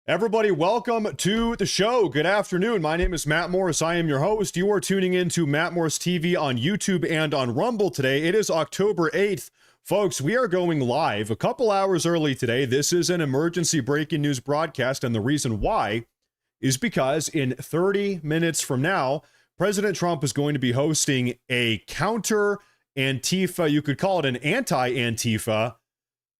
Everybody, welcome to the show. Good afternoon. My name is Matt Morris. I am your host. You are tuning in to Matt Morris TV on YouTube and on Rumble today. It is October 8th. Folks, we are going live a couple hours early today. This is an emergency breaking news broadcast, and the reason why is because in 30 minutes from now, President Trump is going to be hosting a Counter-Antifa, you could call it an anti-Antifa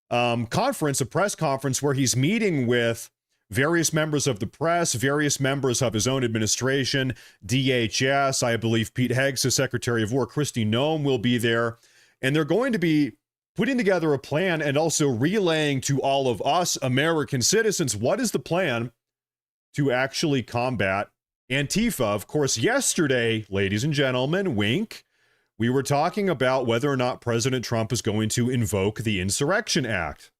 conference, a press conference where he's meeting with various members of the press, various members of his own administration, DHS, I believe Pete Heggs, the Secretary of War, Kristi Noem will be there, and they're going to be putting together a plan and also relaying to all of us American citizens what is the plan to actually combat Antifa. Of course, yesterday, ladies and gentlemen, wink, we were talking about whether or not President Trump is going to invoke the Insurrection Act.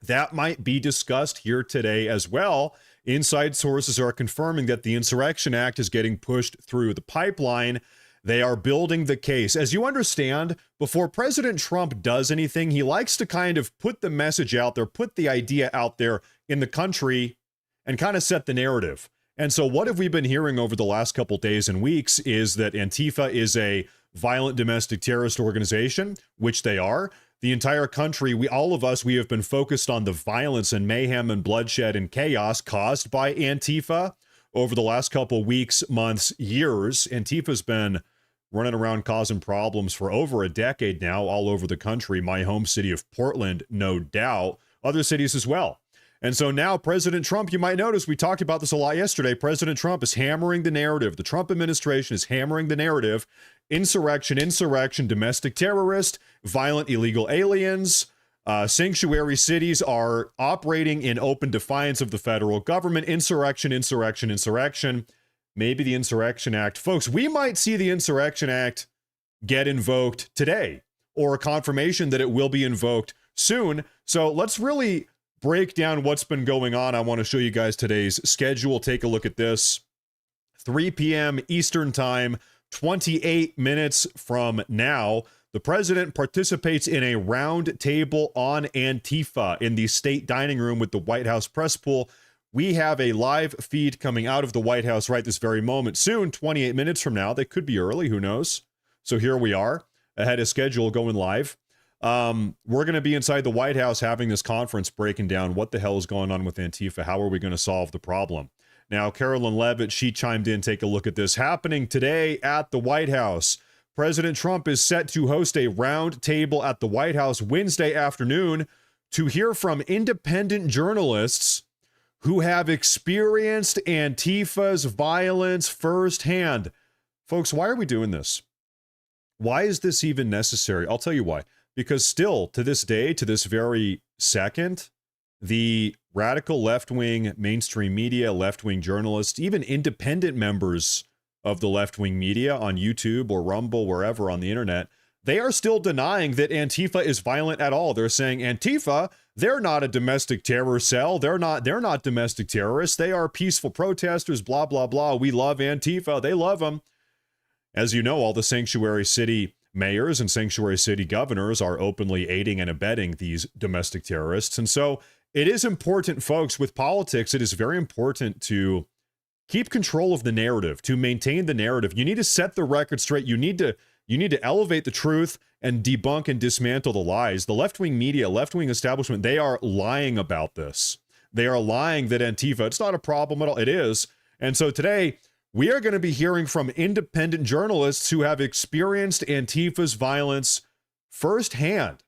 That might be discussed here today as well. Inside sources are confirming that the Insurrection Act is getting pushed through the pipeline. They are building the case. As you understand, before President Trump does anything, he likes to kind of put the message out there, put the idea out there in the country and kind of set the narrative. And so what have we been hearing over the last couple days and weeks is that Antifa is a violent domestic terrorist organization, which they are. The entire country, all of us, we have been focused on the violence and mayhem and bloodshed and chaos caused by Antifa over the last couple weeks, months, years. Antifa's been running around causing problems for over a decade now all over the country. My home city of Portland, no doubt. Other cities as well. And so now President Trump, you might notice, we talked about this a lot yesterday, President Trump is hammering the narrative. The Trump administration is hammering the narrative. Insurrection, domestic terrorist, violent illegal aliens, sanctuary cities are operating in open defiance of the federal government. Insurrection. Maybe the Insurrection Act. Folks, we might see the Insurrection Act get invoked today, or a confirmation that it will be invoked soon. So let's really break down what's been going on. I want to show you guys today's schedule. Take a look at this. 3 p.m. Eastern Time, 28 minutes from now, the president participates in a round table on Antifa in the state dining room with the White House press pool. We have a live feed coming out of the White House right this very moment. Soon, 28 minutes from now, they could be early, who knows? So here we are, ahead of schedule, going live. We're going to be inside the White House having this conference breaking down what the hell is going on with Antifa. How are we going to solve the problem? Now, Carolyn Levitt, she chimed in. Take a look at this happening today at the White House. President Trump is set to host a round table at the White House Wednesday afternoon to hear from independent journalists who have experienced Antifa's violence firsthand. Folks, why are we doing this? Why is this even necessary? I'll tell you why. Because still, to this day, to this very second, the radical left-wing mainstream media, left-wing journalists, even independent members of the left-wing media on YouTube or Rumble, wherever on the internet, they are still denying that Antifa is violent at all. They're saying Antifa, they're not a domestic terror cell. They're not domestic terrorists. They are peaceful protesters, blah, blah, blah. We love Antifa. They love them. As you know, all the sanctuary city mayors and sanctuary city governors are openly aiding and abetting these domestic terrorists. And so it is important, folks, with politics, it is very important to keep control of the narrative, to maintain the narrative. You need to set the record straight. You need to elevate the truth and debunk and dismantle the lies. The left-wing media, left-wing establishment, they are lying about this. They are lying that Antifa, it's not a problem at all. It is. And so today, we are going to be hearing from independent journalists who have experienced Antifa's violence firsthand.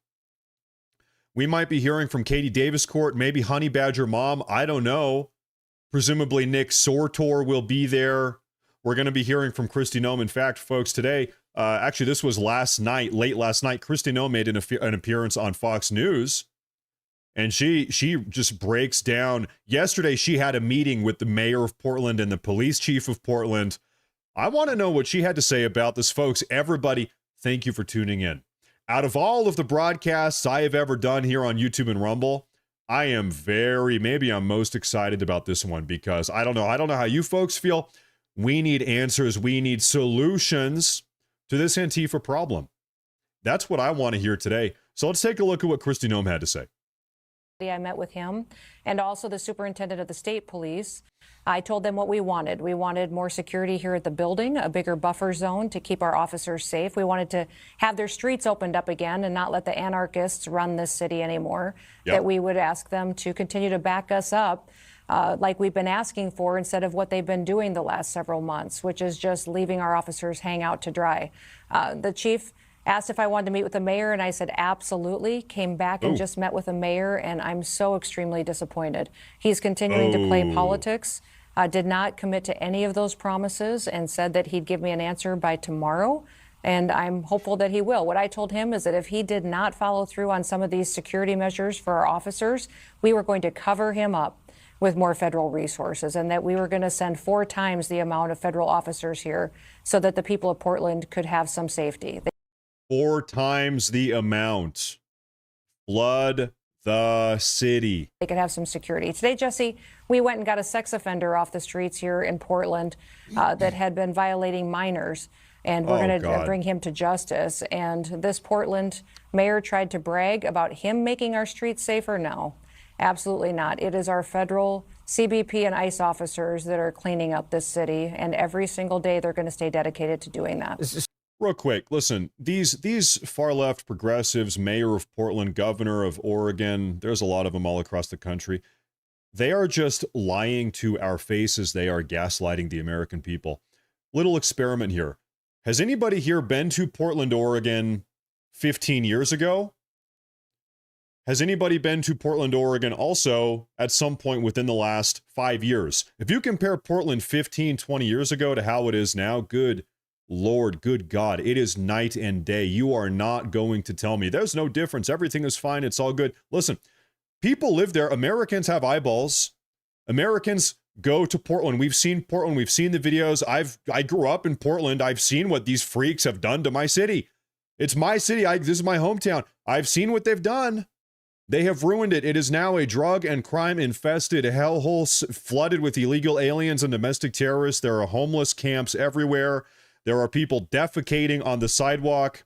We might be hearing from Katie Daviscourt, maybe Honey Badger Mom, I don't know. Presumably Nick Sortor will be there. We're going to be hearing from Kristi Noem. In fact, folks, today, actually this was last night, late last night, Kristi Noem made an appearance on Fox News. And she just breaks down. Yesterday, she had a meeting with the mayor of Portland and the police chief of Portland. I want to know what she had to say about this, folks. Everybody, thank you for tuning in. Out of all of the broadcasts I have ever done here on YouTube and Rumble, I am maybe I'm most excited about this one because I don't know how you folks feel. We need answers. We need solutions to this Antifa problem. That's what I want to hear today. So let's take a look at what Kristi Noem had to say. I met with him and also the superintendent of the state police. I told them what we wanted. We wanted more security here at the building, a bigger buffer zone to keep our officers safe. We wanted to have their streets opened up again and not let the anarchists run this city anymore. Yep. That we would ask them to continue to back us up like we've been asking for instead of what they've been doing the last several months, which is just leaving our officers hang out to dry. The chief asked if I wanted to meet with the mayor, and I said absolutely. Came back and just met with the mayor, and I'm so extremely disappointed. He's continuing to play politics, did not commit to any of those promises, and said that he'd give me an answer by tomorrow, and I'm hopeful that he will. What I told him is that if he did not follow through on some of these security measures for our officers, we were going to cover him up with more federal resources, and that we were going to send 4 times the amount of federal officers here so that the people of Portland could have some safety. 4 times the amount. Flood the city. They could have some security. Today, Jesse, we went and got a sex offender off the streets here in Portland that had been violating minors, and we're going to bring him to justice. And this Portland mayor tried to brag about him making our streets safer. No, absolutely not. It is our federal CBP and ICE officers that are cleaning up this city, and every single day they're going to stay dedicated to doing that. Real quick, listen, these far-left progressives, mayor of Portland, governor of Oregon, there's a lot of them all across the country. They are just lying to our faces. They are gaslighting the American people. Little experiment here. Has anybody here been to Portland, Oregon 15 years ago? Has anybody been to Portland, Oregon also at some point within the last 5 years? If you compare Portland 15, 20 years ago to how it is now, good Lord, good God, it is night and day. You are not going to tell me there's no difference. Everything is fine. It's all good. Listen, people live there. Americans have eyeballs. Americans go to Portland. We've seen Portland. We've seen the videos. I grew up in Portland. I've seen what these freaks have done to my city. It's my city. This is my hometown. I've seen what they've done. They have ruined it. It is now a drug and crime infested hellhole flooded with illegal aliens and domestic terrorists. There are homeless camps everywhere. There are people defecating on the sidewalk.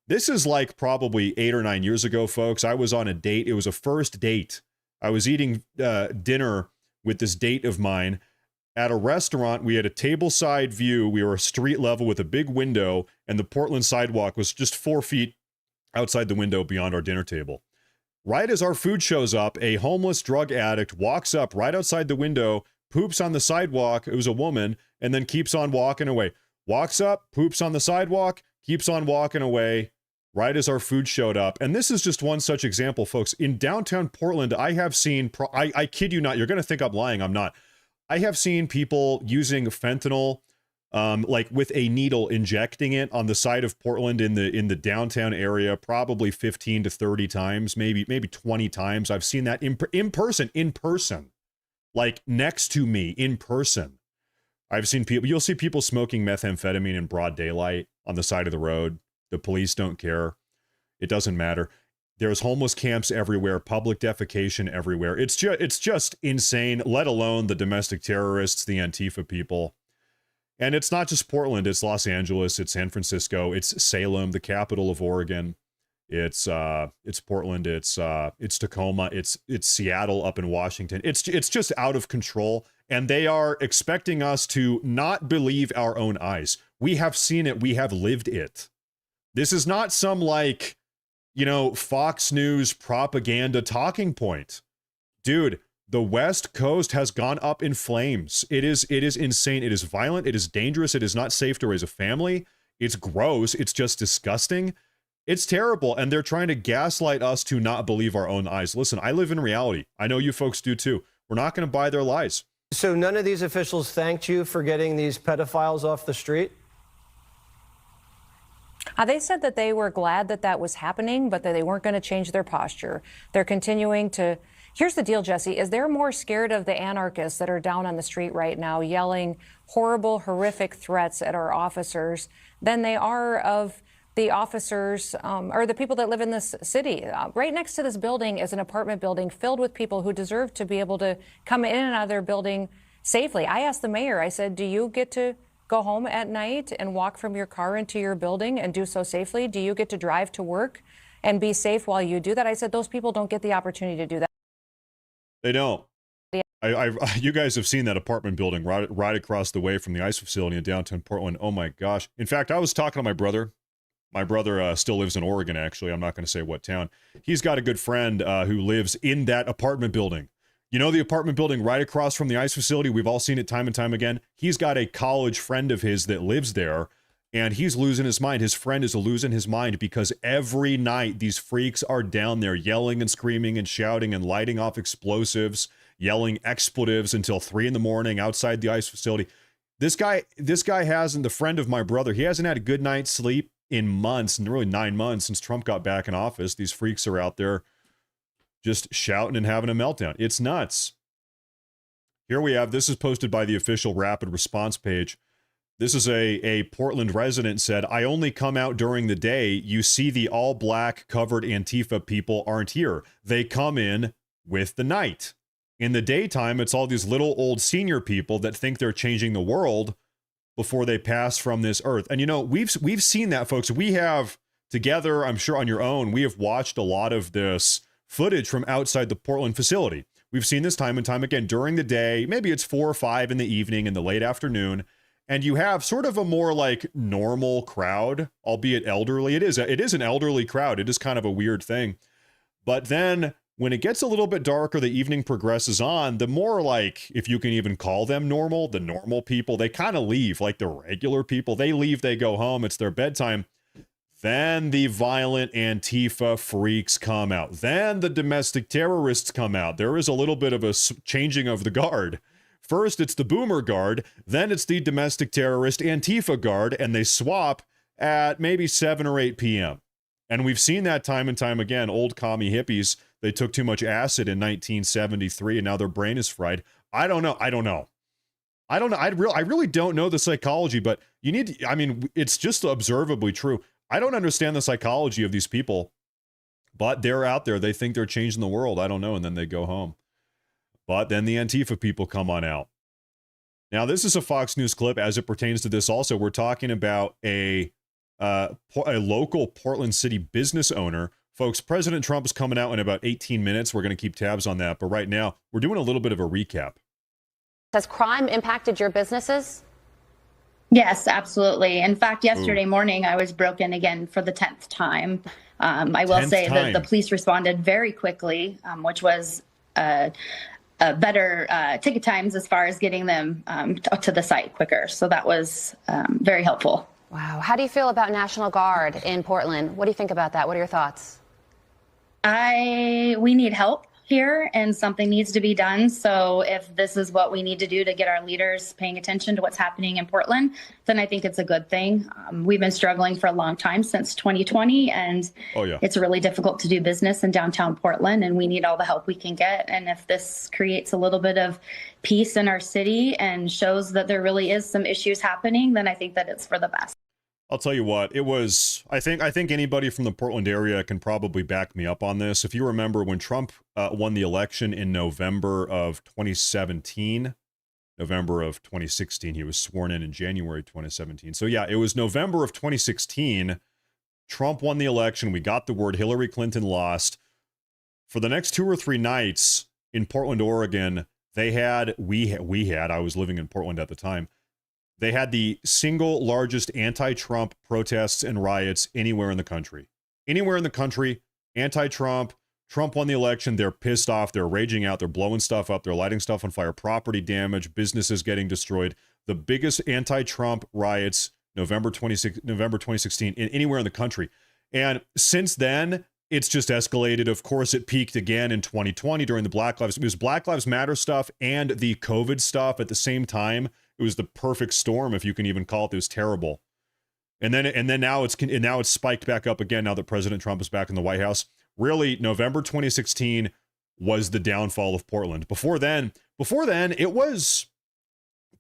This is like probably 8 or 9 years ago, folks. I was on a date. It was a first date. I was eating dinner with this date of mine at a restaurant. We had a tableside view. We were street level with a big window, and the Portland sidewalk was just 4 feet outside the window beyond our dinner table. Right as our food shows up, a homeless drug addict walks up right outside the window, poops on the sidewalk. It was a woman, and then keeps on walking away. Walks up, poops on the sidewalk, keeps on walking away right as our food showed up. And this is just one such example, folks. In downtown Portland, I have seen, I kid you not, you're going to think I'm lying. I'm not. I have seen people using fentanyl, like with a needle, injecting it on the side of Portland in the downtown area, probably 15 to 30 times, maybe 20 times. I've seen that in person, like next to me in person. I've seen people, you'll see people smoking methamphetamine in broad daylight on the side of the road. The police don't care. It doesn't matter. There's homeless camps everywhere, public defecation everywhere. It's just insane, let alone the domestic terrorists, the Antifa people. And it's not just Portland, it's Los Angeles, it's San Francisco, it's Salem, the capital of Oregon. It's Portland, it's Tacoma, it's Seattle up in Washington. It's just out of control. And they are expecting us to not believe our own eyes. We have seen it. We have lived it. This is not some like, Fox News propaganda talking point. Dude, the West Coast has gone up in flames. It is insane. It is violent. It is dangerous. It is not safe to raise a family. It's gross. It's just disgusting. It's terrible. And they're trying to gaslight us to not believe our own eyes. Listen, I live in reality. I know you folks do too. We're not going to buy their lies. So none of these officials thanked you for getting these pedophiles off the street? They said that they were glad that that was happening, but that they weren't going to change their posture. They're continuing to. Here's the deal, Jesse, is they're more scared of the anarchists that are down on the street right now yelling horrible, horrific threats at our officers than they are of the officers or the people that live in this city. Right next to this building is an apartment building filled with people who deserve to be able to come in and out of their building safely. I asked the mayor, I said, do you get to go home at night and walk from your car into your building and do so safely? Do you get to drive to work and be safe while you do that? I said, those people don't get the opportunity to do that. They don't. You guys have seen that apartment building right across the way from the ICE facility in downtown Portland. Oh my gosh. In fact, I was talking to my brother. My brother still lives in Oregon, actually. I'm not going to say what town. He's got a good friend who lives in that apartment building. You know, the apartment building right across from the ICE facility? We've all seen it time and time again. He's got a college friend of his that lives there, and he's losing his mind. His friend is losing his mind because every night these freaks are down there yelling and screaming and shouting and lighting off explosives, yelling expletives until 3 a.m. outside the ICE facility. This guy hasn't, the friend of my brother, he hasn't had a good night's sleep in months, and really 9 months since Trump got back in office. These freaks are out there just shouting and having a meltdown. It's nuts. Here we have, this is posted by the official rapid response page. This is a Portland resident said, I only come out during the day. You see the all black covered Antifa people aren't here. They come in with the night. In the daytime, it's all these little old senior people that think they're changing the world before they pass from this earth. And you know, we've seen that, folks. We have together, I'm sure on your own, we have watched a lot of this footage from outside the Portland facility. We've seen this time and time again during the day. Maybe it's 4 or 5 in the evening, in the late afternoon, and you have sort of a more like normal crowd, albeit elderly. It is an elderly crowd. It is kind of a weird thing. But then when it gets a little bit darker, the evening progresses on, the more like, if you can even call them normal, the normal people, they kind of leave. Like the regular people, they leave, they go home, it's their bedtime. Then the violent Antifa freaks come out. Then the domestic terrorists come out. There is a little bit of a changing of the guard. First, it's the boomer guard. Then it's the domestic terrorist Antifa guard. And they swap at maybe 7 or 8 p.m. And we've seen that time and time again. Old commie hippies, they took too much acid in 1973 and now their brain is fried. I don't know. I really don't know the psychology, but you need to, I mean, it's just observably true. I don't understand the psychology of these people, but they're out there. They think they're changing the world. I don't know. And then they go home. But then the Antifa people come on out. Now, this is a Fox News clip as it pertains to this also. We're talking about a local Portland City business owner. Folks, President Trump is coming out in about 18 minutes. We're going to keep tabs on that. But right now, we're doing a little bit of a recap. Has crime impacted your businesses? Yes, absolutely. In fact, yesterday morning, I was broken again for the 10th time. I will say that the police responded very quickly, which was better ticket times as far as getting them to the site quicker. So that was very helpful. Wow. How do you feel about National Guard in Portland? What do you think about that? What are your thoughts? We need help here and something needs to be done. So if this is what we need to do to get our leaders paying attention to what's happening in Portland, then I think it's a good thing. We've been struggling for a long time, since 2020, and it's really difficult to do business in downtown Portland, and we need all the help we can get. And if this creates a little bit of peace in our city and shows that there really is some issues happening, then I think that it's for the best. I'll tell you what, it was, I think anybody from the Portland area can probably back me up on this. If you remember when Trump won the election in November of 2017, November of 2016, he was sworn in January 2017. So yeah, it was November of 2016. Trump won the election. We got the word Hillary Clinton lost. For the next 2 or 3 nights in Portland, Oregon, we had, I was living in Portland at the time, they had the single largest anti-Trump protests and riots anywhere in the country. Anywhere in the country, anti-Trump. Trump won the election. They're pissed off. They're raging out. They're blowing stuff up. They're lighting stuff on fire. Property damage. Businesses getting destroyed. The biggest anti-Trump riots, November 2016, anywhere in the country. And since then, it's just escalated. Of course, it peaked again in 2020 during the Black Lives Matter stuff and the COVID stuff at the same time. It was the perfect storm, if you can even call it. It was terrible. And then now it's spiked back up again now that President Trump is back in the White House. Really, November 2016 was the downfall of Portland. Before then, it was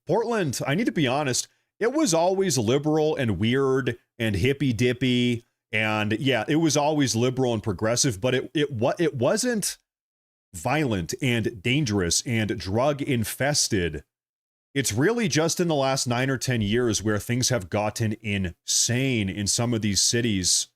Portland. I need to be honest. It was always liberal and weird and hippy dippy. And yeah, it was always liberal and progressive, but it wasn't violent and dangerous and drug infested. It's really just in the last 9 or 10 years where things have gotten insane in some of these cities.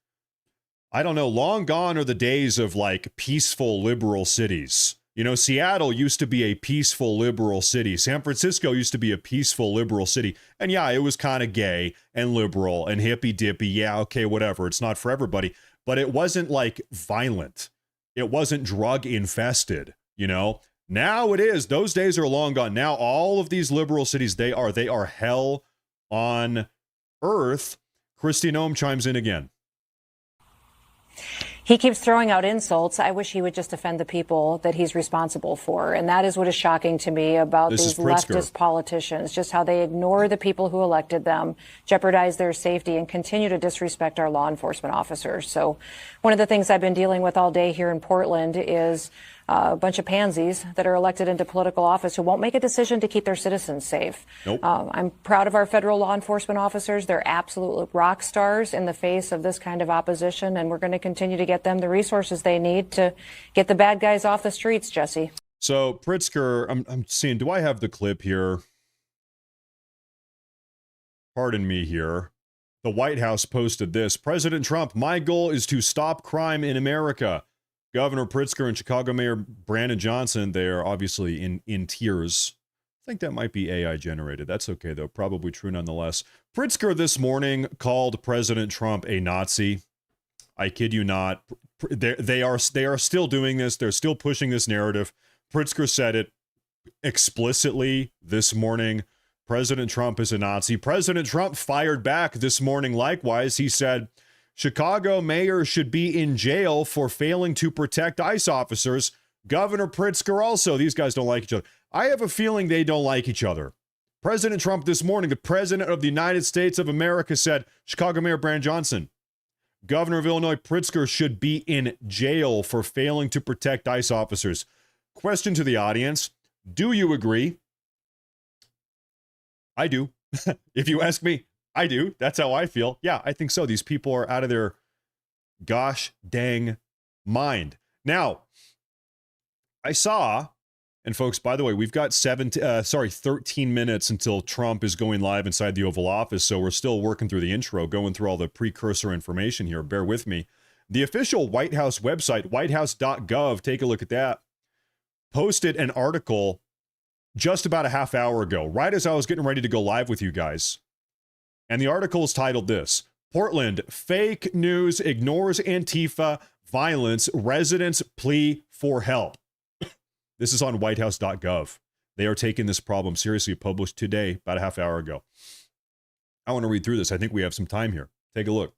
I don't know, long gone are the days of like peaceful liberal cities. You know, Seattle used to be a peaceful liberal city. San Francisco used to be a peaceful liberal city. And yeah, it was kind of gay and liberal and hippy dippy. Yeah, okay, whatever. It's not for everybody. But it wasn't like violent. It wasn't drug infested, you know? Now it is. Those days are long gone. Now all of these liberal cities, they are hell on earth. Kristi Noem chimes in again. He keeps throwing out insults. I wish he would just defend the people that he's responsible for. And that is what is shocking to me about these leftist politicians, just how they ignore the people who elected them, jeopardize their safety, and continue to disrespect our law enforcement officers. So one of the things I've been dealing with all day here in Portland is a bunch of pansies that are elected into political office who won't make a decision to keep their citizens safe. Nope. I'm proud of our federal law enforcement officers. They're absolute rock stars in the face of this kind of opposition, and we're going to continue to get them the resources they need to get the bad guys off the streets, Jesse. So, Pritzker, I'm seeing, do I have the clip here? Pardon me here. The White House posted this. President Trump, my goal is to stop crime in America. Governor Pritzker and Chicago Mayor Brandon Johnson, they are obviously in tears. I think that might be AI generated. That's okay, though. Probably true nonetheless. Pritzker this morning called President Trump a Nazi. I kid you not. They are still doing this. They're still pushing this narrative. Pritzker said it explicitly this morning. President Trump is a Nazi. President Trump fired back this morning likewise. He said, Chicago mayor should be in jail for failing to protect ICE officers. Governor Pritzker also. These guys don't like each other. I have a feeling they don't like each other. President Trump this morning, the president of the United States of America, said, Chicago Mayor Brandon Johnson, Governor of Illinois Pritzker should be in jail for failing to protect ICE officers. Question to the audience. Do you agree? I do. If you ask me, I do. That's how I feel. Yeah, I think so. These people are out of their gosh dang mind. Now, I saw, and folks, by the way, we've got 13 minutes until Trump is going live inside the Oval Office. So we're still working through the intro, going through all the precursor information here. Bear with me. The official White House website, whitehouse.gov, take a look at that, posted an article just about a half hour ago, right as I was getting ready to go live with you guys. And the article is titled this, Portland, fake news ignores Antifa violence, residents plea for help. This is on whitehouse.gov. They are taking this problem seriously, published today, about a half hour ago. I want to read through this. I think we have some time here. Take a look.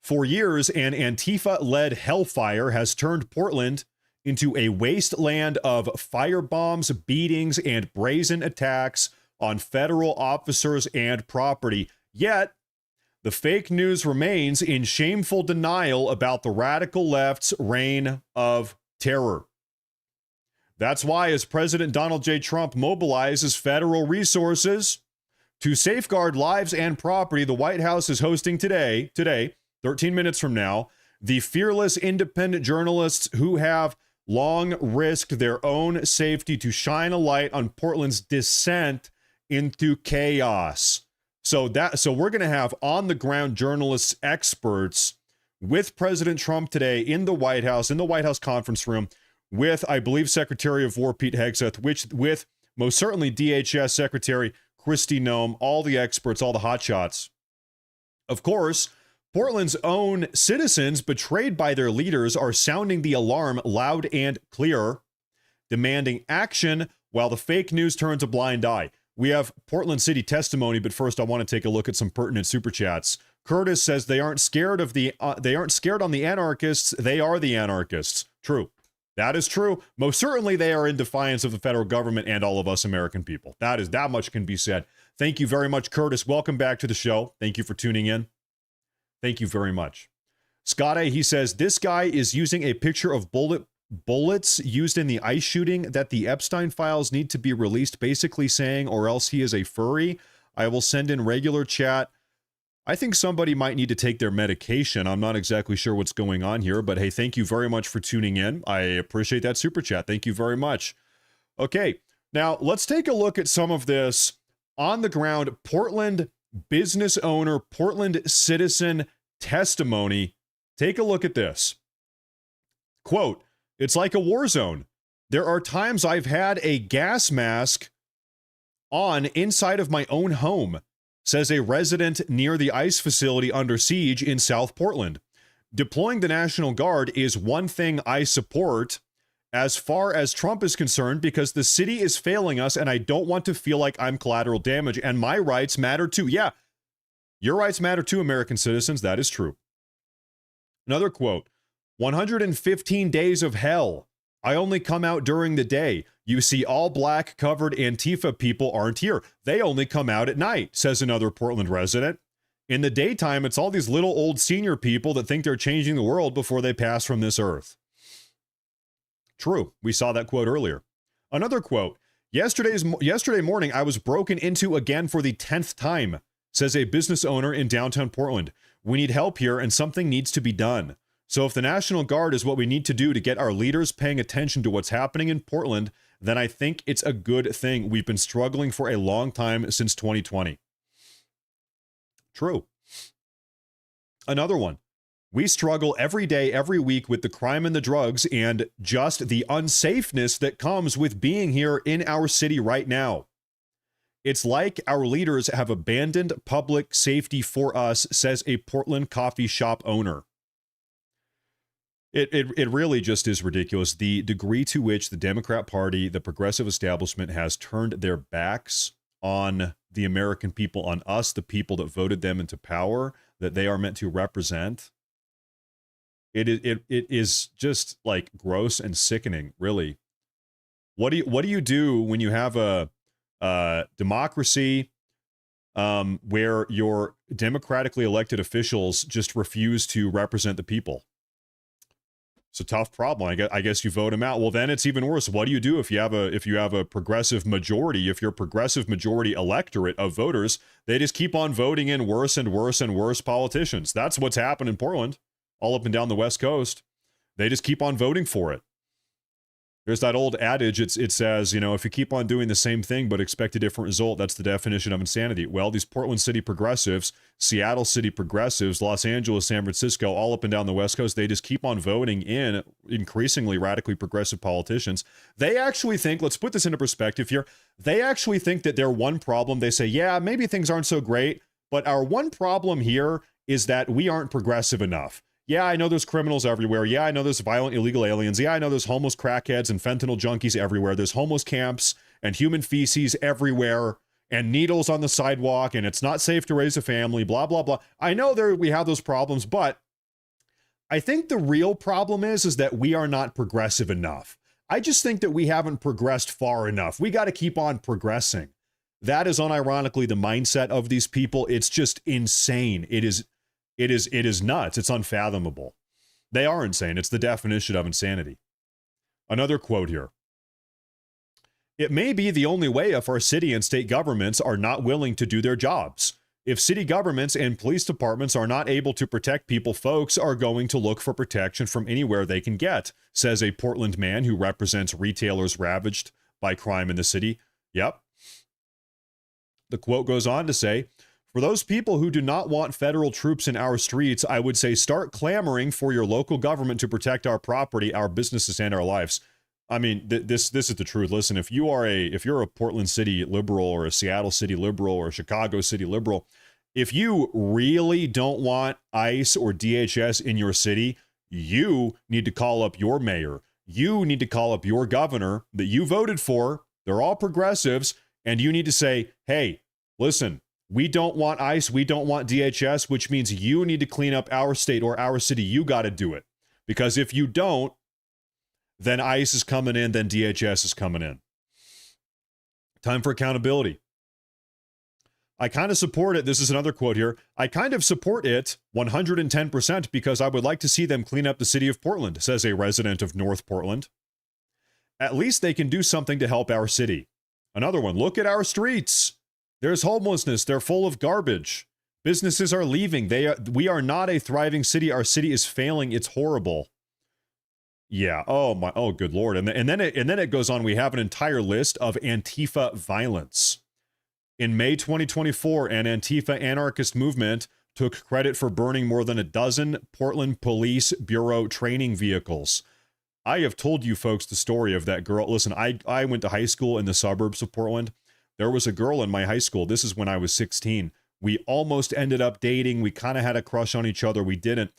For years, an Antifa-led hellfire has turned Portland into a wasteland of firebombs, beatings, and brazen attacks on federal officers and property. Yet, the fake news remains in shameful denial about the radical left's reign of terror. That's why, as President Donald J. Trump mobilizes federal resources to safeguard lives and property, the White House is hosting today, 13 minutes from now, the fearless independent journalists who have long risked their own safety to shine a light on Portland's descent into chaos. So we're going to have on the ground journalists, experts with President Trump today in the White House conference room with, I believe, Secretary of War Pete Hegseth, with most certainly DHS Secretary Kristi Noem, all the experts, all the hotshots. Of course, Portland's own citizens, betrayed by their leaders, are sounding the alarm loud and clear, demanding action while the fake news turns a blind eye. We have Portland City testimony, but first I want to take a look at some pertinent super chats. Curtis says they aren't scared on the anarchists, they are the anarchists. True. That is true. Most certainly they are in defiance of the federal government and all of us American people. That much can be said. Thank you very much, Curtis. Welcome back to the show. Thank you for tuning in. Thank you very much. Scott A., he says, this guy is using a picture of bullets used in the ICE shooting that the Epstein files need to be released, basically saying, or else he is a furry. I will send in regular chat. I think somebody might need to take their medication. I'm not exactly sure what's going on here, but hey, thank you very much for tuning in. I appreciate that super chat. Thank you very much. Okay, now let's take a look at some of this on the ground Portland business owner, Portland citizen testimony. Take a look at this. Quote, It's like a war zone. There are times I've had a gas mask on inside of my own home, says a resident near the ICE facility under siege in South Portland. Deploying the National Guard is one thing I support as far as Trump is concerned, because the city is failing us and I don't want to feel like I'm collateral damage, and my rights matter too. Yeah, your rights matter too, American citizens. That is true. Another quote, 115 days of hell. I only come out during the day. You see all black covered Antifa people aren't here. They only come out at night, says another Portland resident. In the daytime, it's all these little old senior people that think they're changing the world before they pass from this earth. True. We saw that quote earlier. Another quote, yesterday morning, I was broken into again for the 10th time, says a business owner in downtown Portland. We need help here and something needs to be done. So if the National Guard is what we need to do to get our leaders paying attention to what's happening in Portland, then I think it's a good thing. We've been struggling for a long time since 2020. True. Another one. We struggle every day, every week with the crime and the drugs and just the unsafeness that comes with being here in our city right now. It's like our leaders have abandoned public safety for us, says a Portland coffee shop owner. It really just is ridiculous. The degree to which the Democrat Party, the progressive establishment, has turned their backs on the American people, on us, the people that voted them into power, that they are meant to represent. It is just like gross and sickening, really. What do you do when you have a democracy where your democratically elected officials just refuse to represent the people? It's a tough problem. I guess you vote them out. Well, then it's even worse. What do you do if you have a progressive majority? If your progressive majority electorate of voters, they just keep on voting in worse and worse and worse politicians. That's what's happened in Portland, all up and down the West Coast. They just keep on voting for it. There's that old adage, it says, if you keep on doing the same thing but expect a different result, that's the definition of insanity. Well, these Portland City progressives, Seattle City progressives, Los Angeles, San Francisco, all up and down the West Coast, they just keep on voting in increasingly radically progressive politicians. They actually think, let's put this into perspective here, they actually think that their one problem, they say, yeah, maybe things aren't so great, but our one problem here is that we aren't progressive enough. Yeah, I know there's criminals everywhere. Yeah, I know there's violent illegal aliens. Yeah, I know there's homeless crackheads and fentanyl junkies everywhere. There's homeless camps and human feces everywhere and needles on the sidewalk, and it's not safe to raise a family, blah, blah, blah. I know we have those problems, but I think the real problem is that we are not progressive enough. I just think that we haven't progressed far enough. We got to keep on progressing. That is unironically the mindset of these people. It's just insane. It is nuts. It's unfathomable. They are insane. It's the definition of insanity. Another quote here. It may be the only way if our city and state governments are not willing to do their jobs. If city governments and police departments are not able to protect people, folks are going to look for protection from anywhere they can get, says a Portland man who represents retailers ravaged by crime in the city. Yep. The quote goes on to say, for those people who do not want federal troops in our streets, I would say start clamoring for your local government to protect our property, our businesses, and our lives. I mean, this is the truth. Listen, if you're a Portland City liberal or a Seattle City liberal or a Chicago City liberal, if you really don't want ICE or DHS in your city, you need to call up your mayor. You need to call up your governor that you voted for. They're all progressives. And you need to say, hey, listen, we don't want ICE, we don't want DHS, which means you need to clean up our state or our city. You got to do it. Because if you don't, then ICE is coming in, then DHS is coming in. Time for accountability. I kind of support it. This is another quote here. I kind of support it 110% because I would like to see them clean up the city of Portland, says a resident of North Portland. At least they can do something to help our city. Another one, look at our streets. There's homelessness. They're full of garbage. Businesses are leaving. We are not a thriving city. Our city is failing. It's horrible. Yeah. Oh, good Lord. And then it goes on. We have an entire list of Antifa violence. In May 2024, an Antifa anarchist movement took credit for burning more than a dozen Portland Police Bureau training vehicles. I have told you folks the story of that girl. Listen, I went to high school in the suburbs of Portland. There was a girl in my high school. This is when I was 16. We almost ended up dating. We kind of had a crush on each other. We didn't.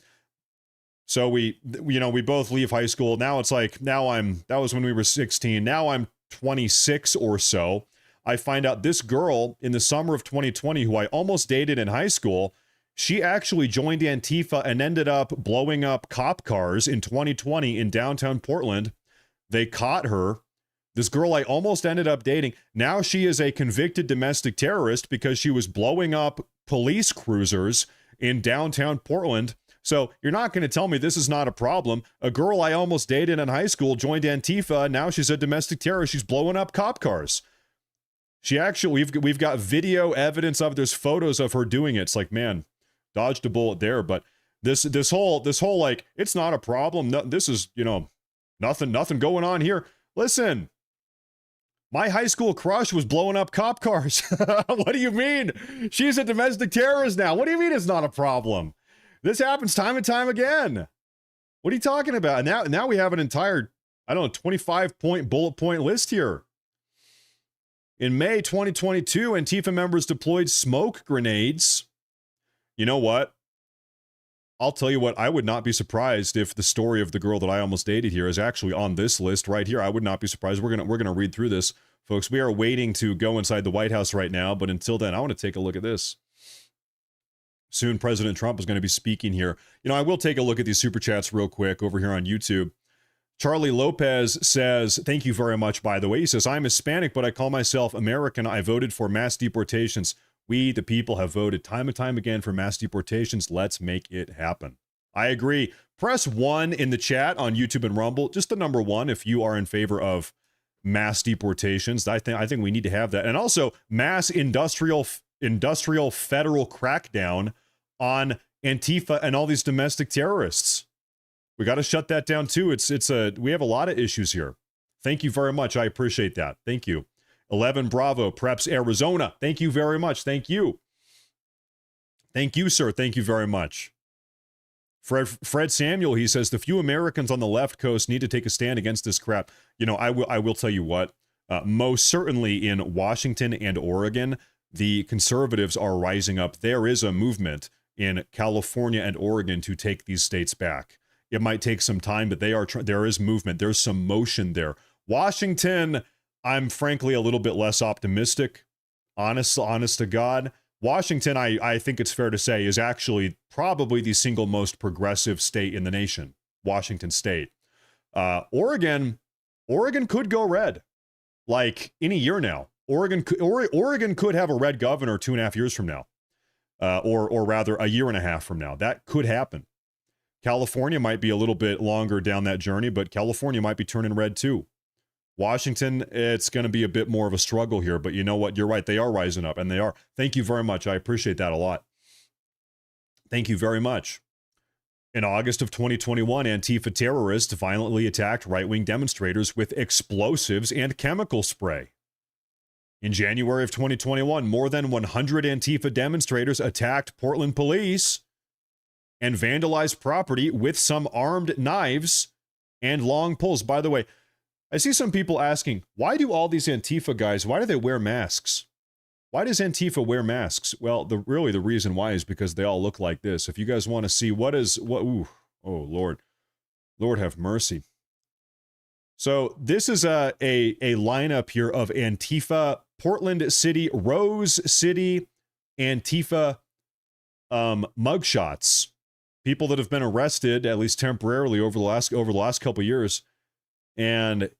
So we both leave high school. Now it's like, that was when we were 16. Now I'm 26 or so. I find out this girl in the summer of 2020, who I almost dated in high school, she actually joined Antifa and ended up blowing up cop cars in 2020 in downtown Portland. They caught her. This girl I almost ended up dating. Now she is a convicted domestic terrorist because she was blowing up police cruisers in downtown Portland. So you're not going to tell me this is not a problem. A girl I almost dated in high school joined Antifa. Now she's a domestic terrorist. She's blowing up cop cars. She actually, we've got video evidence of, there's photos of her doing it. It's like, man, dodged a bullet there. But this whole like, it's not a problem. No, this is, nothing going on here. Listen, my high school crush was blowing up cop cars. What do you mean? She's a domestic terrorist now. What do you mean it's not a problem? This happens time and time again. What are you talking about? Now we have an entire, 25-point bullet point list here. In May 2022, Antifa members deployed smoke grenades. You know what? I'll tell you what, I would not be surprised if the story of the girl that I almost dated here is actually on this list right here. I would not be surprised. We're gonna read through this, folks. We are waiting to go inside the White House right now, but until then, I want to take a look at this. Soon, President Trump is going to be speaking here. I will take a look at these super chats real quick over here on YouTube. Charlie Lopez says, thank you very much, by the way. He says, I'm Hispanic, but I call myself American. I voted for mass deportations. We, the people, have voted time and time again for mass deportations. Let's make it happen. I agree. Press 1 in the chat on YouTube and Rumble. Just the number 1 if you are in favor of mass deportations. I think we need to have that. And also mass industrial federal crackdown on Antifa and all these domestic terrorists. We got to shut that down too. We have a lot of issues here. Thank you very much. I appreciate that. Thank you. 11 Bravo, Preps Arizona. Thank you very much. Thank you. Thank you, sir. Thank you very much. Fred Samuel, he says, the few Americans on the left coast need to take a stand against this crap. I will tell you what, most certainly in Washington and Oregon, the conservatives are rising up. There is a movement in California and Oregon to take these states back. It might take some time, but there is movement. There's some motion there. Washington, I'm frankly a little bit less optimistic. Honest to God. Washington, I think it's fair to say, is actually probably the single most progressive state in the nation. Washington State. Oregon could go red, like in a year now. Oregon could have a red governor 2.5 years from now, or rather a year and a half from now. That could happen. California might be a little bit longer down that journey, but California might be turning red too. Washington, it's going to be a bit more of a struggle here, but you know what? You're right. They are rising up, and they are. Thank you very much. I appreciate that a lot. Thank you very much. In August of 2021, Antifa terrorists violently attacked right-wing demonstrators with explosives and chemical spray. In January of 2021, more than 100 Antifa demonstrators attacked Portland police and vandalized property with some armed knives and long poles. By the way, I see some people asking, why do all these Antifa guys, why do they wear masks? Why does Antifa wear masks? Well, really the reason why is because they all look like this. If you guys want to see oh Lord have mercy. So this is a lineup here of Antifa, Portland City, Rose City, Antifa mugshots. People that have been arrested, at least temporarily, over the last couple of years. And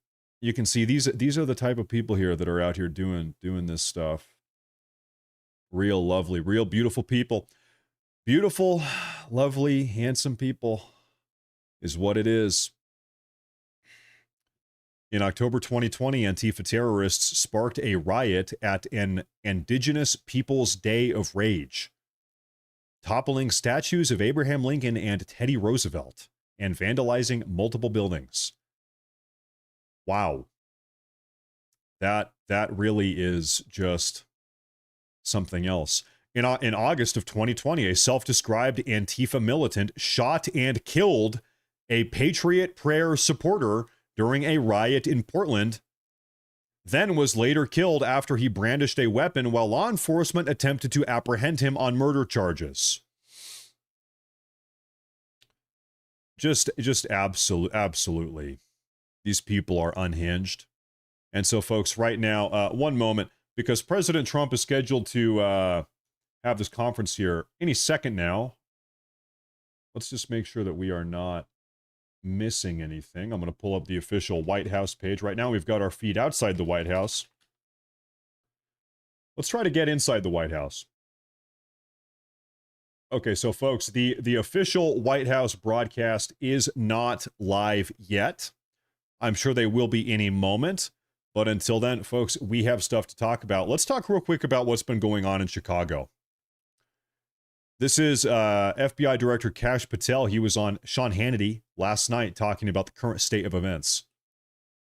you can see these are the type of people here that are out here doing this stuff. Real lovely, real beautiful people. Beautiful, lovely, handsome people is what it is. In October 2020, Antifa terrorists sparked a riot at an Indigenous Peoples Day of Rage, toppling statues of Abraham Lincoln and Teddy Roosevelt and vandalizing multiple buildings. Wow. That really is just something else. In August of 2020, a self-described Antifa militant shot and killed a Patriot Prayer supporter during a riot in Portland, then was later killed after he brandished a weapon while law enforcement attempted to apprehend him on murder charges. Just absolutely. These people are unhinged. And so, folks, right now, one moment, because President Trump is scheduled to have this conference here any second now. Let's just make sure that we are not missing anything. I'm going to pull up the official White House page. Right now, we've got our feed outside the White House. Let's try to get inside the White House. Okay, so folks, the official White House broadcast is not live yet. I'm sure they will be any moment. But until then, folks, we have stuff to talk about. Let's talk real quick about what's been going on in Chicago. This is FBI Director Kash Patel. He was on Sean Hannity last night talking about the current state of events.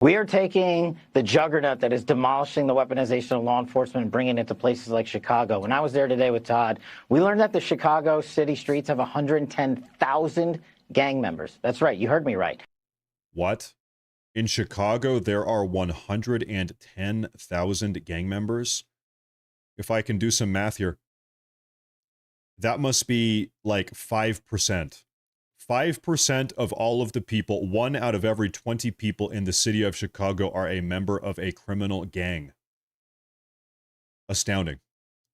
We are taking the juggernaut that is demolishing the weaponization of law enforcement and bringing it to places like Chicago. When I was there today with Todd, we learned that the Chicago city streets have 110,000 gang members. That's right. You heard me right. What? In Chicago, there are 110,000 gang members? If I can do some math here, that must be like 5%. 5% of all of the people, 1 out of every 20 people in the city of Chicago are a member of a criminal gang. Astounding.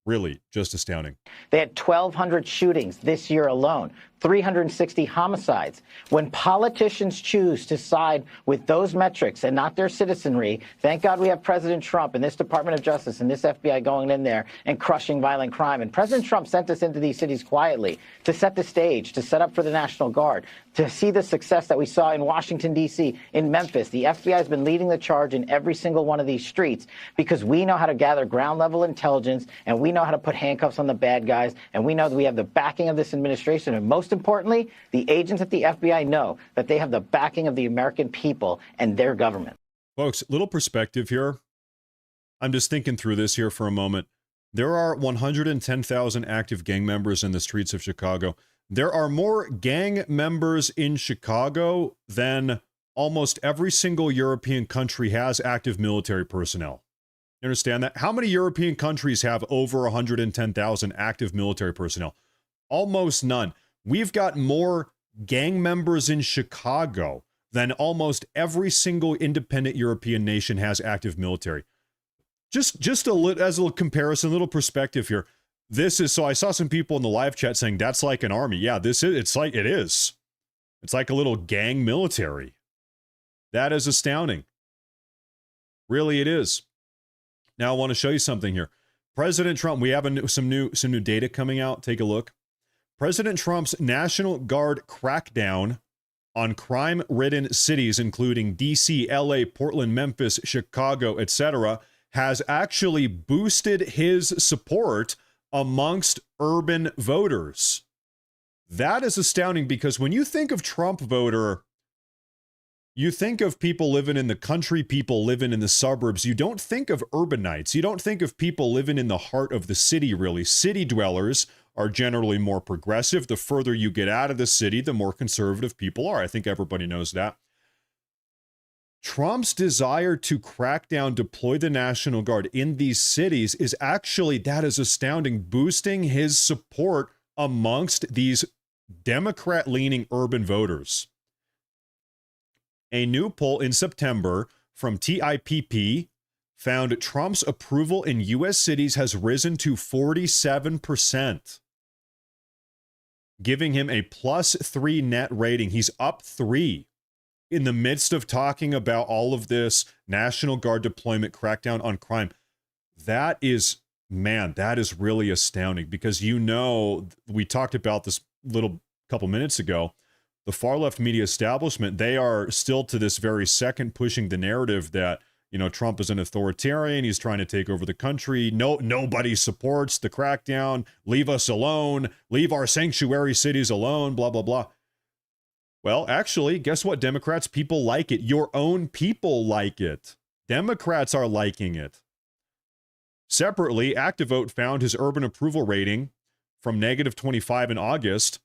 Really, just astounding. They had 1,200 shootings this year alone, 360 homicides. When politicians choose to side with those metrics and not their citizenry, thank God we have President Trump and this Department of Justice and this FBI going in there and crushing violent crime. And President Trump sent us into these cities quietly to set the stage, to set up for the National Guard, to see the success that we saw in Washington, D.C., in Memphis. The FBI has been leading the charge in every single one of these streets because we know how to gather ground-level intelligence, and we know how to put handcuffs on the bad guys, and we know that we have the backing of this administration. And most importantly, the agents at the FBI know that they have the backing of the American people and their government. Folks, little perspective here. I'm just thinking through this here for a moment. There are 110,000 active gang members in the streets of Chicago. There are more gang members in Chicago than almost every single European country has active military personnel. You understand that? How many European countries have over 110,000 active military personnel? Almost none. We've got more gang members in Chicago than almost every single independent European nation has active military. Just as a little comparison, a little perspective here. This is, so I saw some people in the live chat saying that's like an army. Yeah, it is. It's like a little gang military. That is astounding. Really, it is. Now I want to show you something here. President Trump, we have some new data coming out. Take a look. President Trump's National Guard crackdown on crime-ridden cities, including D.C., L.A., Portland, Memphis, Chicago, etc., has actually boosted his support amongst urban voters. That is astounding because when you think of Trump voter, you think of people living in the country, people living in the suburbs. You don't think of urbanites. You don't think of people living in the heart of the city, really. City dwellers are generally more progressive. The further you get out of the city, the more conservative people are. I think everybody knows that. Trump's desire to crack down, deploy the National Guard in these cities is actually, that is astounding, boosting his support amongst these Democrat-leaning urban voters. A new poll in September from TIPP found Trump's approval in U.S. cities has risen to 47%, giving him a +3 net rating. He's up 3 in the midst of talking about all of this National Guard deployment, crackdown on crime. That is, man, that is really astounding because, you know, we talked about this little couple minutes ago. The far left media establishment, they are still to this very second pushing the narrative that, you know, Trump is an authoritarian. He's trying to take over the country. Nobody supports the crackdown. Leave us alone. Leave our sanctuary cities alone, blah, blah, blah. Well, actually, guess what, Democrats? People like it. Your own people like it. Democrats are liking it. Separately, ActiveVote found his urban approval rating from -25 in August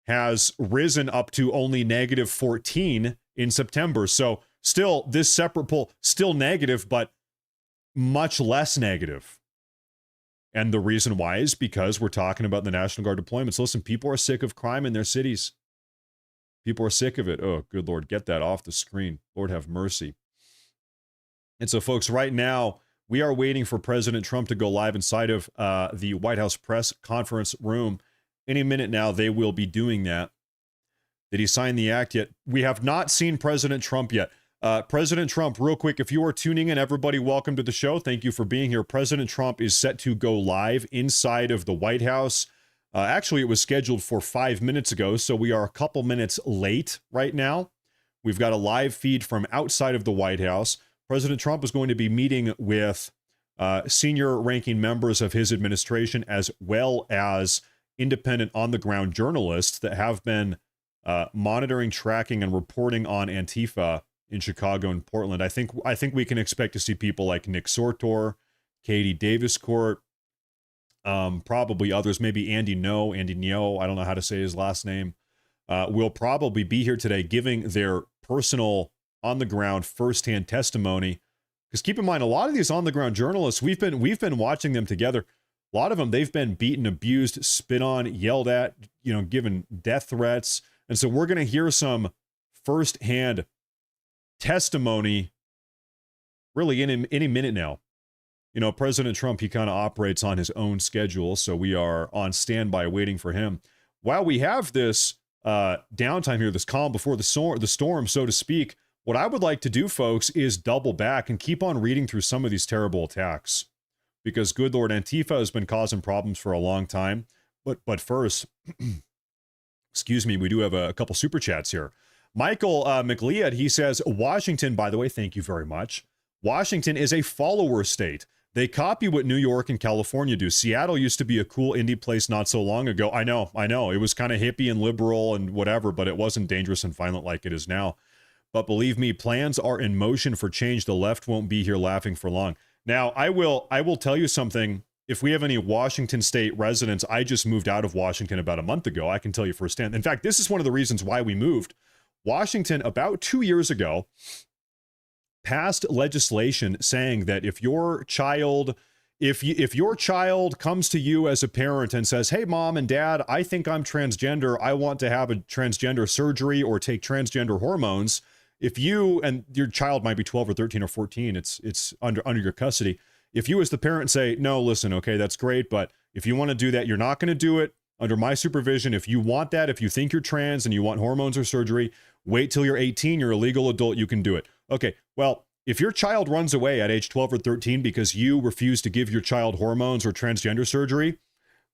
has risen up to only negative 14 in September. So still, this separate poll, still negative, but much less negative. And the reason why is because we're talking about the National Guard deployments. Listen, people are sick of crime in their cities. People are sick of it. Oh, good Lord, get that off the screen. Lord have mercy. And so, folks, right now, we are waiting for President Trump to go live inside of the White House press conference room. Any minute now, they will be doing that. Did he sign the act yet? We have not seen President Trump yet. President Trump, real quick, if you are tuning in, everybody, welcome to the show. Thank you for being here. President Trump is set to go live inside of the White House. Actually, it was scheduled for 5 minutes ago, so we are a couple minutes late right now. We've got a live feed from outside of the White House. President Trump is going to be meeting with senior ranking members of his administration, as well as independent on-the-ground journalists that have been monitoring, tracking, and reporting on Antifa in Chicago and Portland. I think we can expect to see people like Nick Sortor, Katie Daviscourt, probably others, maybe Andy Ngo, I don't know how to say his last name, will probably be here today giving their personal on-the-ground first-hand testimony. Because keep in mind, a lot of these on-the-ground journalists, we've been watching them together. A lot of them, they've been beaten, abused, spit on, yelled at, given death threats. And so we're going to hear some first-hand testimony really any minute now. President Trump, he kind of operates on his own schedule, so we are on standby waiting for him. While we have this downtime here, this calm before the storm, so to speak, what I would like to do, folks, is double back and keep on reading through some of these terrible attacks. Because, good Lord, Antifa has been causing problems for a long time. But first, excuse me, we do have a couple super chats here. Michael McLeod, he says, Washington, by the way, thank you very much. Washington is a follower state. They copy what New York and California do. Seattle used to be a cool indie place not so long ago. I know. It was kind of hippie and liberal and whatever, but it wasn't dangerous and violent like it is now. But believe me, plans are in motion for change. The left won't be here laughing for long. Now, I will tell you something. If we have any Washington state residents, I just moved out of Washington about a month ago. I can tell you firsthand. In fact, this is one of the reasons why we moved. Washington, about 2 years ago, passed legislation saying that if your child comes to you as a parent and says, hey, mom and dad, I think I'm transgender, I want to have a transgender surgery or take transgender hormones, if you, and your child might be 12 or 13 or 14, it's under your custody. If you as the parent say, no, listen, okay, that's great, but if you want to do that, you're not going to do it under my supervision. If you want that, if you think you're trans and you want hormones or surgery, wait till you're 18, you're a legal adult, you can do it. Okay, well, if your child runs away at age 12 or 13 because you refuse to give your child hormones or transgender surgery,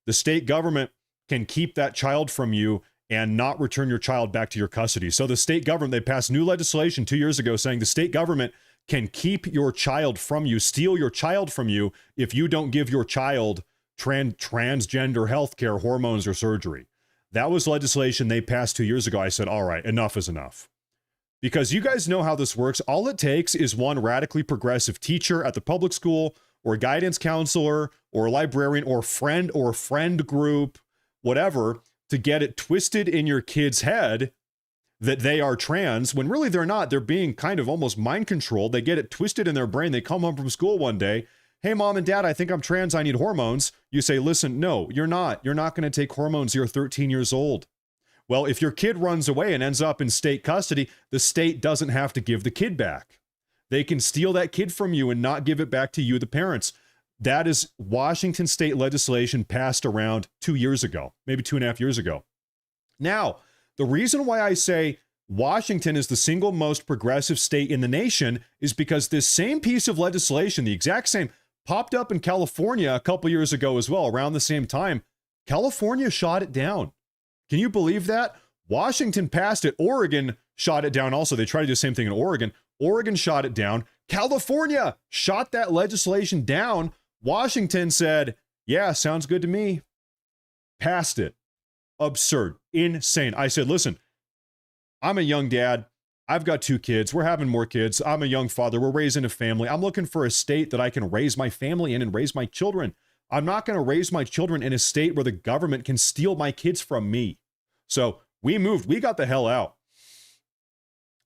the state government can keep that child from you and not return your child back to your custody. So the state government, they passed new legislation 2 years ago saying the state government can keep your child from you, steal your child from you if you don't give your child transgender health care, hormones, or surgery. That was legislation they passed 2 years ago. I said, all right, enough is enough. Because you guys know how this works. All it takes is one radically progressive teacher at the public school or guidance counselor or librarian or friend group, whatever, to get it twisted in your kid's head that they are trans when really they're not. They're being kind of almost mind controlled. They get it twisted in their brain. They come home from school one day. Hey, mom and dad, I think I'm trans. I need hormones. You say, listen, no, you're not. You're not going to take hormones. You're 13 years old. Well, if your kid runs away and ends up in state custody, the state doesn't have to give the kid back. They can steal that kid from you and not give it back to you, the parents. That is Washington state legislation passed around 2 years ago, maybe 2.5 years ago. Now, the reason why I say Washington is the single most progressive state in the nation is because this same piece of legislation, the exact same, popped up in California a couple years ago as well, around the same time. California shot it down. Can you believe that? Washington passed it. Oregon shot it down also. They tried to do the same thing in Oregon. Oregon shot it down. California shot that legislation down. Washington said, yeah, sounds good to me. Passed it. Absurd. Insane. I said, listen, I'm a young dad. I've got 2 kids. We're having more kids. I'm a young father. We're raising a family. I'm looking for a state that I can raise my family in and raise my children. I'm not going to raise my children in a state where the government can steal my kids from me. So We moved. We got the hell out.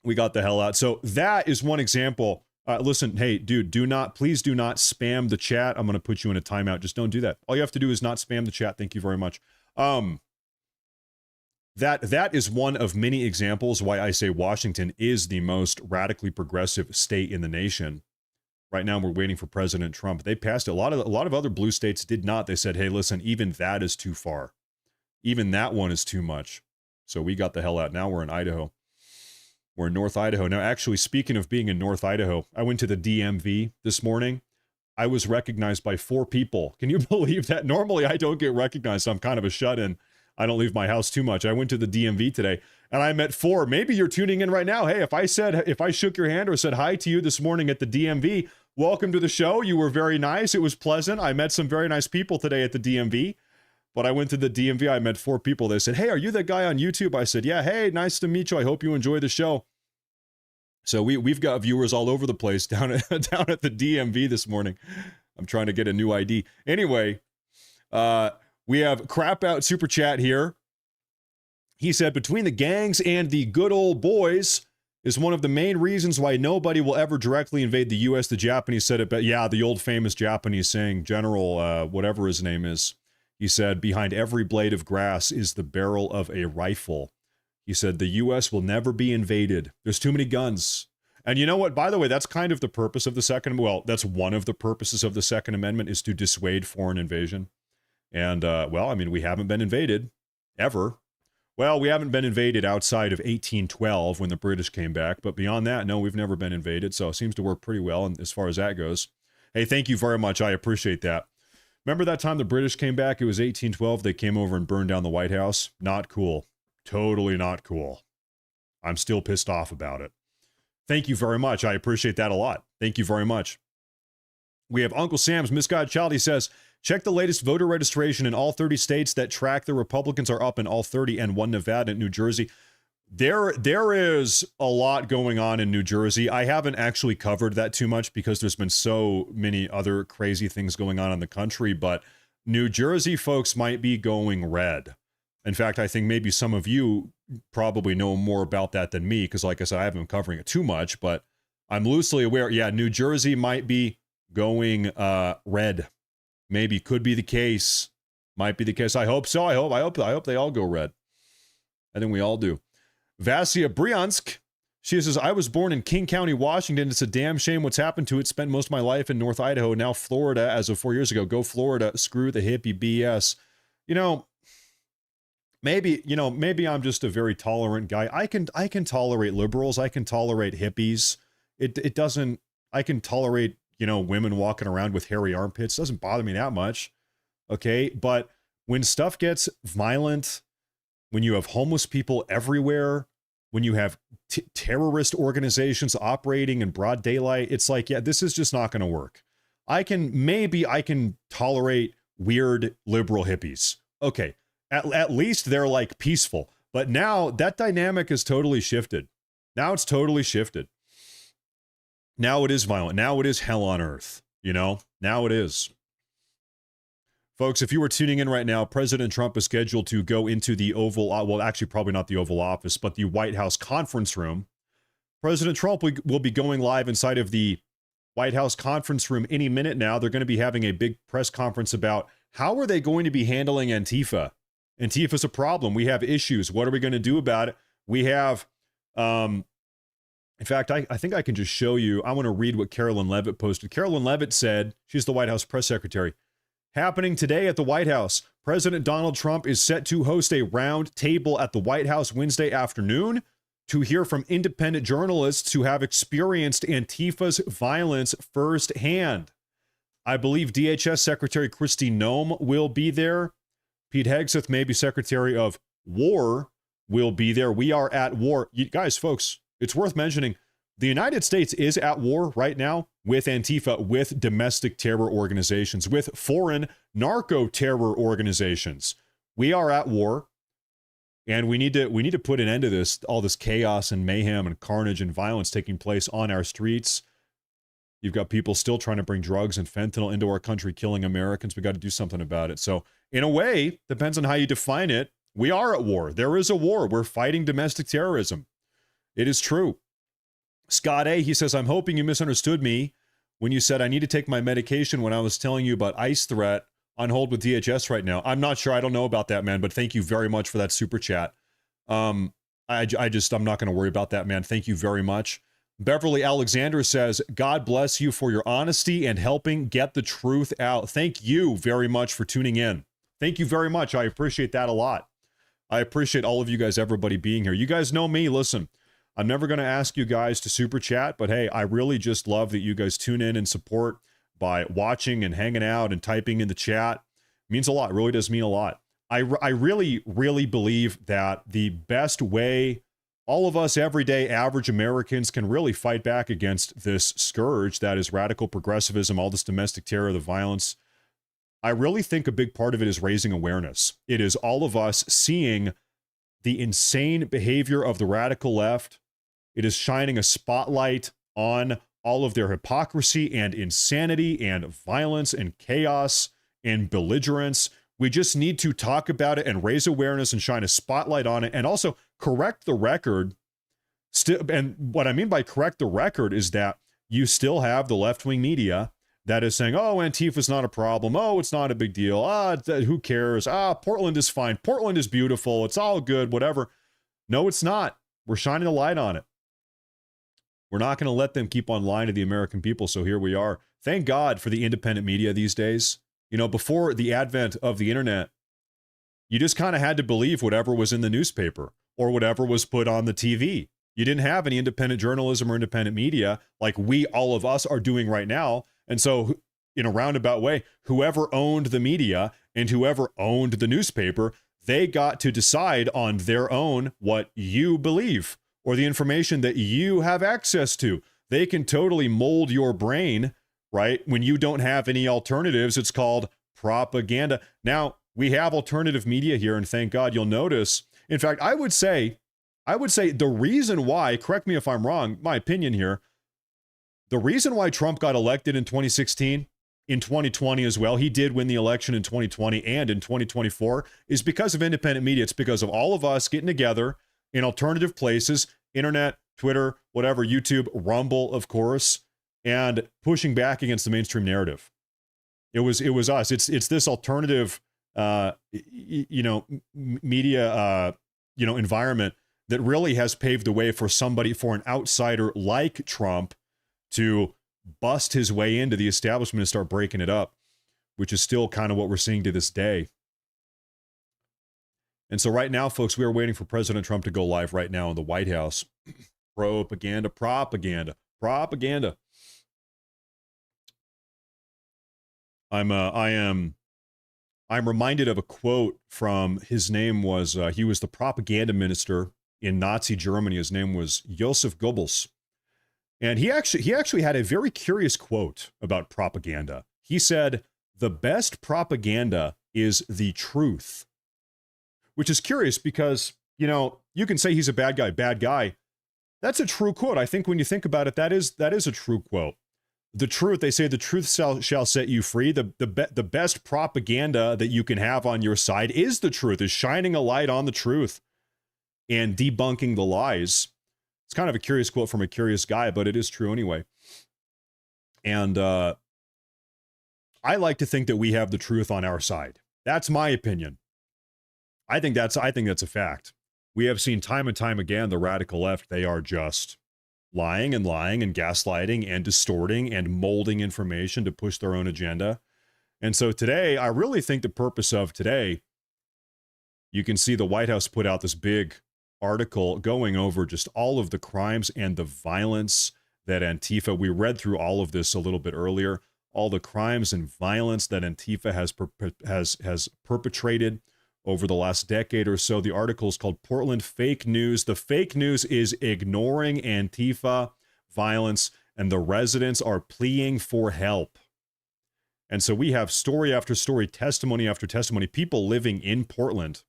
We got the hell out. So that is one example. Listen, hey, dude, please do not spam the chat. I'm going to put you in a timeout. Just don't do that. All you have to do is not spam the chat. Thank you very much. That is one of many examples why I say Washington is the most radically progressive state in the nation. Right now, we're waiting for President Trump. They passed it. A lot of other blue states did not. They said, hey, listen, even that is too far. Even that one is too much. So we got the hell out. Now we're in Idaho. We're in North Idaho. Now, actually, speaking of being in North Idaho, I went to the DMV this morning. I was recognized by 4 people. Can you believe that? Normally, I don't get recognized. I'm kind of a shut-in. I don't leave my house too much. I went to the DMV today, and I met 4. Maybe you're tuning in right now. Hey, if I shook your hand or said hi to you this morning at the DMV, welcome to the show. You were very nice. It was pleasant. I met some very nice people today at the DMV. But I went to the DMV, I met 4 people. They said, hey, are you that guy on YouTube? I said, yeah, hey, nice to meet you. I hope you enjoy the show. So we've got viewers all over the place down at the DMV this morning. I'm trying to get a new ID. Anyway, we have Crap Out Super Chat here. He said, between the gangs and the good old boys is one of the main reasons why nobody will ever directly invade the U.S. The Japanese said it, but yeah, the old famous Japanese saying, General, whatever his name is. He said, behind every blade of grass is the barrel of a rifle. He said, the U.S. will never be invaded. There's too many guns. And you know what? By the way, that's kind of the purpose of the Second. Well, that's one of the purposes of the Second Amendment is to dissuade foreign invasion. And, well, I mean, we haven't been invaded ever. Well, we haven't been invaded outside of 1812 when the British came back. But beyond that, no, we've never been invaded. So it seems to work pretty well as far as that goes. Hey, thank you very much. I appreciate that. Remember that time the British came back? It was 1812. They came over and burned down the White House. Not cool. Totally not cool. I'm still pissed off about it. Thank you very much. I appreciate that a lot. Thank you very much. We have Uncle Sam's Misguided Child. He says, check the latest voter registration in all 30 states that track the Republicans are up in all 30 and 1 Nevada and New Jersey. There is a lot going on in New Jersey. I haven't actually covered that too much because there's been so many other crazy things going on in the country, but New Jersey folks might be going red. In fact, I think maybe some of you probably know more about that than me because, like I said, I haven't been covering it too much, but I'm loosely aware. Yeah, New Jersey might be going red. Maybe could be the case. Might be the case. I hope so. I hope they all go red. I think we all do. Vasia Bryansk, she says, I was born in King County, Washington. It's a damn shame what's happened to it. Spent most of my life in North Idaho, now Florida as of 4 years ago. Go Florida. Screw the hippie BS. Maybe I'm just a very tolerant guy. I can tolerate liberals. I can tolerate hippies. It doesn't, I can tolerate, women walking around with hairy armpits. It doesn't bother me that much. Okay. But when stuff gets violent, when you have homeless people everywhere, when you have terrorist organizations operating in broad daylight, it's like, yeah, this is just not going to work. I can tolerate weird liberal hippies. Okay. At least they're like peaceful. But now that dynamic is totally shifted. Now it's totally shifted. Now it is violent. Now it is hell on earth. Now it is. Folks, if you were tuning in right now, President Trump is scheduled to go into the Oval, well, actually probably not the Oval Office, but the White House conference room. President Trump will be going live inside of the White House conference room any minute now. They're going to be having a big press conference about how are they going to be handling Antifa. Antifa's a problem. We have issues. What are we going to do about it? We have, in fact, I think I can just show you. I want to read what Carolyn Leavitt posted. Carolyn Leavitt said, she's the White House press secretary. Happening today at the White House, President Donald Trump is set to host a round table at the White House Wednesday afternoon to hear from independent journalists who have experienced Antifa's violence firsthand. I believe DHS Secretary Kristi Noem will be there. Pete Hegseth, maybe Secretary of War, will be there. We are at war. You guys, folks, it's worth mentioning. The United States is at war right now with Antifa, with domestic terror organizations, with foreign narco-terror organizations. We are at war, and we need to put an end to this, all this chaos and mayhem and carnage and violence taking place on our streets. You've got people still trying to bring drugs and fentanyl into our country, killing Americans. We got to do something about it. So, in a way, depends on how you define it. We are at war. There is a war. We're fighting domestic terrorism. It is true. Scott A., he says, I'm hoping you misunderstood me when you said I need to take my medication when I was telling you about ICE threat on hold with DHS right now. I'm not sure. I don't know about that, man, but thank you very much for that super chat. I'm not going to worry about that, man. Thank you very much. Beverly Alexander says, God bless you for your honesty and helping get the truth out. Thank you very much for tuning in. Thank you very much. I appreciate that a lot. I appreciate all of you guys, everybody being here. You guys know me. Listen, I'm never going to ask you guys to super chat, but hey, I really just love that you guys tune in and support by watching and hanging out and typing in the chat. It means a lot. It really does mean a lot. I really, really believe that the best way all of us everyday average Americans can really fight back against this scourge that is radical progressivism, all this domestic terror, the violence. I really think a big part of it is raising awareness. It is all of us seeing the insane behavior of the radical left. It is shining a spotlight on all of their hypocrisy and insanity and violence and chaos and belligerence. We just need to talk about it and raise awareness and shine a spotlight on it and also correct the record. And what I mean by correct the record is that you still have the left-wing media that is saying, oh, Antifa's not a problem. Oh, it's not a big deal. Who cares? Portland is fine. Portland is beautiful. It's all good, whatever. No, it's not. We're shining a light on it. We're not going to let them keep on lying to the American people. So here we are. Thank God for the independent media these days. You know, before the advent of the internet, you just kind of had to believe whatever was in the newspaper or whatever was put on the TV. You didn't have any independent journalism or independent media like we, all of us, are doing right now. And so in a roundabout way, whoever owned the media and whoever owned the newspaper, they got to decide on their own what you believe or the information that you have access to. They can totally mold your brain, right? When you don't have any alternatives, it's called propaganda. Now, we have alternative media here, and thank God. You'll notice. In fact, I would say the reason why, correct me if I'm wrong, my opinion here, the reason why Trump got elected in 2016, in 2020 as well, he did win the election in 2020 and in 2024, is because of independent media. It's because of all of us getting together in alternative places, internet, Twitter, whatever, YouTube, Rumble, of course, and pushing back against the mainstream narrative. It was us. It's this alternative, media, environment that really has paved the way for an outsider like Trump to bust his way into the establishment and start breaking it up, which is still kind of what we're seeing to this day. And so right now, folks, we are waiting for President Trump to go live right now in the White House. Propaganda. I'm reminded of a quote from, his name was, he was the propaganda minister in Nazi Germany. His name was Joseph Goebbels. And he actually had a very curious quote about propaganda. He said, the best propaganda is the truth, which is curious because, you can say he's a bad guy. That's a true quote. I think when you think about it, that is a true quote. The truth, they say, the truth shall set you free. The best propaganda that you can have on your side is the truth, is shining a light on the truth and debunking the lies. It's kind of a curious quote from a curious guy, but it is true anyway. And I like to think that we have the truth on our side. That's my opinion. I think that's a fact. We have seen time and time again the radical left, they are just lying and gaslighting and distorting and molding information to push their own agenda. And so today, I really think the purpose of today, you can see the White House put out this big article going over just all of the crimes and the violence that Antifa, we read through all of this a little bit earlier, all the crimes and violence that Antifa has perpetrated over the last decade or so. The article is called Portland Fake News. The fake news is ignoring Antifa violence, and the residents are pleading for help. And so we have story after story, testimony after testimony, people living in Portland,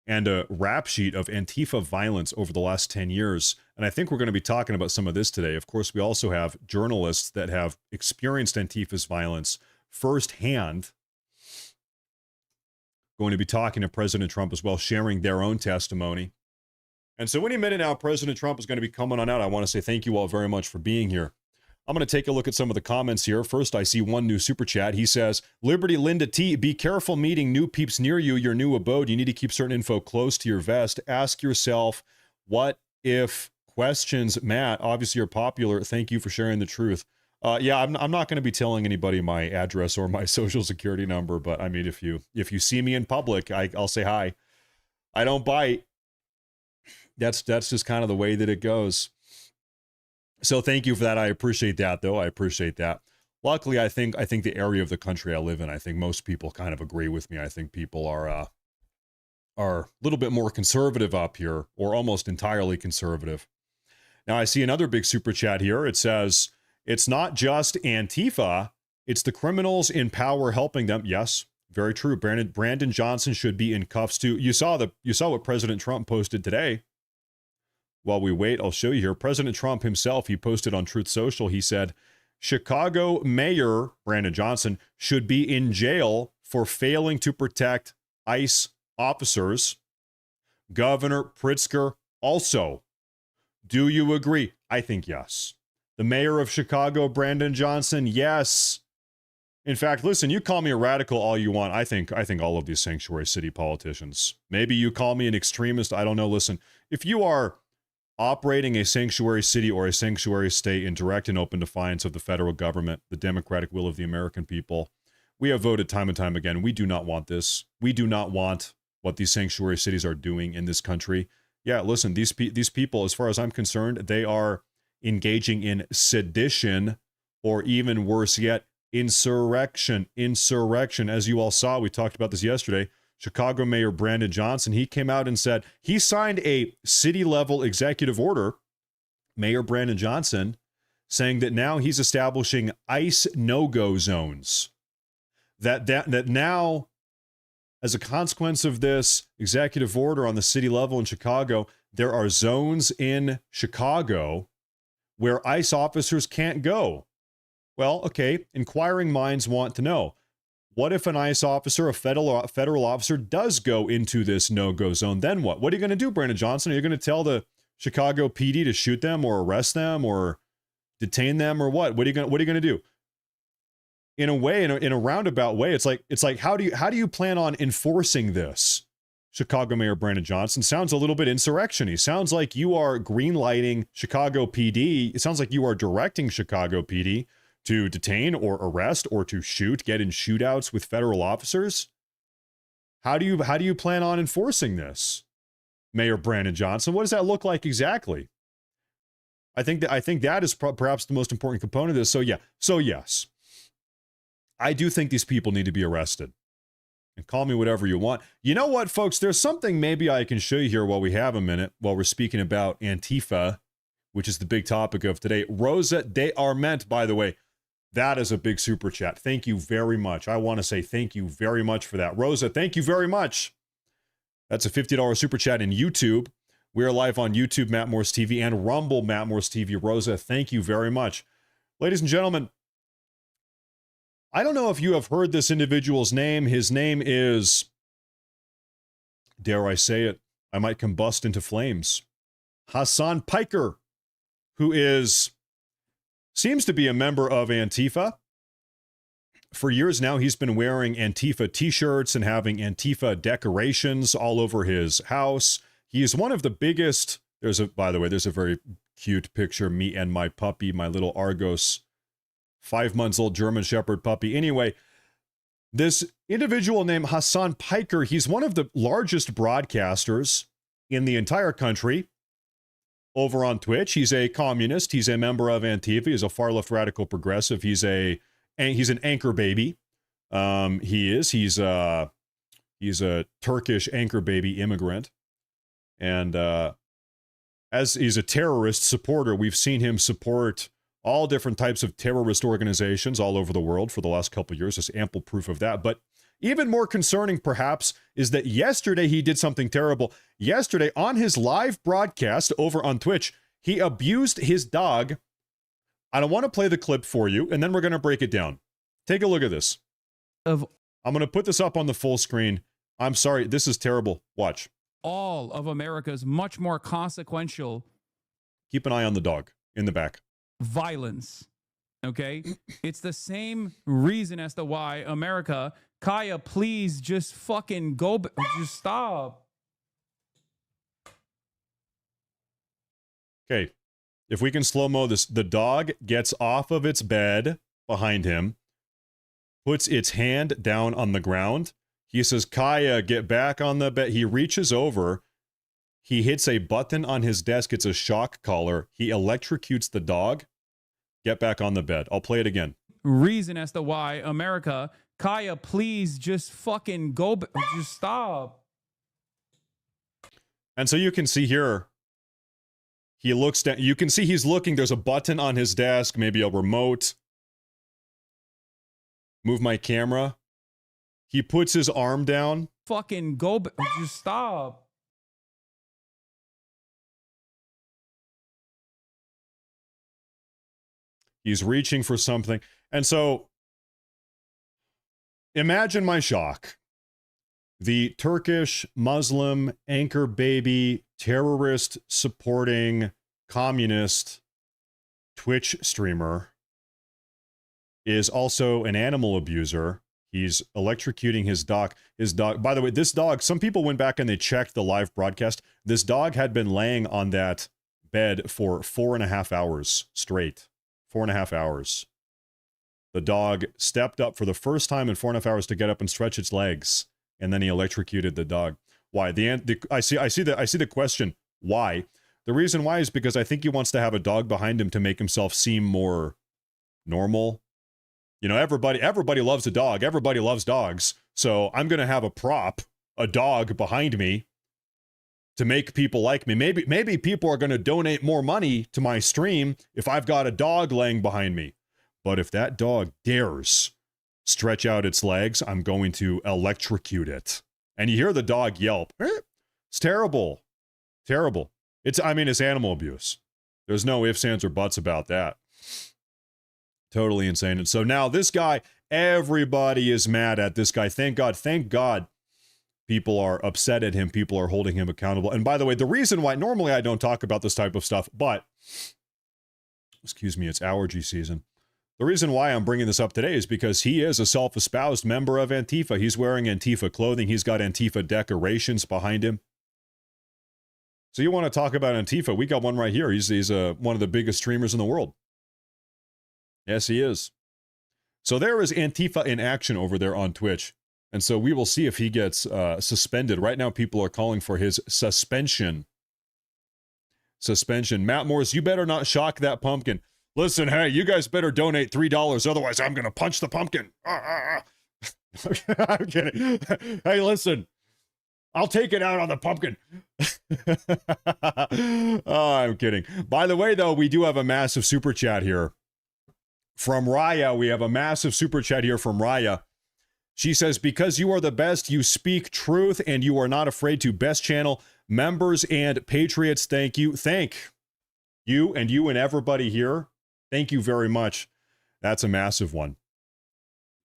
and a rap sheet of Antifa violence over the last 10 years. And I think we're going to be talking about some of this today. Of course, we also have journalists that have experienced Antifa's violence firsthand. going to be talking to President Trump as well, sharing their own testimony. And so any minute now, President Trump is going to be coming on out. I want to say thank you all very much for being here. I'm going to take a look at some of the comments here. First, I see one new super chat. He says, Liberty Linda T, be careful meeting new peeps near you, your new abode. You need to keep certain info close to your vest. Ask yourself, what if questions? Matt, obviously you're popular. Thank you for sharing the truth. Yeah, I'm not going to be telling anybody my address or my social security number, but I mean, if you see me in public, I'll say hi. I don't bite. That's just kind of the way that it goes. So thank you for that. I appreciate that, though. I appreciate that. Luckily, I think the area of the country I live in, I think most people kind of agree with me. I think people are a little bit more conservative up here, or almost entirely conservative. Now, I see another big super chat here. It says, it's not just Antifa, it's the criminals in power helping them. Yes, very true. Brandon Johnson should be in cuffs too. You saw what President Trump posted today. While we wait, I'll show you here. President Trump himself, he posted on Truth Social, he said, Chicago Mayor Brandon Johnson should be in jail for failing to protect ICE officers. Governor Pritzker also. Do you agree? I think yes. The mayor of Chicago, Brandon Johnson, yes. In fact, listen, you call me a radical all you want. I think all of these sanctuary city politicians. Maybe you call me an extremist. I don't know. Listen, if you are operating a sanctuary city or a sanctuary state in direct and open defiance of the federal government, the democratic will of the American people, we have voted time and time again. We do not want this. We do not want what these sanctuary cities are doing in this country. Yeah, listen, these people, as far as I'm concerned, they are engaging in sedition, or even worse yet, insurrection. As you all saw, we talked about this yesterday. Chicago Mayor Brandon Johnson, he came out and said he signed a city-level executive order, Mayor Brandon Johnson, saying that now he's establishing ICE no-go zones. That now, as a consequence of this executive order on the city level in Chicago, there are zones in Chicago where ICE officers can't go. Well, okay, inquiring minds want to know, what if an ICE officer, a federal officer, does go into this no-go zone? Then what? What are you going to do, Brandon Johnson? Are you going to tell the Chicago PD to shoot them or arrest them or detain them or what? What are you going to do? In a way, in a roundabout way, it's like how do you plan on enforcing this? Chicago Mayor Brandon Johnson sounds a little bit insurrection-y. Sounds like you are greenlighting Chicago PD. It sounds like you are directing Chicago PD to detain or arrest or to get in shootouts with federal officers. How do you plan on enforcing this, Mayor Brandon Johnson? What does that look like exactly? I think that is perhaps the most important component of this. So yes, I do think these people need to be arrested. And call me whatever you want. You know what, folks? There's something maybe I can show you here while we have a minute, while we're speaking about Antifa, which is the big topic of today. Rosa de Arment, by the way, that is a big super chat. Thank you very much. I want to say thank you very much for that. Rosa, thank you very much. That's a $50 super chat in YouTube. We are live on YouTube, Matt Morris TV, and Rumble, Matt Morris TV. Rosa, thank you very much. Ladies and gentlemen, I don't know if you have heard this individual's name. His name is, dare I say it, I might combust into flames, Hassan Piker, who seems to be a member of Antifa. For years now, he's been wearing Antifa t-shirts and having Antifa decorations all over his house. He is one of the biggest. By the way, there's a very cute picture, me and my puppy, my little Argos, 5 months old German Shepherd puppy. Anyway, this individual named Hassan Piker, he's one of the largest broadcasters in the entire country. Over on Twitch, he's a communist. He's a member of Antifa. He's a far left radical progressive. He's an anchor baby. He's a Turkish anchor baby immigrant, and as he's a terrorist supporter, we've seen him support all different types of terrorist organizations all over the world for the last couple of years. There's ample proof of that. But even more concerning, perhaps, is that yesterday he did something terrible. Yesterday, on his live broadcast over on Twitch, he abused his dog. I don't want to play the clip for you, and then we're going to break it down. Take a look at this. I'm going to put this up on the full screen. I'm sorry. This is terrible. Watch. All of America's much more consequential Keep an eye on the dog in the back. violence. Okay? It's the same reason as to why America, Kaya, please just fucking go. Just stop. Okay. If we can slow-mo this, the dog gets off of its bed behind him, puts its hand down on the ground. He says, Kaya, get back on the bed. He reaches over. He hits a button on his desk. It's a shock collar. He electrocutes the dog. Get back on the bed. I'll play it again. Reason as to why America, Kaya, please just fucking go. Just stop. And so you can see here, he looks down. You can see he's looking. There's a button on his desk, maybe a remote. Move my camera. He puts his arm down. Fucking go. Just stop. He's reaching for something. And so imagine my shock. The Turkish Muslim anchor baby terrorist supporting communist Twitch streamer is also an animal abuser. He's electrocuting his dog. By the way, this dog, some people went back and they checked the live broadcast. This dog had been laying on that bed for 4.5 hours straight. 4.5 hours. The dog stepped up for the first time in 4.5 hours to get up and stretch its legs, and then he electrocuted the dog. Why? I see the question. Why? The reason why is because I think he wants to have a dog behind him to make himself seem more normal. You know, everybody loves a dog. Everybody loves dogs. So I'm going to have a prop, a dog behind me to make people like me. Maybe people are going to donate more money to my stream if I've got a dog laying behind me. But if that dog dares stretch out its legs, I'm going to electrocute it. And you hear the dog yelp. It's terrible. Terrible. It's animal abuse. There's no ifs, ands, or buts about that. Totally insane. And so now this guy, everybody is mad at this guy. Thank God. People are upset at him. People are holding him accountable. And by the way, the reason why normally I don't talk about this type of stuff, but excuse me, it's allergy season. The reason why I'm bringing this up today is because he is a self-espoused member of Antifa. He's wearing Antifa clothing. He's got Antifa decorations behind him. So you want to talk about Antifa? We got one right here. He's one of the biggest streamers in the world. Yes, he is. So there is Antifa in action over there on Twitch. And so we will see if he gets suspended. Right now, people are calling for his suspension. Matt Morris, you better not shock that pumpkin. Listen, hey, you guys better donate $3. Otherwise, I'm going to punch the pumpkin. I'm kidding. Hey, listen. I'll take it out on the pumpkin. Oh, I'm kidding. By the way, though, we do have a massive super chat here from Raya. We have a massive super chat here from Raya. She says, because you are the best, you speak truth, and you are not afraid to. Best channel members and patriots, thank you. Thank you and everybody here. Thank you very much. That's a massive one.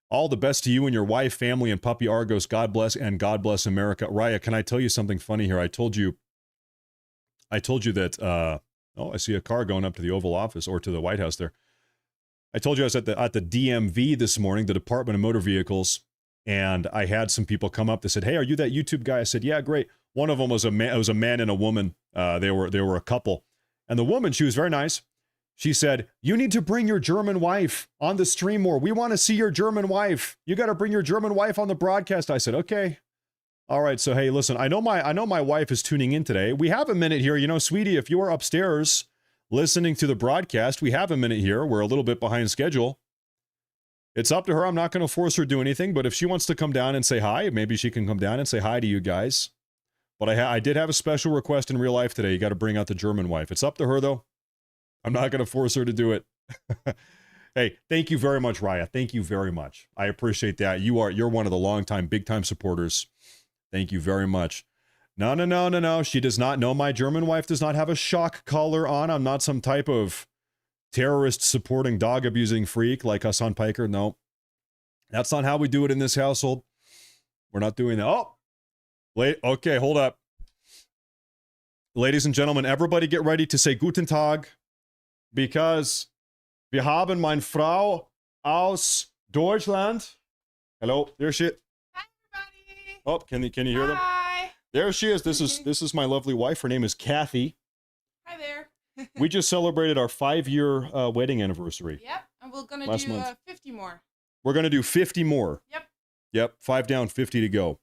All the best to you and your wife, family, and puppy Argos. God bless, and God bless America. Raya, can I tell you something funny here? I told you that, I see a car going up to the Oval Office or to the White House there. I told you I was at the DMV this morning, the Department of Motor Vehicles, and I had some people come up. They said, "Hey, are you that YouTube guy?" I said, "Yeah, great." One of them was a man. It was a man and a woman. They were a couple, and the woman, she was very nice. She said, "You need to bring your German wife on the stream more. We want to see your German wife. You got to bring your German wife on the broadcast." I said, "Okay, all right." So hey, listen, I know my wife is tuning in today. We have a minute here, sweetie. If you are upstairs listening to the broadcast, we have a minute here. We're a little bit behind schedule. It's up to her. I'm not going to force her to do anything, but if she wants to come down and say hi, maybe she can come down and say hi to you guys. But I did have a special request in real life today. You got to bring out the German wife. It's up to her, though. I'm not going to force her to do it. Hey, thank you very much, Raya. Thank you very much. I appreciate that. You're one of the longtime, big-time supporters. Thank you very much. No. She does not know. My German wife does not have a shock collar on. I'm not some type of terrorist supporting dog abusing freak like Hassan Piker. No, that's not how we do it in this household. We're not doing that. Oh, Wait, okay, hold up. Ladies and gentlemen, everybody get ready to say Guten Tag, because wir haben meine Frau aus Deutschland. Hello, there she is. Hi, everybody. Oh, can you hear them? Hi. There she is. This is my lovely wife. Her name is Kathy. Hi there. We just celebrated our 5-year wedding anniversary. Yep, and we're gonna Last do month. 50 more. We're gonna do 50 more. Yep. Yep, 5 down, 50 to go.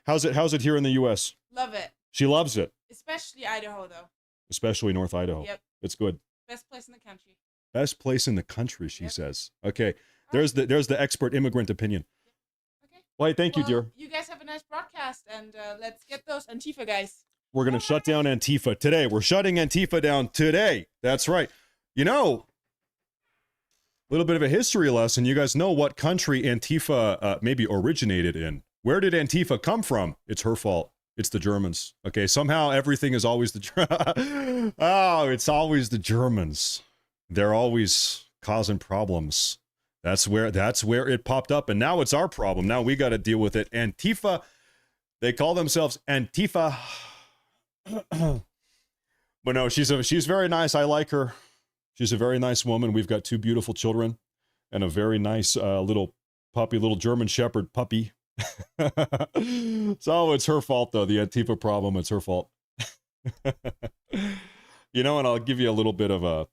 How's it here in the U.S.? Love it. She loves it, Especially Idaho, though. especially North Idaho. Yep. It's good. Best place in the country. Best place in the country, she Yep. says. Okay, there's the expert immigrant opinion. Okay. Well, thank you, Well, dear. You guys have a nice broadcast, and let's get those Antifa guys. We're gonna shut down Antifa today. We're shutting Antifa down today. That's right. You know, a little bit of a history lesson. You guys know what country Antifa maybe originated in. Where did Antifa come from? It's her fault. It's the Germans. Okay, somehow everything is always the oh, it's always the Germans. They're always causing problems. That's where it popped up, and now it's our problem. Now we got to deal with it. Antifa, they call themselves Antifa. But no, she's very nice. I like her. She's a very nice woman. We've got 2 beautiful children and a very nice little puppy, little German Shepherd puppy. So it's her fault, though. The Antifa problem, it's her fault. You know, and I'll give you a little bit of a...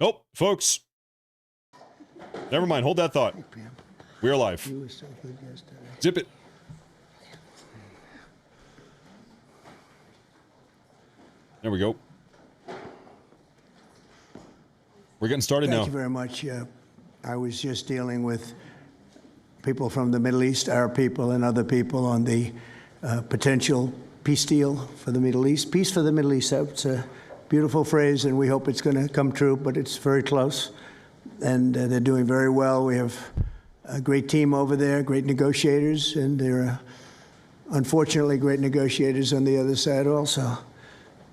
Oh, folks. Never mind. Hold that thought. We're live. Zip it. There we go. We're getting started now. Thank you very much. I was just dealing with people from the Middle East, Arab people and other people on the potential peace deal for the Middle East. Peace for the Middle East, that's a beautiful phrase, and we hope it's going to come true, but it's very close. And they're doing very well. We have a great team over there, great negotiators, and there are unfortunately great negotiators on the other side also.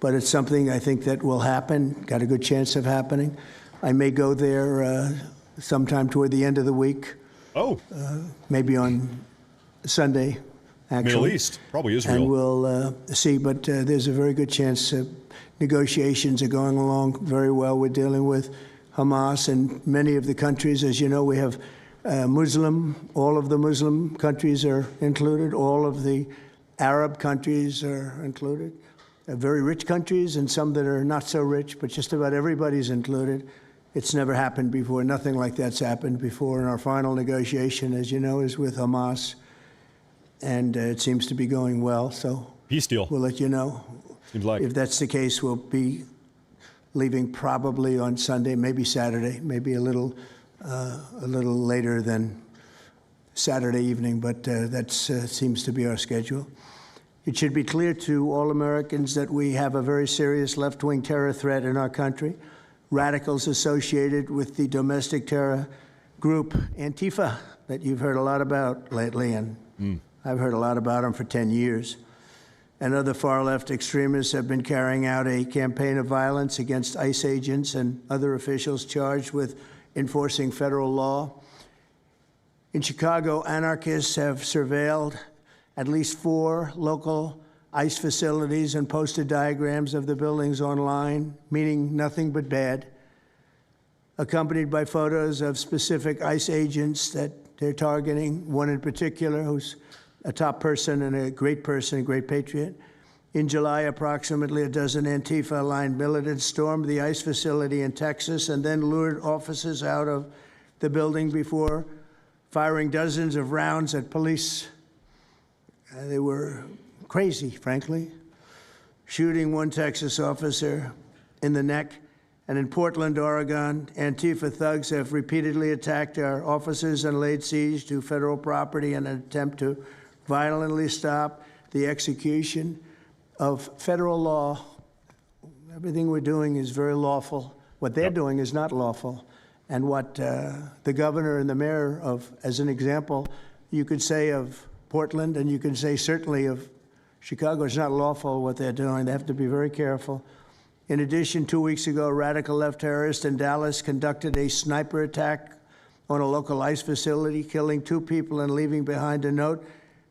But it's something I think that will happen, got a good chance of happening. I may go there sometime toward the end of the week. Oh. Maybe on Sunday, actually. Middle East, probably Israel. And we'll see, but there's a very good chance negotiations are going along very well. We're dealing with Hamas and many of the countries. As you know, we have all of the Muslim countries are included. All of the Arab countries are included. Very rich countries and some that are not so rich, but just about everybody's included. It's never happened before. Nothing like that's happened before. And our final negotiation, as you know, is with Hamas. And it seems to be going well. So peace deal. We'll let you know. Seems like. If that's the case, we'll be leaving probably on Sunday, maybe Saturday, maybe a little later than Saturday evening, but that seems to be our schedule. It should be clear to all Americans that we have a very serious left-wing terror threat in our country. Radicals associated with the domestic terror group Antifa that you've heard a lot about lately, and I've heard a lot about them for 10 years. And other far-left extremists have been carrying out a campaign of violence against ICE agents and other officials charged with enforcing federal law. In Chicago, anarchists have surveilled at least 4 local ICE facilities and posted diagrams of the buildings online, meaning nothing but bad, accompanied by photos of specific ICE agents that they're targeting, one in particular who's a top person and a great patriot. In July, approximately a dozen Antifa-aligned militants stormed the ICE facility in Texas and then lured officers out of the building before firing dozens of rounds at police. They were crazy, frankly, shooting one Texas officer in the neck. And in Portland, Oregon, Antifa thugs have repeatedly attacked our officers and laid siege to federal property in an attempt to violently stop the execution of federal law. Everything we're doing is very lawful. What they're doing is not lawful. And what the governor and the mayor of, as an example, you could say of Portland, and you can say certainly of Chicago, it's not lawful what they're doing. They have to be very careful. In addition, 2 weeks ago, a radical left terrorist in Dallas conducted a sniper attack on a local ICE facility, killing 2 people and leaving behind a note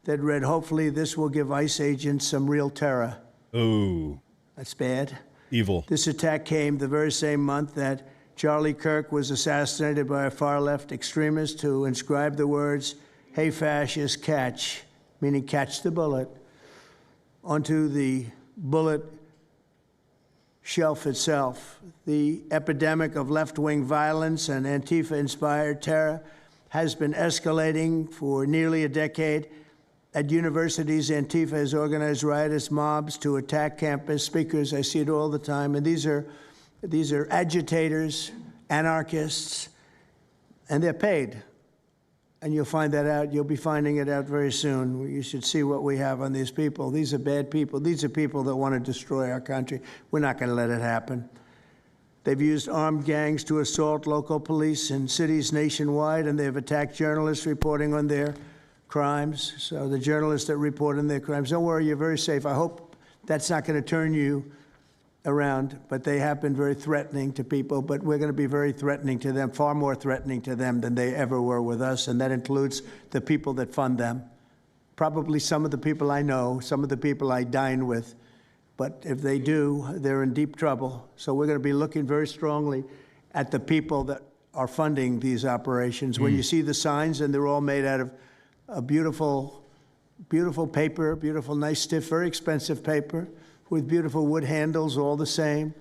that read, "Hopefully this will give ICE agents some real terror." Ooh, That's bad. evil. This attack came the very same month that Charlie Kirk was assassinated by a far-left extremist who inscribed the words, "Hey, fascist, catch," meaning catch the bullet, onto the bullet shelf itself. The epidemic of left-wing violence and Antifa-inspired terror has been escalating for nearly a decade. At universities, Antifa has organized riotous mobs to attack campus speakers. I see it all the time. And these are agitators, anarchists, and they're paid. And you'll find that out. You'll be finding it out very soon. You should see what we have on these people. These are bad people. These are people that want to destroy our country. We're not going to let it happen. They've used armed gangs to assault local police in cities nationwide, and they've attacked journalists reporting on their crimes. So the journalists that report on their crimes, don't worry, you're very safe. I hope that's not going to turn you around, but they have been very threatening to people, but we're going to be very threatening to them, far more threatening to them than they ever were with us, and that includes the people that fund them. Probably some of the people I know, some of the people I dine with, but if they do, they're in deep trouble. So we're going to be looking very strongly at the people that are funding these operations. When you see the signs, and they're all made out of a beautiful, beautiful paper, beautiful, nice, stiff, very expensive paper, with beautiful wood handles, all the same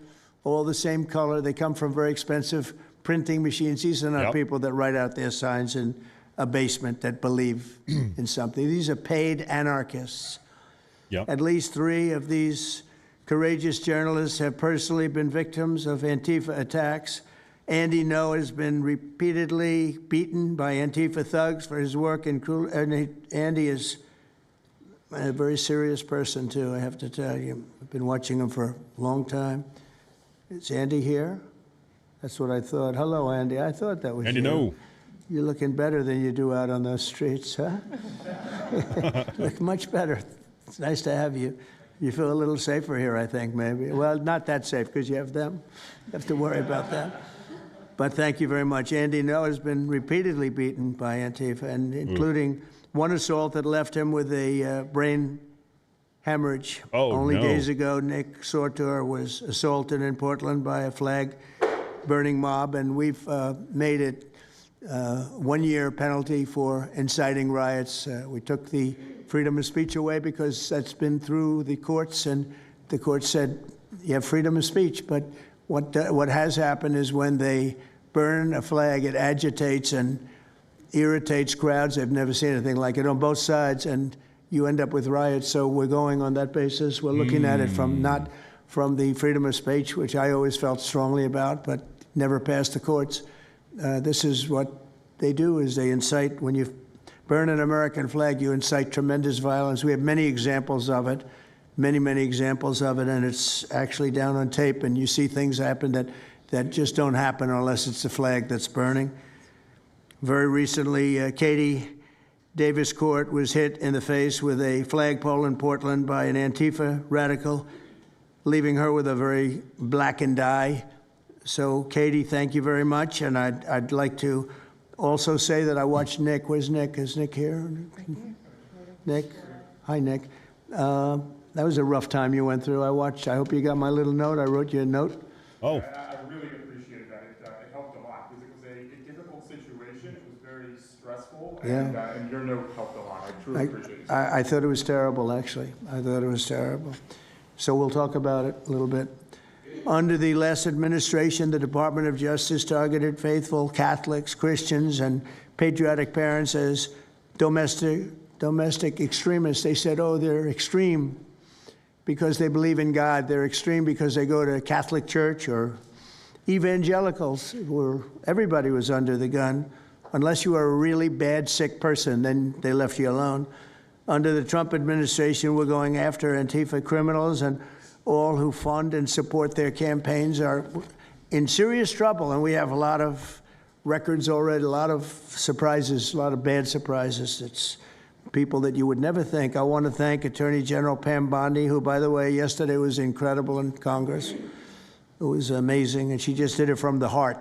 color. They come from very expensive printing machines. These are not people that write out their signs in a basement that believe in something. These are paid anarchists. At least 3 of these courageous journalists have personally been victims of Antifa attacks. Andy Ngo has been repeatedly beaten by Antifa thugs for his work in Andy is a very serious person, too, I have to tell you. I've been watching him for a long time. Is Andy here? That's what I thought. Hello, Andy. I thought that was Andy you. Ngo. You're looking better than you do out on those streets, huh? Look much better. It's nice to have you. You feel a little safer here, I think, maybe. Well, not that safe, because you have them. You have to worry about that. But thank you very much. Andy Ngo has been repeatedly beaten by Antifa, and including one assault that left him with a brain hemorrhage. Only days ago, Nick Sortor was assaulted in Portland by a flag-burning mob, and we've made it 1-year penalty for inciting riots. We took the freedom of speech away because that's been through the courts, and the court said you have freedom of speech. But what has happened is when they burn a flag, it agitates and irritates crowds. I've never seen anything like it on both sides, and you end up with riots. So we're going on that basis. We're looking at it from not from the freedom of speech, which I always felt strongly about, but never passed the courts. This is what they do: is they incite. When you burn an American flag, you incite tremendous violence. We have many examples of it, many examples of it, and it's actually down on tape. And you see things happen that just don't happen unless it's the flag that's burning. Very recently, Katie Davis Court was hit in the face with a flagpole in Portland by an Antifa radical, leaving her with a very blackened eye. So, Katie, thank you very much. And I'd like to also say that I watched Nick. Where's Nick? Is Nick here? Nick? Hi, Nick. That was a rough time you went through. I hope you got my little note. I wrote you a note. Oh. I really appreciated that. It helped a lot because it was a difficult situation. It was very stressful, and your note helped a lot. I truly appreciate it. I thought it was terrible, actually. I thought it was terrible. So we'll talk about it a little bit. Under the last administration, the Department of Justice targeted faithful Catholics, Christians, and patriotic parents as domestic extremists. They said, oh, they're extreme because they believe in God. They're extreme because they go to Catholic church, or evangelicals, where everybody was under the gun. Unless you were a really bad, sick person, then they left you alone. Under the Trump administration, we're going after Antifa criminals, and all who fund and support their campaigns are in serious trouble. And we have a lot of records already, a lot of surprises, a lot of bad surprises. It's people that you would never think. I want to thank Attorney General Pam Bondi, who, by the way, yesterday was incredible in Congress. It was amazing, and she just did it from the heart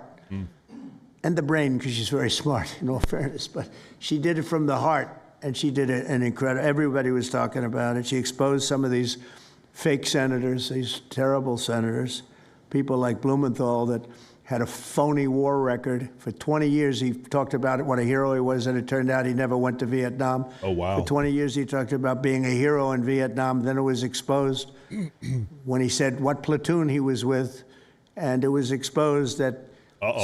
and the brain, because she's very smart, in all fairness. But she did it from the heart, and she did an incredible, everybody was talking about it. She exposed some of these fake senators, these terrible senators, people like Blumenthal that had a phony war record. For 20 years, he talked about it, what a hero he was, and it turned out he never went to Vietnam. Oh, wow. For 20 years, he talked about being a hero in Vietnam. Then it was exposed when he said what platoon he was with, and it was exposed that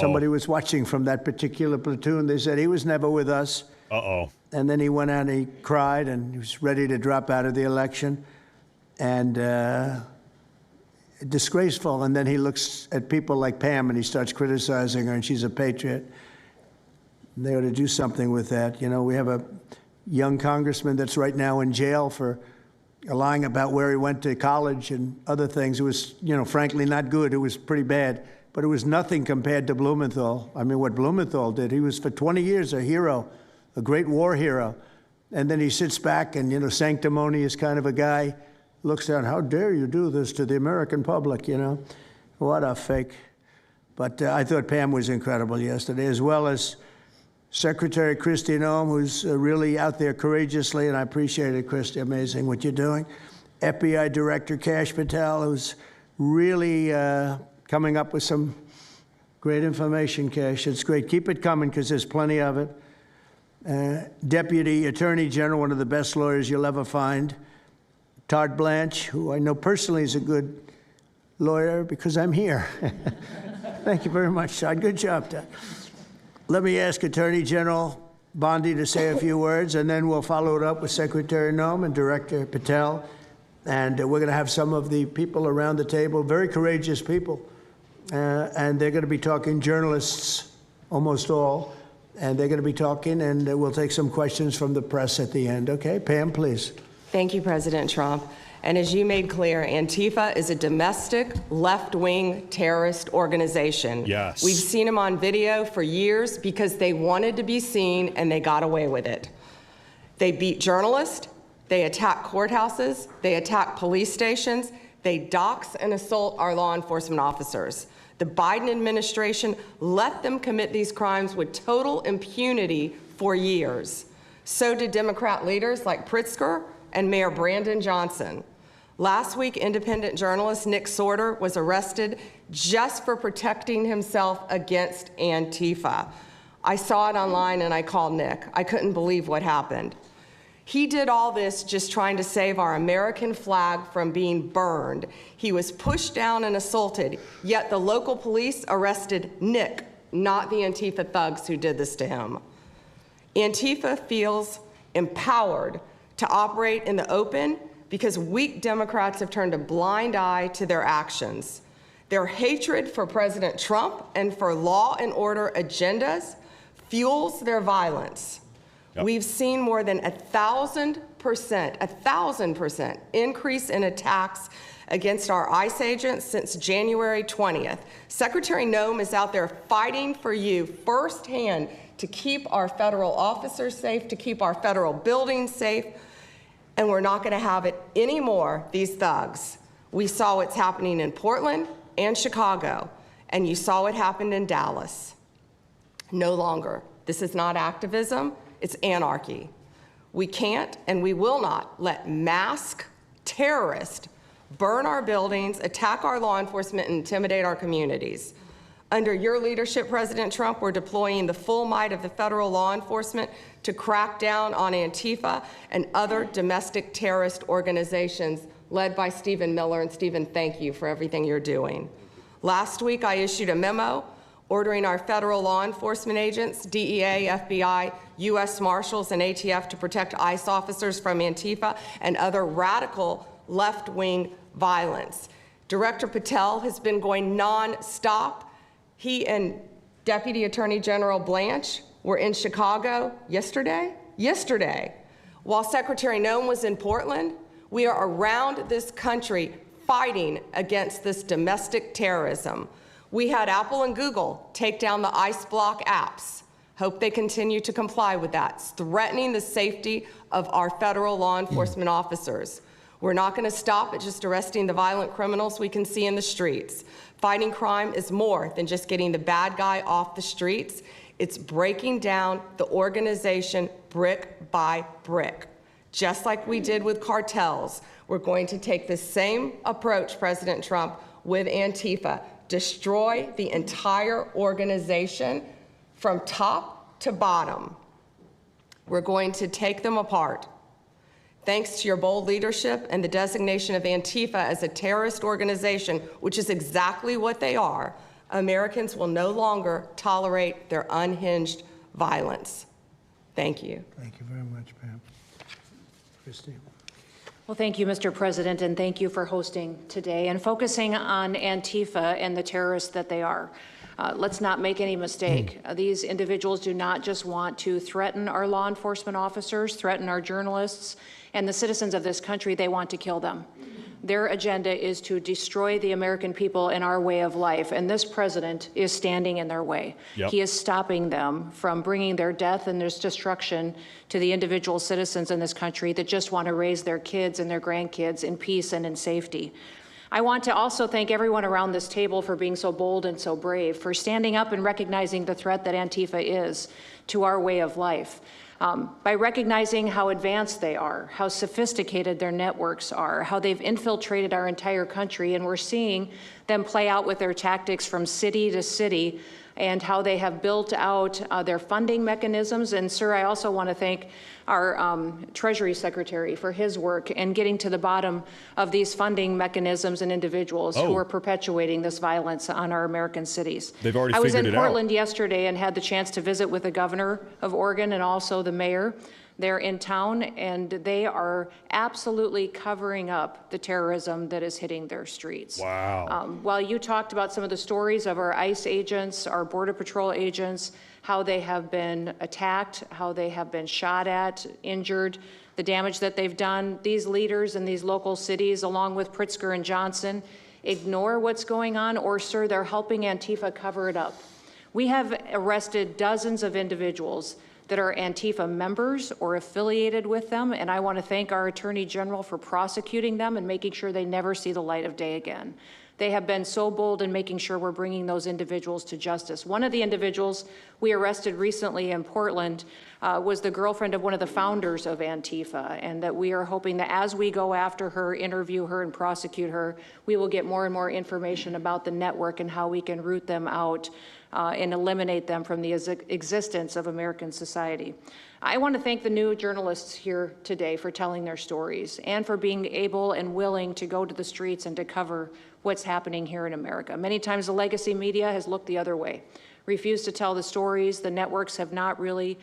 somebody was watching from that particular platoon. They said he was never with us. And then he went out and he cried, and he was ready to drop out of the election. And disgraceful. And then he looks at people like Pam and he starts criticizing her, and she's a patriot. And they ought to do something with that. You know, we have a young congressman that's right now in jail for lying about where he went to college and other things. It was, you know, frankly not good. It was pretty bad. But it was nothing compared to Blumenthal. I mean, what Blumenthal did, he was for 20 years a hero, a great war hero. And then he sits back and, you know, sanctimonious kind of a guy, looks down, how dare you do this to the American public, you know? What a fake. But I thought Pam was incredible yesterday, as well as Secretary Kristi Noem, who's really out there courageously, and I appreciate it, Kristi, amazing what you're doing. FBI Director Kash Patel, who's really coming up with some great information, Kash. It's great. Keep it coming, because there's plenty of it. Deputy Attorney General, one of the best lawyers you'll ever find, Todd Blanche, who I know personally is a good lawyer because I'm here. Thank you very much, Todd. Good job, Todd. Let me ask Attorney General Bondi to say a few words, and then we'll follow it up with Secretary Noem and Director Patel. And we're going to have some of the people around the table, very courageous people, and they're going to be talking, journalists, almost all, and they're going to be talking, and we'll take some questions from the press at the end. Okay, Pam, please. Thank you, President Trump. And as you made clear, Antifa is a domestic left-wing terrorist organization. Yes. We've seen them on video for years because they wanted to be seen and they got away with it. They beat journalists, they attack courthouses, they attack police stations, they dox and assault our law enforcement officers. The Biden administration let them commit these crimes with total impunity for years. So did Democrat leaders like Pritzker and Mayor Brandon Johnson. Last week, independent journalist Nick Sorter was arrested just for protecting himself against Antifa. I saw it online and I called Nick. I couldn't believe what happened. He did all this just trying to save our American flag from being burned. He was pushed down and assaulted, yet the local police arrested Nick, not the Antifa thugs who did this to him. Antifa feels empowered to operate in the open because weak Democrats have turned a blind eye to their actions. Their hatred for President Trump and for law and order agendas fuels their violence. Yep. We've seen more than 1,000% increase in attacks against our ICE agents since January 20th. Secretary Noem is out there fighting for you firsthand to keep our federal officers safe, to keep our federal buildings safe, and we're not going to have it anymore, these thugs. We saw what's happening in Portland and Chicago, and you saw what happened in Dallas. No longer. This is not activism, it's anarchy. We can't and we will not let masked terrorists burn our buildings, attack our law enforcement, and intimidate our communities. Under your leadership, President Trump, we're deploying the full might of the federal law enforcement to crack down on Antifa and other domestic terrorist organizations led by Stephen Miller. And Stephen, thank you for everything you're doing. Last week, I issued a memo ordering our federal law enforcement agents, DEA, FBI, U.S. Marshals, and ATF to protect ICE officers from Antifa and other radical left-wing violence. Director Patel has been going nonstop. He and Deputy Attorney General Blanche were in Chicago yesterday. While Secretary Noem was in Portland, we are around this country fighting against this domestic terrorism. We had Apple and Google take down the ICE block apps. Hope they continue to comply with that. It's threatening the safety of our federal law enforcement officers. We're not going to stop at just arresting the violent criminals we can see in the streets. Fighting crime is more than just getting the bad guy off the streets. It's breaking down the organization brick by brick. Just like we did with cartels, we're going to take the same approach, President Trump, with Antifa. Destroy the entire organization from top to bottom. We're going to take them apart. Thanks to your bold leadership and the designation of Antifa as a terrorist organization, which is exactly what they are, Americans will no longer tolerate their unhinged violence. Thank you. Thank you very much, Pam. Christine. Well, thank you, Mr. President, and thank you for hosting today and focusing on Antifa and the terrorists that they are. Let's not make any mistake. These individuals do not just want to threaten our law enforcement officers, threaten our journalists, and the citizens of this country. They want to kill them. Their agenda is to destroy the American people and our way of life, and this president is standing in their way. Yep. He is stopping them from bringing their death and their destruction to the individual citizens in this country that just want to raise their kids and their grandkids in peace and in safety. I want to also thank everyone around this table for being so bold and so brave, for standing up and recognizing the threat that Antifa is to our way of life. By recognizing how advanced they are, how sophisticated their networks are, how they've infiltrated our entire country, and we're seeing them play out with their tactics from city to city, and how they have built out their funding mechanisms. And sir, I also want to thank our Treasury Secretary for his work in getting to the bottom of these funding mechanisms and individuals who are perpetuating this violence on our American cities. They've already I was figured in it out. Portland yesterday and had the chance to visit with the governor of Oregon and also the mayor. They're in town, and they are absolutely covering up the terrorism that is hitting their streets. Wow. While you talked about some of the stories of our ICE agents, our Border Patrol agents, how they have been attacked, how they have been shot at, injured, the damage that they've done, these leaders in these local cities, along with Pritzker and Johnson, ignore what's going on, or, sir, they're helping Antifa cover it up. We have arrested dozens of individuals that are Antifa members or affiliated with them, and I want to thank our Attorney General for prosecuting them and making sure they never see the light of day again. They have been so bold in making sure we're bringing those individuals to justice. One of the individuals we arrested recently in Portland was the girlfriend of one of the founders of Antifa, and that we are hoping that as we go after her, interview her, and prosecute her, we will get more and more information about the network and how we can root them out and eliminate them from the existence of American society. I want to thank the new journalists here today for telling their stories and for being able and willing to go to the streets and to cover what's happening here in America. Many times the legacy media has looked the other way, refused to tell the stories. The networks have not really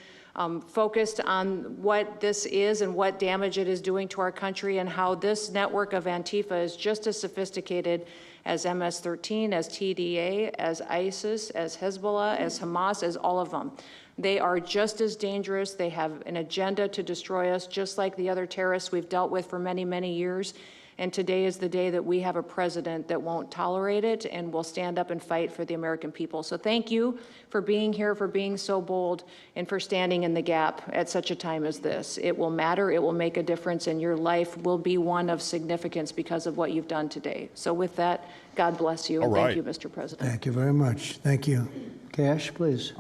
focused on what this is and what damage it is doing to our country, and how this network of Antifa is just as sophisticated as MS-13, as TDA, as ISIS, as Hezbollah, as Hamas, as all of them. They are just as dangerous. They have an agenda to destroy us, just like the other terrorists we've dealt with for many, many years. And today is the day that we have a president that won't tolerate it and will stand up and fight for the American people. So thank you for being here, for being so bold, and for standing in the gap at such a time as this. It will matter, it will make a difference, and your life will be one of significance because of what you've done today. So with that, God bless you. All right. Thank you, Mr. President. Thank you very much. Thank you. Cash, please.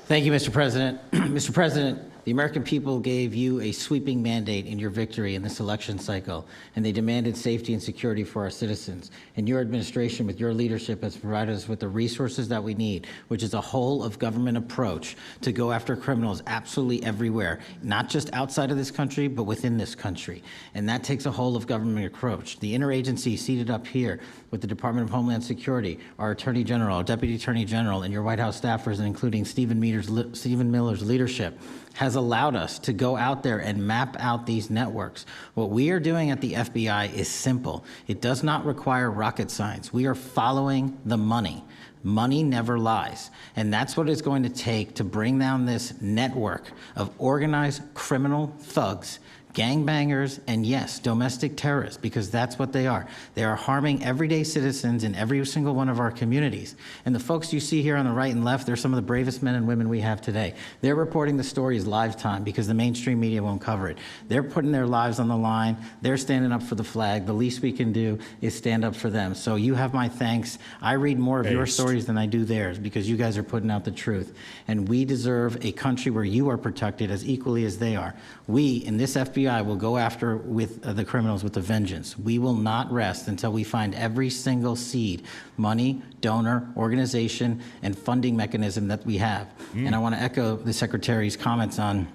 Thank you, Mr. President. Mr. President, the American people gave you a sweeping mandate in your victory in this election cycle, and they demanded safety and security for our citizens. And your administration, with your leadership, has provided us with the resources that we need, which is a whole-of-government approach to go after criminals absolutely everywhere, not just outside of this country, but within this country. And that takes a whole-of-government approach. The interagency seated up here with the Department of Homeland Security, our Attorney General, our Deputy Attorney General, and your White House staffers, and including Stephen Miller's leadership, has allowed us to go out there and map out these networks. What we are doing at the FBI is simple. It does not require rocket science. We are following the money. Money never lies. And that's what it's going to take to bring down this network of organized criminal thugs gangbangers, and yes, domestic terrorists, because that's what they are. They are harming everyday citizens in every single one of our communities. And the folks you see here on the right and left, they're some of the bravest men and women we have today. They're reporting the stories live time because the mainstream media won't cover it. They're putting their lives on the line. They're standing up for the flag. The least we can do is stand up for them. So you have my thanks. I read more of your stories than I do theirs because you guys are putting out the truth. And we deserve a country where you are protected as equally as they are. We, in this FBI, will go after with the criminals with a vengeance. We will not rest until we find every single seed, money, donor, organization, and funding mechanism that we have. And I want to echo the Secretary's comments on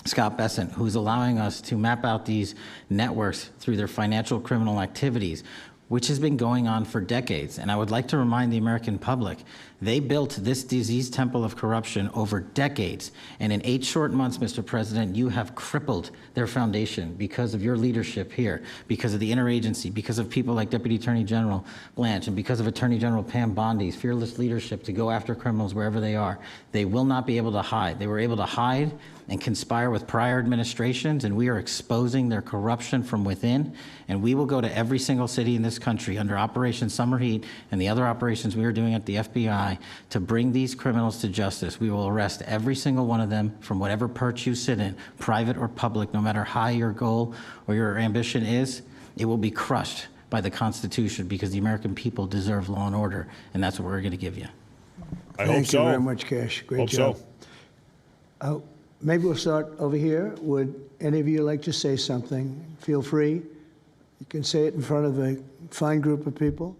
Scott Bessent, who's allowing us to map out these networks through their financial criminal activities, which has been going on for decades. And I would like to remind the American public, they built this disease temple of corruption over decades. And in 8 short months, Mr. President, you have crippled their foundation because of your leadership here, because of the interagency, because of people like Deputy Attorney General Blanche, and because of Attorney General Pam Bondi's fearless leadership to go after criminals wherever they are. They will not be able to hide. They were able to hide and conspire with prior administrations, and we are exposing their corruption from within. And we will go to every single city in this country under Operation Summer Heat and the other operations we are doing at the FBI to bring these criminals to justice. We will arrest every single one of them from whatever perch you sit in, private or public, no matter how your goal or your ambition is. It will be crushed by the Constitution because the American people deserve law and order, and that's what we're going to give you. I hope so. Thank you very much, Cash. Great job. So. Maybe we'll start over here. Would any of you like to say something? Feel free. You can say it in front of a fine group of people,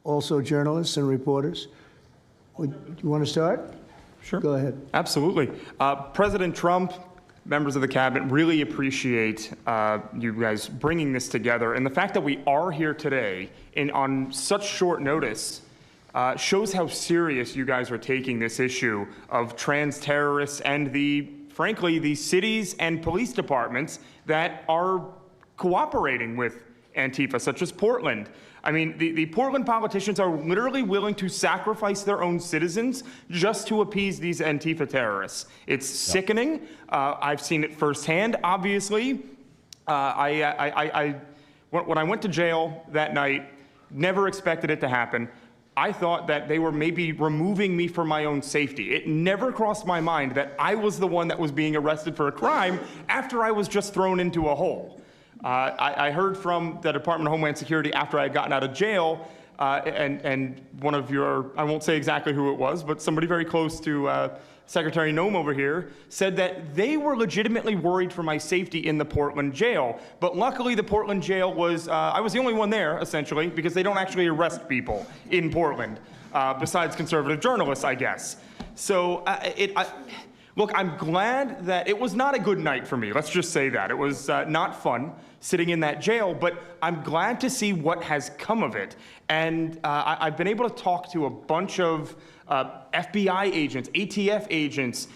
also journalists and reporters. You want to start? Sure. Go ahead. Absolutely. President Trump, members of the cabinet, really appreciate you guys bringing this together. And the fact that we are here today on such short notice shows how serious you guys are taking this issue of trans terrorists and frankly, the cities and police departments that are cooperating with Antifa, such as Portland. I mean, the Portland politicians are literally willing to sacrifice their own citizens just to appease these Antifa terrorists. It's sickening. I've seen it firsthand, obviously. When I went to jail that night, never expected it to happen. I thought that they were maybe removing me for my own safety. It never crossed my mind that I was the one that was being arrested for a crime after I was just thrown into a hole. I heard from the Department of Homeland Security after I had gotten out of jail, and one of your, I won't say exactly who it was, but somebody very close to Secretary Noem over here said that they were legitimately worried for my safety in the Portland jail. But luckily the Portland jail was, I was the only one there, essentially, because they don't actually arrest people in Portland, besides conservative journalists, I guess. So look, I'm glad that it was not a good night for me. Let's just say that. It was not fun sitting in that jail, but I'm glad to see what has come of it. And I've been able to talk to a bunch of FBI agents, ATF agents,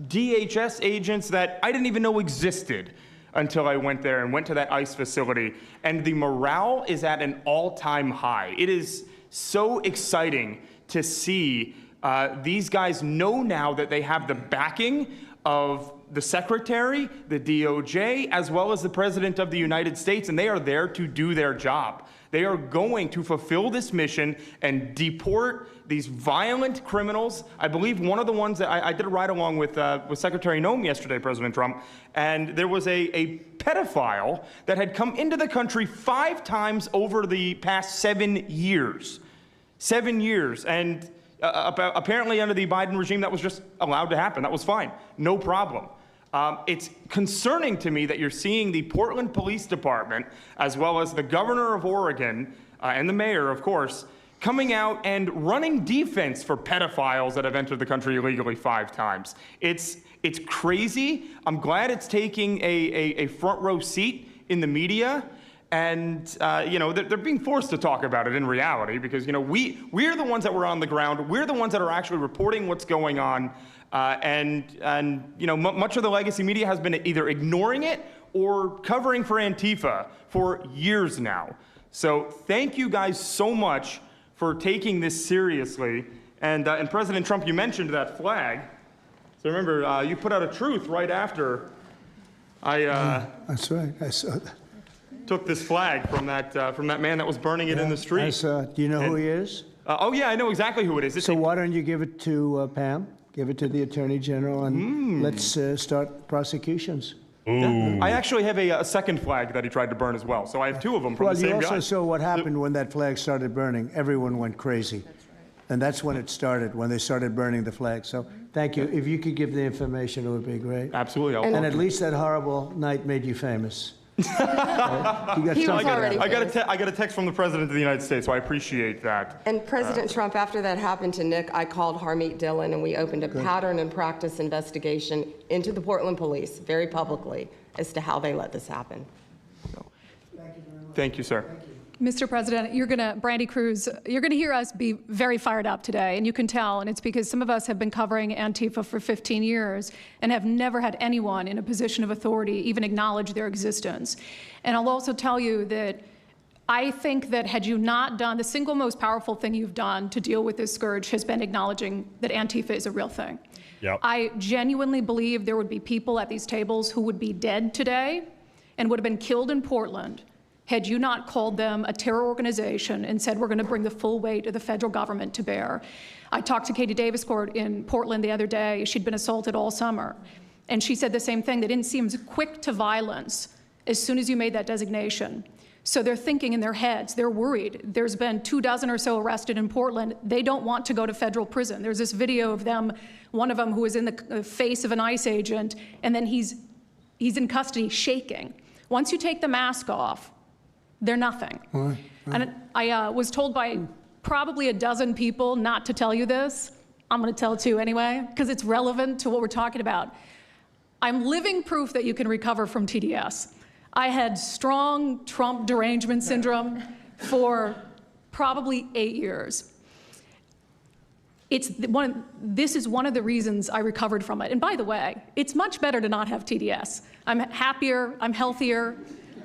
DHS agents that I didn't even know existed until I went there and went to that ICE facility. And the morale is at an all-time high. It is so exciting to see these guys know now that they have the backing of the Secretary, the DOJ, as well as the President of the United States, and they are there to do their job. They are going to fulfill this mission and deport these violent criminals. I believe one of the ones that I did a ride along with Secretary Noem yesterday, President Trump, and there was a pedophile that had come into the country 5 times over the past 7 years. 7 years, and apparently under the Biden regime that was just allowed to happen. That was fine, no problem. It's concerning to me that you're seeing the Portland Police Department, as well as the governor of Oregon and the mayor, of course, coming out and running defense for pedophiles that have entered the country illegally 5 times. It's crazy. I'm glad it's taking a front row seat in the media. And, you know, they're being forced to talk about it in reality because, you know, we're the ones that were on the ground. We're the ones that are actually reporting what's going on. And you know, much of the legacy media has been either ignoring it or covering for Antifa for years now. So thank you guys so much for taking this seriously. And President Trump, you mentioned that flag. So remember, you put out a truth right after That's right. I saw that. took this flag from that man that was burning it in the street. I saw it. Do you know who he is? Oh yeah, I know exactly who it is. So why don't you give it to Pam? Give it to the Attorney General, and let's start prosecutions. I actually have a second flag that he tried to burn as well. So I have two of them from the same guy. Well, you also saw what happened when that flag started burning. Everyone went crazy. That's right. And that's when it started, when they started burning the flag. So thank you. If you could give the information, it would be great. Absolutely. And at least that horrible night made you famous. I got a text from the President of the United States, so I appreciate that. And President Trump, after that happened to Nick, I called Harmeet Dillon, and we opened a pattern and practice investigation into the Portland police very publicly as to how they let this happen. Thank you, sir. Mr. President, Brandy Cruz, you're going to hear us be very fired up today, and you can tell, and it's because some of us have been covering Antifa for 15 years and have never had anyone in a position of authority even acknowledge their existence. And I'll also tell you that I think that had you not done, the single most powerful thing you've done to deal with this scourge has been acknowledging that Antifa is a real thing. Yep. I genuinely believe there would be people at these tables who would be dead today and would have been killed in Portland had you not called them a terror organization and said, we're going to bring the full weight of the federal government to bear. I talked to Katie Daviscourt in Portland the other day. She'd been assaulted all summer. And she said the same thing. They didn't seem quick to violence as soon as you made that designation. So they're thinking in their heads, they're worried. There's been 24 or so arrested in Portland. They don't want to go to federal prison. There's this video of them, one of them who was in the face of an ICE agent, and then he's in custody shaking. Once you take the mask off, they're nothing. Right. And I was told by probably a dozen people not to tell you this. I'm going to tell it to you anyway, because it's relevant to what we're talking about. I'm living proof that you can recover from TDS. I had strong Trump derangement syndrome for probably 8 years. This is one of the reasons I recovered from it. And by the way, it's much better to not have TDS. I'm happier, I'm healthier,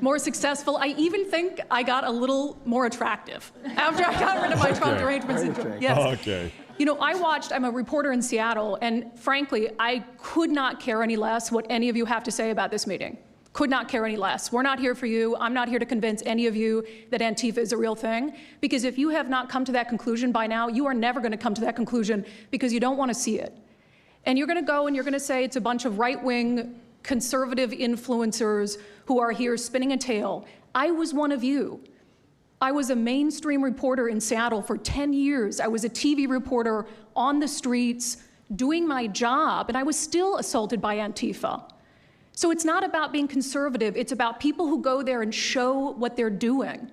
more successful. I even think I got a little more attractive after I got rid of my Trump derangement syndrome. Yes. Okay. You know, I'm a reporter in Seattle, and frankly, I could not care any less what any of you have to say about this meeting. Could not care any less. We're not here for you. I'm not here to convince any of you that Antifa is a real thing, because if you have not come to that conclusion by now, you are never going to come to that conclusion because you don't want to see it. And you're going to go and you're going to say it's a bunch of right-wing conservative influencers who are here spinning a tale. I was one of you. I was a mainstream reporter in Seattle for 10 years. I was a TV reporter on the streets doing my job, and I was still assaulted by Antifa. So it's not about being conservative. It's about people who go there and show what they're doing.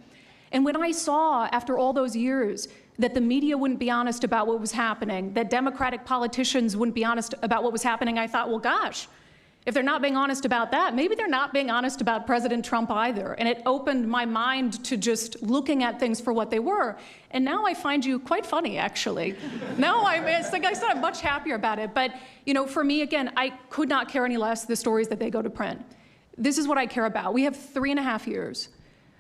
And when I saw, after all those years, that the media wouldn't be honest about what was happening, that Democratic politicians wouldn't be honest about what was happening, I thought, well, gosh, if they're not being honest about that, maybe they're not being honest about President Trump either. And it opened my mind to just looking at things for what they were. And now I find you quite funny, actually. Now it's like I said, I'm much happier about it. But you know, for me, again, I could not care any less the stories that they go to print. This is what I care about. We have 3.5 years.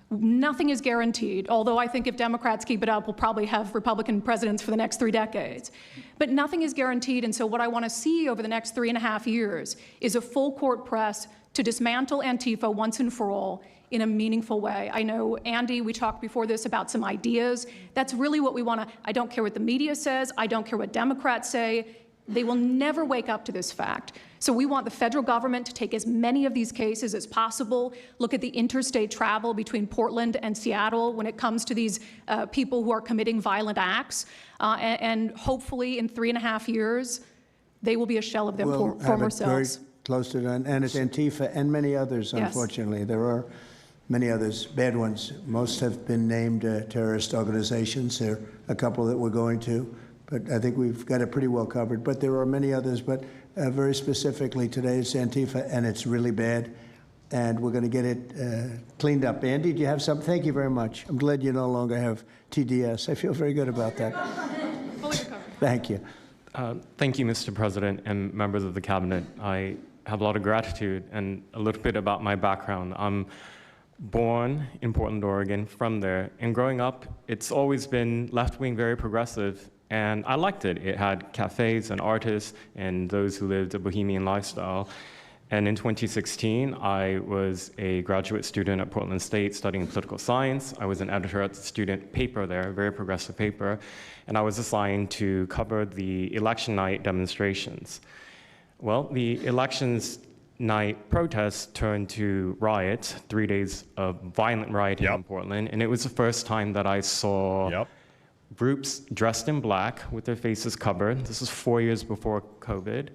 Nothing is guaranteed, although I think if Democrats keep it up, we'll probably have Republican presidents for the next 3 decades. But nothing is guaranteed, and so what I want to see over the next 3.5 years is a full court press to dismantle Antifa once and for all in a meaningful way. I know, Andy, we talked before this about some ideas. That's really what we want to, I don't care what the media says, I don't care what Democrats say. They will never wake up to this fact. So we want the federal government to take as many of these cases as possible, look at the interstate travel between Portland and Seattle when it comes to these people who are committing violent acts, and hopefully in 3.5 years, they will be a shell of their former selves. Very close to that, and it's Antifa and many others, unfortunately. Yes. There are many others, bad ones. Most have been named terrorist organizations. There are a couple that we're going to. But I think we've got it pretty well covered. But there are many others. But very specifically today, it's Antifa, and it's really bad. And we're going to get it cleaned up. Andy, do you have something? Thank you very much. I'm glad you no longer have TDS. I feel very good about that. Fully recovered. Thank you. Thank you, Mr. President and members of the Cabinet. I have a lot of gratitude, and a little bit about my background. I'm born in Portland, Oregon, from there. And growing up, it's always been left-wing, very progressive. And I liked it. It had cafes and artists and those who lived a bohemian lifestyle. And in 2016, I was a graduate student at Portland State studying political science. I was an editor at the student paper there, a very progressive paper, and I was assigned to cover the election night demonstrations. Well, the elections night protests turned to riots, 3 days of violent rioting in Portland, and it was the first time that I saw groups dressed in black with their faces covered. This was 4 years before COVID.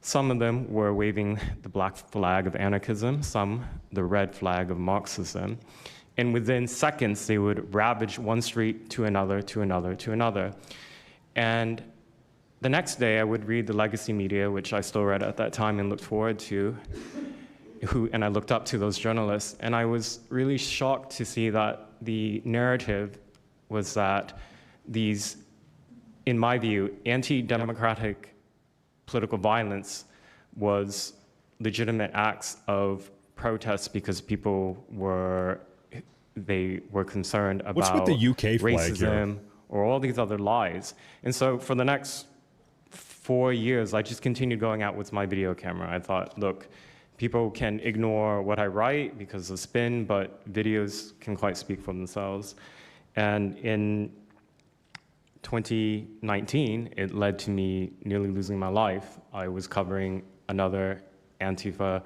Some of them were waving the black flag of anarchism, some the red flag of Marxism. And within seconds, they would ravage one street to another, to another, to another. And the next day, I would read the legacy media, which I still read at that time and looked forward to, and I looked up to those journalists. And I was really shocked to see that the narrative was that these, in my view, anti-democratic political violence was legitimate acts of protest because people were concerned about What's with the UK flag racism here? or all these other lies. And so for the next 4 years, I just continued going out with my video camera. I thought, look, people can ignore what I write because of spin, but videos can quite speak for themselves. And in 2019, it led to me nearly losing my life. I was covering another Antifa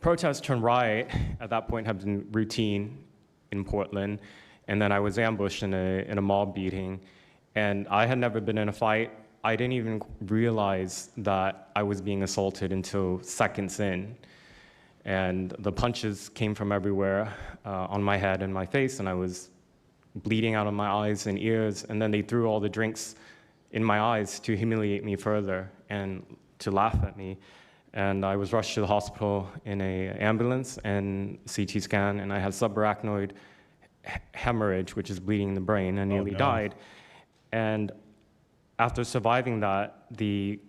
protest turned riot. At that point, had been routine in Portland, and then I was ambushed in a mob beating. And I had never been in a fight. I didn't even realize that I was being assaulted until seconds in. And the punches came from everywhere on my head and my face, and I was bleeding out of my eyes and ears, and then they threw all the drinks in my eyes to humiliate me further and to laugh at me. And I was rushed to the hospital in an ambulance and CT scan, and I had subarachnoid hemorrhage, which is bleeding in the brain, and nearly died. And after surviving that, the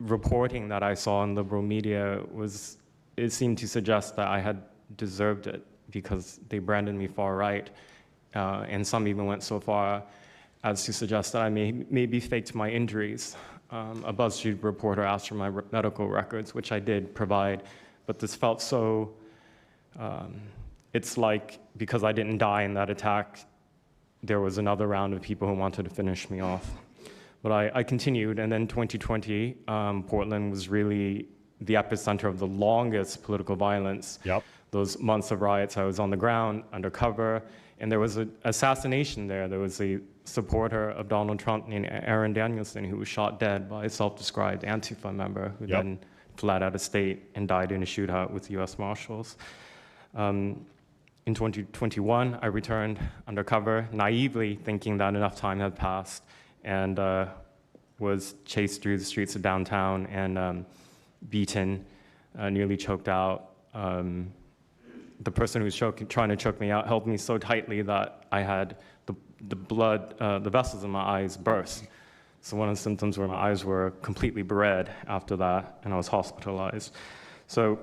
reporting that I saw in liberal media it seemed to suggest that I had deserved it, because they branded me far right, and some even went so far as to suggest that I maybe faked my injuries. A BuzzFeed reporter asked for my medical records, which I did provide, but this felt so, it's like because I didn't die in that attack, there was another round of people who wanted to finish me off. But I continued, and then 2020, Portland was really the epicenter of the longest political violence. Those months of riots, I was on the ground, undercover, and there was an assassination there. There was a supporter of Donald Trump named Aaron Danielson who was shot dead by a self-described Antifa member who then fled out of state and died in a shootout with US Marshals. In 2021, I returned undercover, naively thinking that enough time had passed, and was chased through the streets of downtown and beaten, nearly choked out. The person who was trying to choke me out held me so tightly that I had the blood, the vessels in my eyes burst. So one of the symptoms were my eyes were completely red after that, and I was hospitalized. So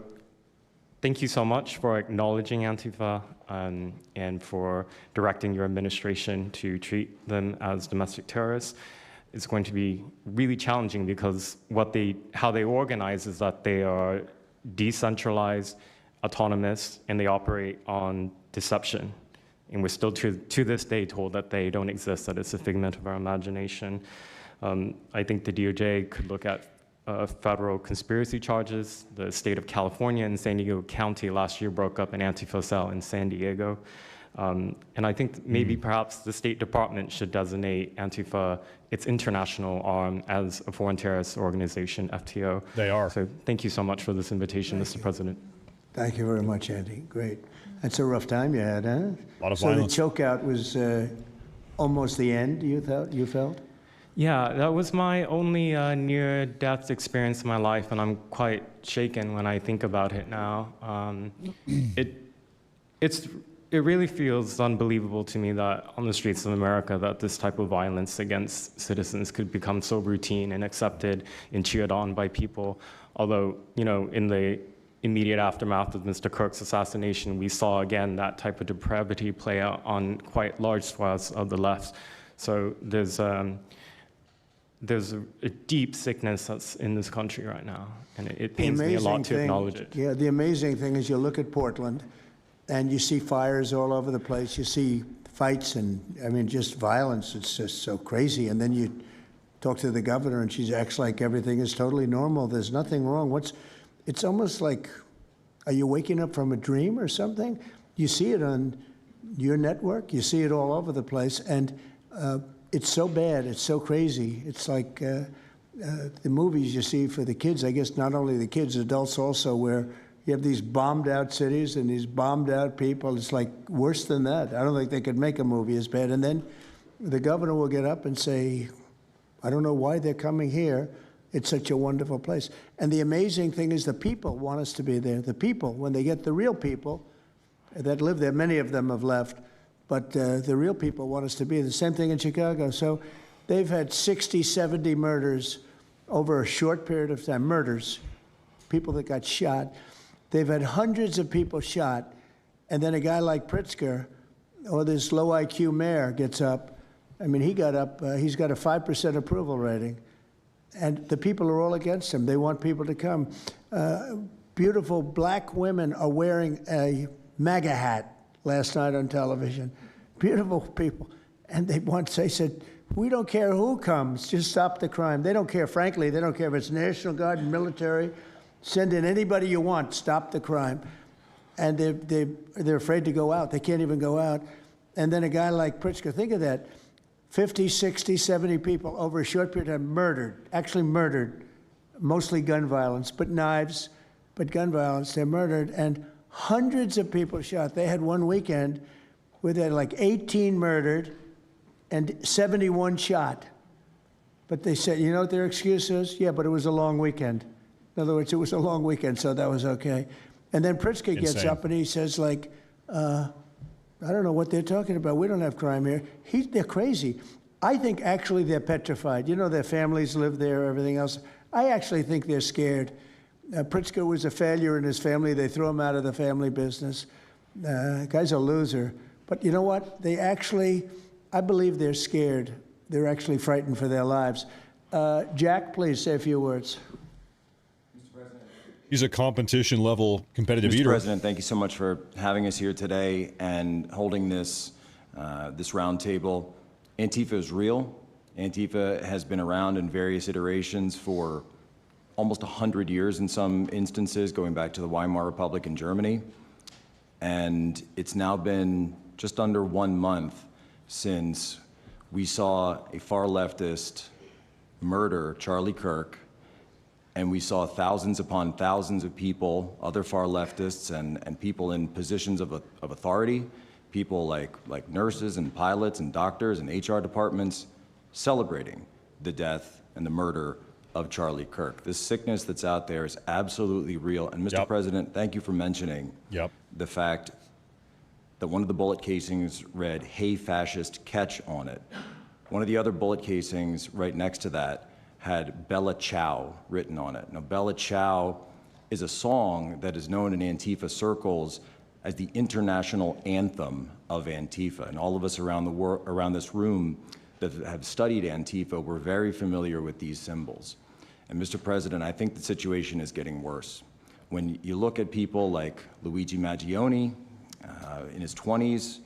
thank you so much for acknowledging Antifa and for directing your administration to treat them as domestic terrorists. It's going to be really challenging because how they organize is that they are decentralized, autonomous, and they operate on deception. And we're still to this day told that they don't exist, that it's a figment of our imagination. I think the DOJ could look at federal conspiracy charges. The state of California and San Diego County last year broke up an Antifa cell in San Diego. And I think maybe perhaps the State Department should designate Antifa, its international arm, as a foreign terrorist organization, FTO. They are. So thank you so much for this invitation, Mr. President. Thank you very much, Andy. Great. That's a rough time you had, huh? A lot of violence. violence. So the chokeout was almost the end, you felt? Yeah, that was my only near-death experience in my life, and I'm quite shaken when I think about it now. It really feels unbelievable to me that on the streets of America that this type of violence against citizens could become so routine and accepted and cheered on by people. Although, in the immediate aftermath of Mr. Kirk's assassination, we saw again that type of depravity play out on quite large swaths of the left. So there's there's a deep sickness that's in this country right now, and it pains me a lot to acknowledge it. Yeah, the amazing thing is you look at Portland, and you see fires all over the place. You see fights and, I mean, just violence. It's just so crazy. And then you talk to the governor, and she acts like everything is totally normal. There's nothing wrong. It's almost like, are you waking up from a dream or something? You see it on your network. You see it all over the place. And it's so bad. It's so crazy. It's like the movies you see for the kids, I guess not only the kids, adults also, where you have these bombed out cities and these bombed out people. It's like worse than that. I don't think they could make a movie as bad. And then the governor will get up and say, I don't know why they're coming here. It's such a wonderful place. And the amazing thing is the people want us to be there. The people, when they get the real people that live there, many of them have left, but the real people want us to be there. The same thing in Chicago. So they've had 60, 70 murders over a short period of time. Murders, people that got shot. They've had hundreds of people shot. And then a guy like Pritzker, or this low IQ mayor, gets up. I mean, he got up, he's got a 5% approval rating. And the people are all against him. They want people to come. Beautiful black women are wearing a MAGA hat last night on television. Beautiful people. And they said, we don't care who comes, just stop the crime. They don't care, frankly, they don't care if it's National Guard, military, send in anybody you want, stop the crime. And they're afraid to go out. They can't even go out. And then a guy like Pritzker, think of that, 50, 60, 70 people over a short period of time murdered, actually murdered, mostly gun violence, but knives, but gun violence, they're murdered, and hundreds of people shot. They had one weekend where they had like 18 murdered and 71 shot. But they said, you know what their excuse is? Yeah, but it was a long weekend. In other words, it was a long weekend, so that was okay. And then Pritzker gets up and he says, like, I don't know what they're talking about. We don't have crime here. They're crazy. I think actually they're petrified. You know, their families live there, everything else. I actually think they're scared. Pritzker was a failure in his family. They threw him out of the family business. Guy's a loser. But you know what? They actually, I believe they're scared. They're actually frightened for their lives. Jack, please say a few words. He's a competition-level competitive Mr. eater. President, thank you so much for having us here today and holding this roundtable. Antifa is real. Antifa has been around in various iterations for almost 100 years in some instances, going back to the Weimar Republic in Germany. And it's now been just under 1 month since we saw a far leftist murder Charlie Kirk, and we saw thousands upon thousands of people, other far leftists and people in positions of authority, people like nurses and pilots and doctors and HR departments celebrating the death and the murder of Charlie Kirk. This sickness that's out there is absolutely real. And Mr. President, thank you for mentioning the fact that one of the bullet casings read, "Hey fascist, catch" on it. One of the other bullet casings right next to that had Bella Ciao written on it. Now, Bella Ciao is a song that is known in Antifa circles as the international anthem of Antifa. And all of us around this room that have studied Antifa, we're very familiar with these symbols. And Mr. President, I think the situation is getting worse. When you look at people like Luigi Maggioni in his 20s,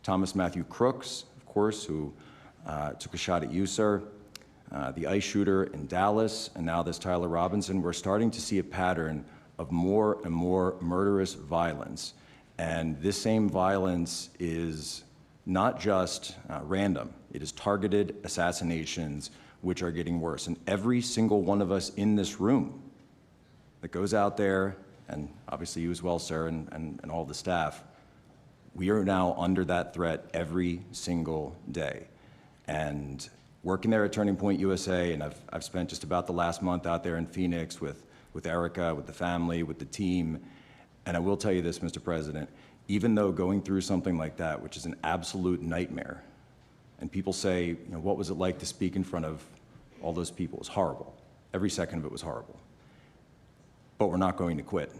Thomas Matthew Crooks, of course, who took a shot at you, sir, the ICE shooter in Dallas, and now this Tyler Robinson, we're starting to see a pattern of more and more murderous violence. And this same violence is not just random. It is targeted assassinations, which are getting worse. And every single one of us in this room that goes out there, and obviously you as well, sir, and all the staff, we are now under that threat every single day. And working there at Turning Point USA, and I've spent just about the last month out there in Phoenix with Erica, with the family, with the team. And I will tell you this, Mr. President, even though going through something like that, which is an absolute nightmare, and people say, you know, what was it like to speak in front of all those people? It was horrible. Every second of it was horrible. But we're not going to quit.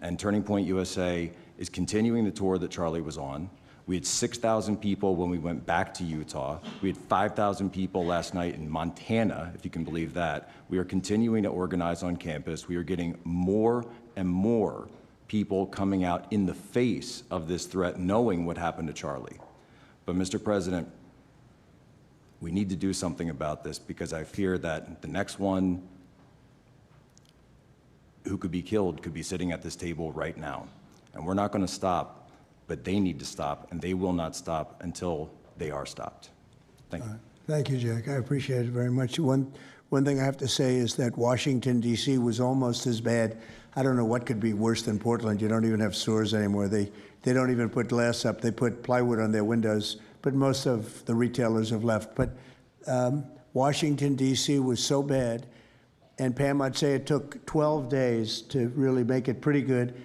And Turning Point USA is continuing the tour that Charlie was on. We had 6,000 people when we went back to Utah. We had 5,000 people last night in Montana, if you can believe that. We are continuing to organize on campus. We are getting more and more people coming out in the face of this threat, knowing what happened to Charlie. But Mr. President, we need to do something about this, because I fear that the next one who could be killed could be sitting at this table right now. And we're not going to stop, but they need to stop, and they will not stop until they are stopped. Thank you. Thank you, Jack. I appreciate it very much. One thing I have to say is that Washington, D.C. was almost as bad. I don't know what could be worse than Portland. You don't even have stores anymore. They don't even put glass up. They put plywood on their windows, but most of the retailers have left. But Washington, D.C. was so bad, and Pam, I'd say it took 12 days to really make it pretty good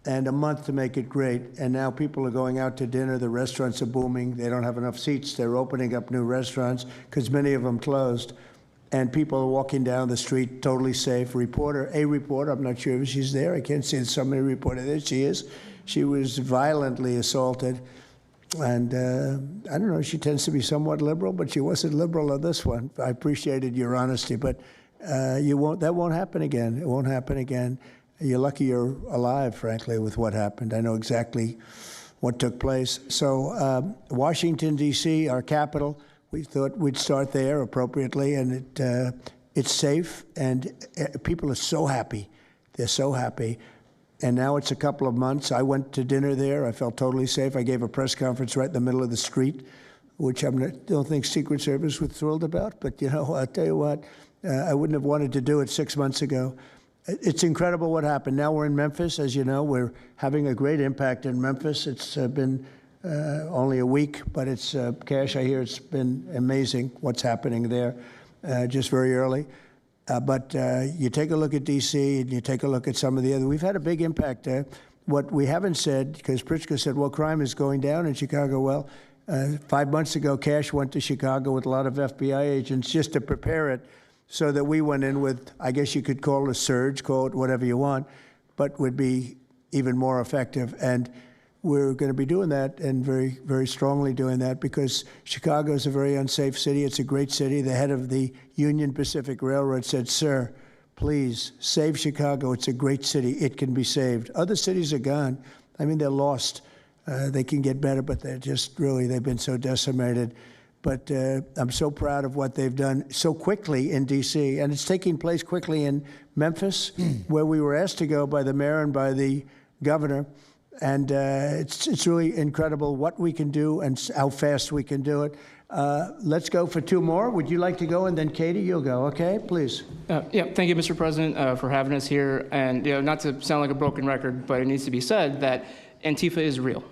and a month to make it great. And now people are going out to dinner. The restaurants are booming. They don't have enough seats. They're opening up new restaurants because many of them closed. And people are walking down the street totally safe. A reporter, I'm not sure if she's there. I can't see somebody reported there. She is. She was violently assaulted. And I don't know, she tends to be somewhat liberal, but she wasn't liberal on this one. I appreciated your honesty, but that won't happen again. It won't happen again. You're lucky you're alive, frankly, with what happened. I know exactly what took place. So Washington, D.C., our capital, we thought we'd start there appropriately, and it's safe, and people are so happy. They're so happy. And now it's a couple of months. I went to dinner there. I felt totally safe. I gave a press conference right in the middle of the street, which I don't think Secret Service was thrilled about. But, you know, I'll tell you what, I wouldn't have wanted to do it 6 months ago. It's incredible what happened. Now we're in Memphis. As you know, we're having a great impact in Memphis. It's been only a week, but it's, Cash, I hear it's been amazing what's happening there just very early. But you take a look at D.C. and you take a look at some of the other. We've had a big impact. What we haven't said, because Pritzker said, well, crime is going down in Chicago. Well, 5 months ago, Cash went to Chicago with a lot of FBI agents just to prepare it so that we went in with, I guess you could call it a surge, call it whatever you want, but would be even more effective. And we're going to be doing that, and very, very strongly doing that, because Chicago is a very unsafe city. It's a great city. The head of the Union Pacific Railroad said, sir, please save Chicago. It's a great city. It can be saved. Other cities are gone. I mean, they're lost. They can get better, but they're just really, they've been so decimated. But I'm so proud of what they've done so quickly in D.C., and it's taking place quickly in Memphis, where we were asked to go by the mayor and by the governor. And it's really incredible what we can do and how fast we can do it. Let's go for two more. Would you like to go? And then Katie, you'll go. Okay, please. Yeah, thank you, Mr. President, for having us here. And not to sound like a broken record, but it needs to be said that Antifa is real.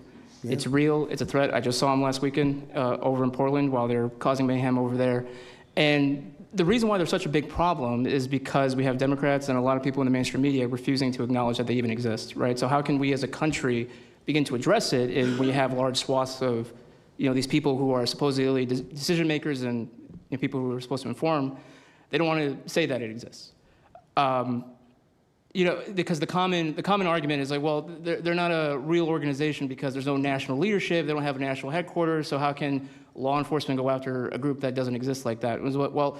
Yeah. It's real. It's a threat. I just saw them last weekend over in Portland while they're causing mayhem over there. And the reason why they're such a big problem is because we have Democrats and a lot of people in the mainstream media refusing to acknowledge that they even exist, right? So how can we as a country begin to address it if we have large swaths of, these people who are supposedly decision makers and people who are supposed to inform, they don't want to say that it exists. Because the common argument is like, well, they're not a real organization because there's no national leadership, they don't have a national headquarters, so how can law enforcement go after a group that doesn't exist like that? Well,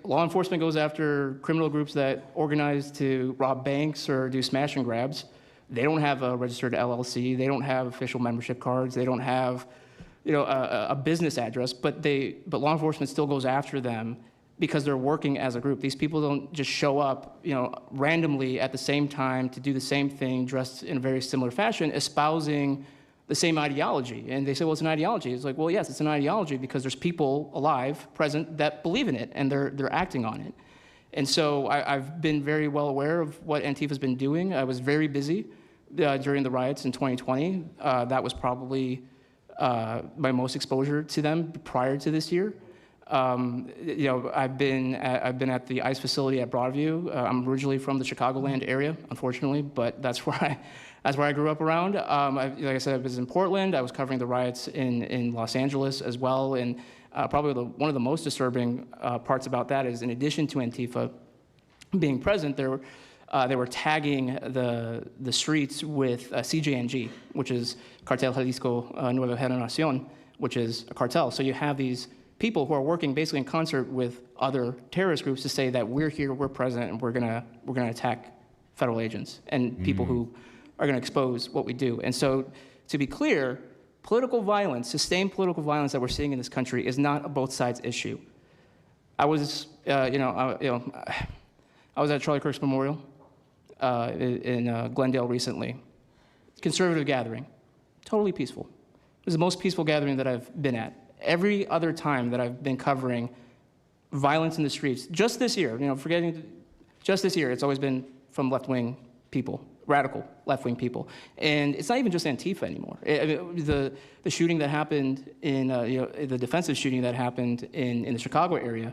law enforcement goes after criminal groups that organize to rob banks or do smash and grabs. They don't have a registered LLC, they don't have official membership cards, they don't have a business address, but law enforcement still goes after them because they're working as a group. These people don't just show up, randomly at the same time to do the same thing, dressed in a very similar fashion, espousing the same ideology. And they say, well, it's an ideology. It's like, well, yes, it's an ideology because there's people alive, present, that believe in it, and they're acting on it. And so I've been very well aware of what Antifa's been doing. I was very busy during the riots in 2020. That was probably my most exposure to them prior to this year. I've been at the ICE facility at Broadview. I'm originally from the Chicagoland area, unfortunately, but that's where I grew up around. Like I said, I was in Portland. I was covering the riots in Los Angeles as well. And probably one of the most disturbing parts about that is, in addition to Antifa being present, there They were tagging the streets with CJNG, which is Cartel Jalisco Nueva Generación, which is a cartel. So you have these people who are working basically in concert with other terrorist groups to say that we're here, we're present, and we're gonna attack federal agents and people who are gonna expose what we do. And so, to be clear, political violence, sustained political violence that we're seeing in this country is not a both sides issue. I was, I was at Charlie Kirk's memorial in Glendale recently. Conservative gathering, totally peaceful. It was the most peaceful gathering that I've been at. Every other time that I've been covering violence in the streets, just this year, just this year, it's always been from left-wing people, radical left-wing people. And it's not even just Antifa anymore. The shooting that happened in, the defensive shooting that happened in the Chicago area,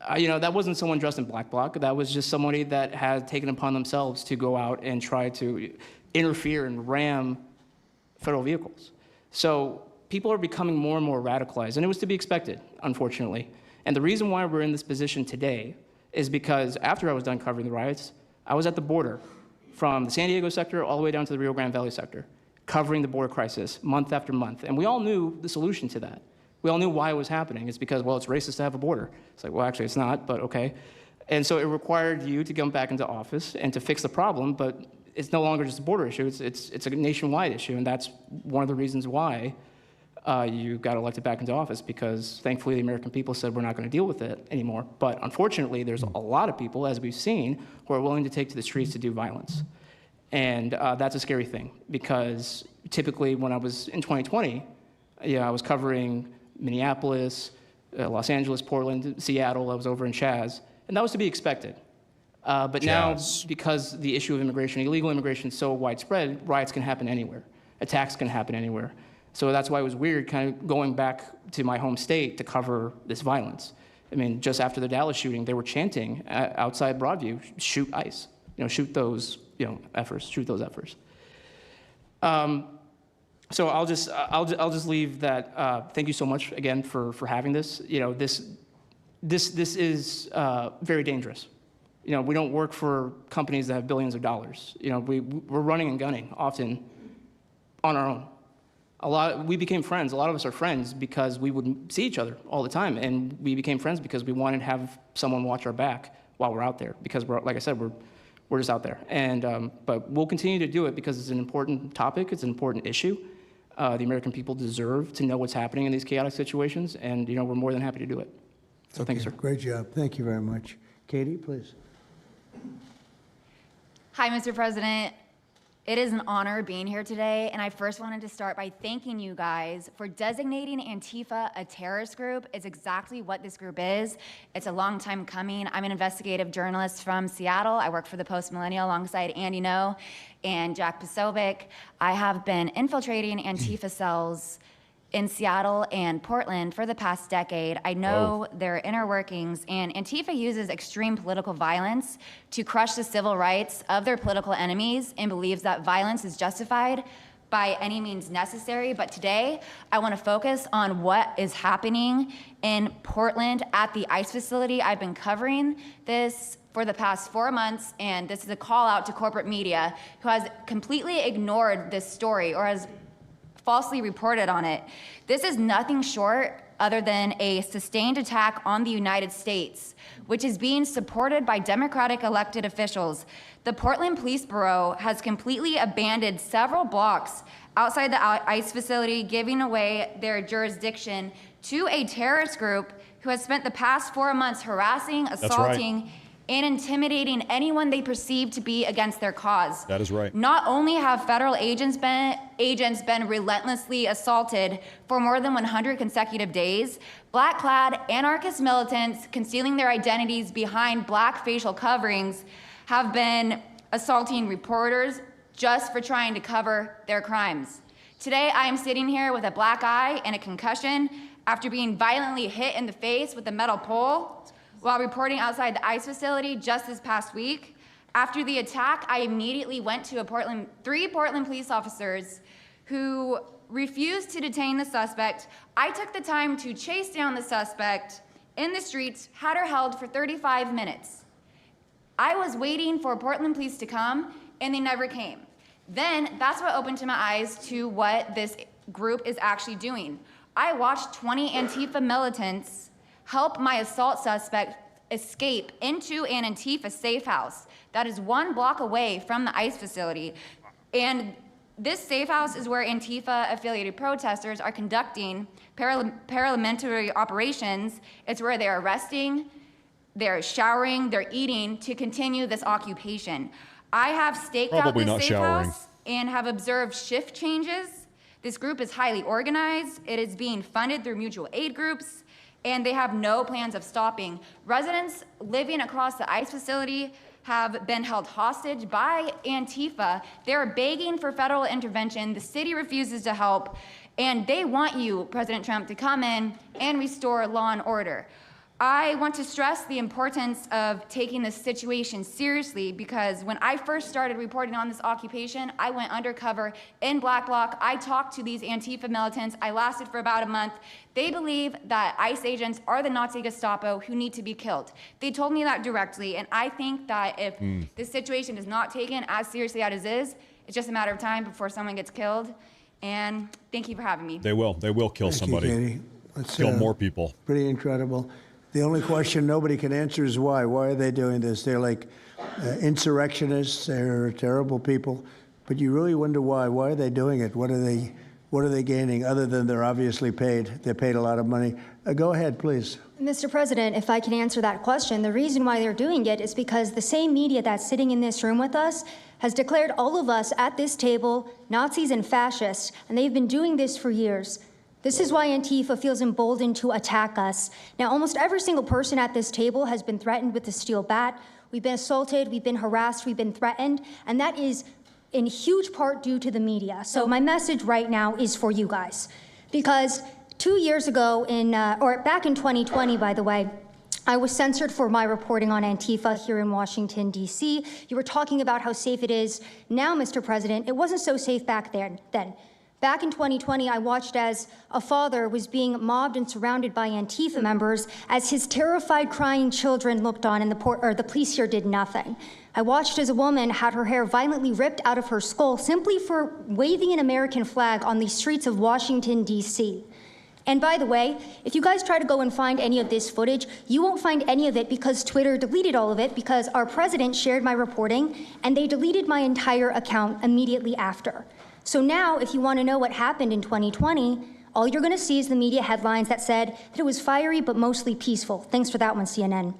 that wasn't someone dressed in black bloc. That was just somebody that had taken upon themselves to go out and try to interfere and ram federal vehicles. So people are becoming more and more radicalized, and it was to be expected, unfortunately. And the reason why we're in this position today is because after I was done covering the riots, I was at the border from the San Diego sector all the way down to the Rio Grande Valley sector, covering the border crisis month after month. And we all knew the solution to that. We all knew why it was happening. It's because, well, it's racist to have a border. It's like, well, actually, it's not, but okay. And so it required you to come back into office and to fix the problem, but it's no longer just a border issue. It's a nationwide issue, and that's one of the reasons why you got elected back into office, because thankfully the American people said we're not going to deal with it anymore. But unfortunately, there's a lot of people, as we've seen, who are willing to take to the streets to do violence. And that's a scary thing, because typically when I was in 2020, I was covering Minneapolis, Los Angeles, Portland, Seattle. I was over in Chaz, and that was to be expected. But now, because the issue of immigration, illegal immigration is so widespread, riots can happen anywhere. Attacks can happen anywhere. So that's why it was weird kind of going back to my home state to cover this violence. I mean, just after the Dallas shooting, they were chanting outside Broadview, shoot ICE, shoot those, efforts, shoot those efforts. So I'll just leave that. Thank you so much again for having this. This is very dangerous. We don't work for companies that have billions of dollars. We're running and gunning often on our own. We became friends. A lot of us are friends because we would see each other all the time, and we became friends because we wanted to have someone watch our back while we're out there. Because like I said, we're just out there. And but we'll continue to do it because it's an important topic. It's an important issue. The American people deserve to know what's happening in these chaotic situations, and we're more than happy to do it. So thank you, sir. Great job. Thank you very much. Katie, please. Hi, Mr. President. It is an honor being here today, and I first wanted to start by thanking you guys for designating Antifa a terrorist group. It's exactly what this group is. It's a long time coming. I'm an investigative journalist from Seattle. I work for the Post Millennial alongside Andy No and Jack Posobiec. I have been infiltrating Antifa cells in Seattle and Portland for the past decade. I know their inner workings, and Antifa uses extreme political violence to crush the civil rights of their political enemies and believes that violence is justified by any means necessary. But today, I want to focus on what is happening in Portland at the ICE facility. I've been covering this for the past 4 months, and this is a call out to corporate media who has completely ignored this story or has falsely reported on it. This is nothing short other than a sustained attack on the United States, which is being supported by Democratic elected officials. The Portland Police Bureau has completely abandoned several blocks outside the ICE facility, giving away their jurisdiction to a terrorist group who has spent the past 4 months harassing, assaulting, and intimidating anyone they perceive to be against their cause. That is right. Not only have federal agents been relentlessly assaulted for more than 100 consecutive days, black-clad anarchist militants concealing their identities behind black facial coverings have been assaulting reporters just for trying to cover their crimes. Today, I am sitting here with a black eye and a concussion after being violently hit in the face with a metal pole while reporting outside the ICE facility just this past week. After the attack, I immediately went to three Portland police officers who refused to detain the suspect. I took the time to chase down the suspect in the streets, had her held for 35 minutes. I was waiting for Portland police to come, and they never came. Then that's what opened my eyes to what this group is actually doing. I watched 20 Antifa militants help my assault suspect escape into an Antifa safe house that is 1 block away from the ICE facility. And this safe house is where Antifa-affiliated protesters are conducting paramilitary operations. It's where they're arresting, they're showering, they're eating to continue this occupation. I have staked out this safe house and have observed shift changes. This group is highly organized. It is being funded through mutual aid groups, and they have no plans of stopping. Residents living across the ICE facility have been held hostage by Antifa. They're begging for federal intervention. The city refuses to help, and they want you, President Trump, to come in and restore law and order. I want to stress the importance of taking this situation seriously, because when I first started reporting on this occupation, I went undercover in Black Bloc. I talked to these Antifa militants. I lasted for about a month. They believe that ICE agents are the Nazi Gestapo who need to be killed. They told me that directly, and I think that if this situation is not taken as seriously as it is, it's just a matter of time before someone gets killed. And thank you for having me. They will kill somebody. Thank you, Katie. Let's, kill more people. Pretty incredible. The only question nobody can answer is why. Why are they doing this? They're like insurrectionists. They're terrible people. But you really wonder why. Why are they doing it? What are they gaining other than they're obviously paid? They're paid a lot of money. Go ahead, please. Mr. President, if I can answer that question, the reason why they're doing it is because the same media that's sitting in this room with us has declared all of us at this table Nazis and fascists, and they've been doing this for years. This is why Antifa feels emboldened to attack us. Now, almost every single person at this table has been threatened with a steel bat. We've been assaulted, we've been harassed, we've been threatened, and that is in huge part due to the media. So my message right now is for you guys, because 2 years ago, back in 2020, by the way, I was censored for my reporting on Antifa here in Washington, D.C. You were talking about how safe it is. Now, Mr. President, it wasn't so safe back then. Back in 2020, I watched as a father was being mobbed and surrounded by Antifa members as his terrified, crying children looked on and the police here did nothing. I watched as a woman had her hair violently ripped out of her skull simply for waving an American flag on the streets of Washington, D.C. And by the way, if you guys try to go and find any of this footage, you won't find any of it because Twitter deleted all of it because our president shared my reporting and they deleted my entire account immediately after. So now, if you want to know what happened in 2020, all you're going to see is the media headlines that said that it was fiery but mostly peaceful. Thanks for that one, CNN.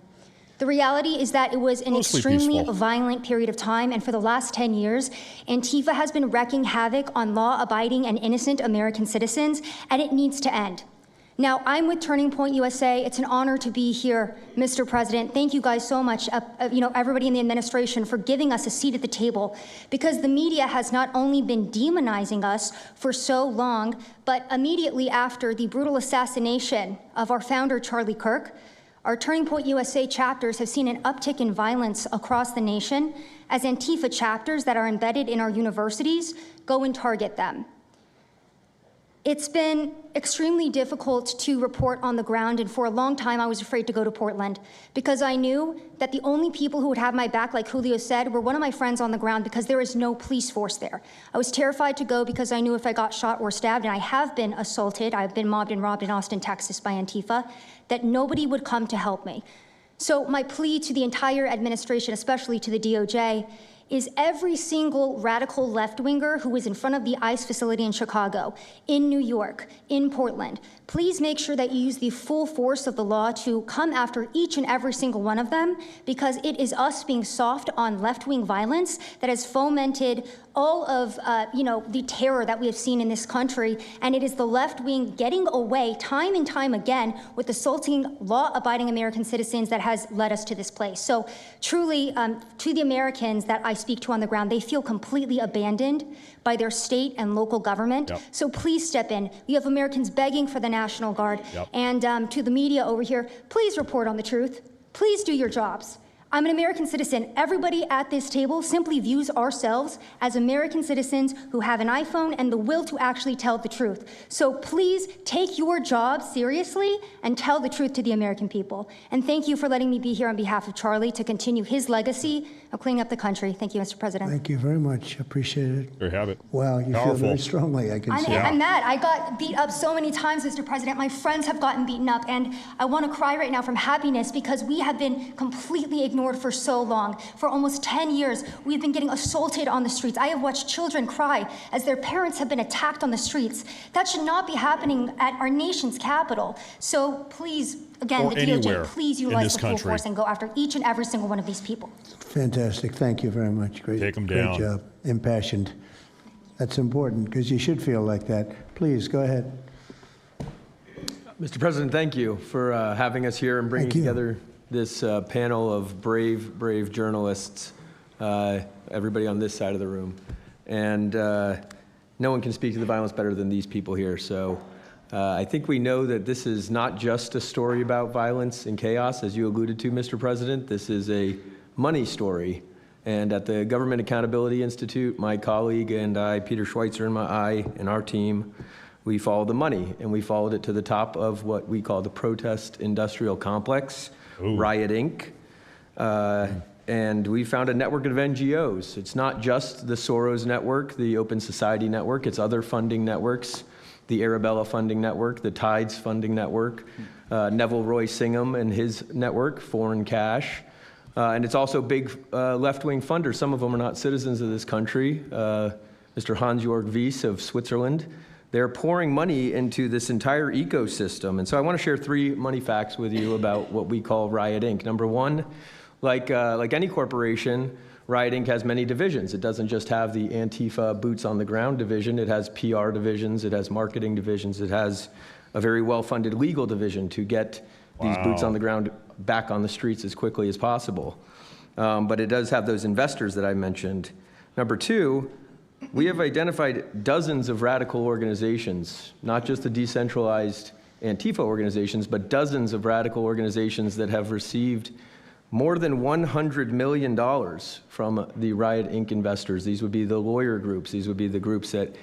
The reality is that it was an extremely violent period of time, and for the last 10 years, Antifa has been wreaking havoc on law-abiding and innocent American citizens, and it needs to end. Now, I'm with Turning Point USA. It's an honor to be here, Mr. President. Thank you guys so much, everybody in the administration, for giving us a seat at the table, because the media has not only been demonizing us for so long, but immediately after the brutal assassination of our founder, Charlie Kirk, our Turning Point USA chapters have seen an uptick in violence across the nation as Antifa chapters that are embedded in our universities go and target them. It's been extremely difficult to report on the ground, and for a long time I was afraid to go to Portland because I knew that the only people who would have my back, like Julio said, were one of my friends on the ground because there is no police force there. I was terrified to go because I knew if I got shot or stabbed, and I have been assaulted, I've been mobbed and robbed in Austin, Texas by Antifa, that nobody would come to help me. So my plea to the entire administration, especially to the DOJ, is every single radical left-winger who is in front of the ICE facility in Chicago, in New York, in Portland, please make sure that you use the full force of the law to come after each and every single one of them, because it is us being soft on left-wing violence that has fomented all of the terror that we have seen in this country, and it is the left wing getting away time and time again with assaulting law-abiding American citizens that has led us to this place. So truly, to the Americans that I speak to on the ground, they feel completely abandoned by their state and local government. Yep. So please step in. You have Americans begging for the National Guard. Yep. And to the media over here, please report on the truth. Please do your jobs. I'm an American citizen. Everybody at this table simply views ourselves as American citizens who have an iPhone and the will to actually tell the truth. So please take your job seriously and tell the truth to the American people. And thank you for letting me be here on behalf of Charlie to continue his legacy of cleaning up the country. Thank you, Mr. President. Thank you very much. Appreciate it. There you have it. Wow, you feel very strongly, I can see. I'm mad. I got beat up so many times, Mr. President. My friends have gotten beaten up, and I want to cry right now from happiness because we have been completely ignored for so long. For almost 10 years, we've been getting assaulted on the streets. I have watched children cry as their parents have been attacked on the streets. That should not be happening at our nation's capital. So please, again, the DOJ, please utilize the full force and go after each and every single one of these people. Fantastic. Thank you very much. Great. Take them down. Great job. Impassioned. That's important because you should feel like that. Please go ahead. Mr. President, thank you for having us here and bringing together this panel of brave journalists, everybody on this side of the room. And no one can speak to the violence better than these people here. So I think we know that this is not just a story about violence and chaos, as you alluded to, Mr. President. This is a money story. And at the Government Accountability Institute, my colleague and I, Peter Schweitzer and our team, we followed the money, and we followed it to the top of what we call the protest industrial complex, Riot Inc. And we found a network of NGOs. It's not just the Soros network, the Open Society network, it's other funding networks, the Arabella funding network, the Tides funding network, Neville Roy Singham and his network, Foreign Cash. And it's also big left-wing funders. Some of them are not citizens of this country. Mr. Hans-Jörg Wyss of Switzerland. They're pouring money into this entire ecosystem. And so I want to share 3 money facts with you about what we call Riot Inc. Number one, like any corporation, Riot Inc. has many divisions. It doesn't just have the Antifa boots on the ground division. It has PR divisions. It has marketing divisions. It has a very well-funded legal division to get these boots on the ground back on the streets as quickly as possible. But it does have those investors that I mentioned. Number two, we have identified dozens of radical organizations, not just the decentralized Antifa organizations, but dozens of radical organizations that have received more than $100 million from the Riot Inc. investors. These would be the lawyer groups. These would be the groups that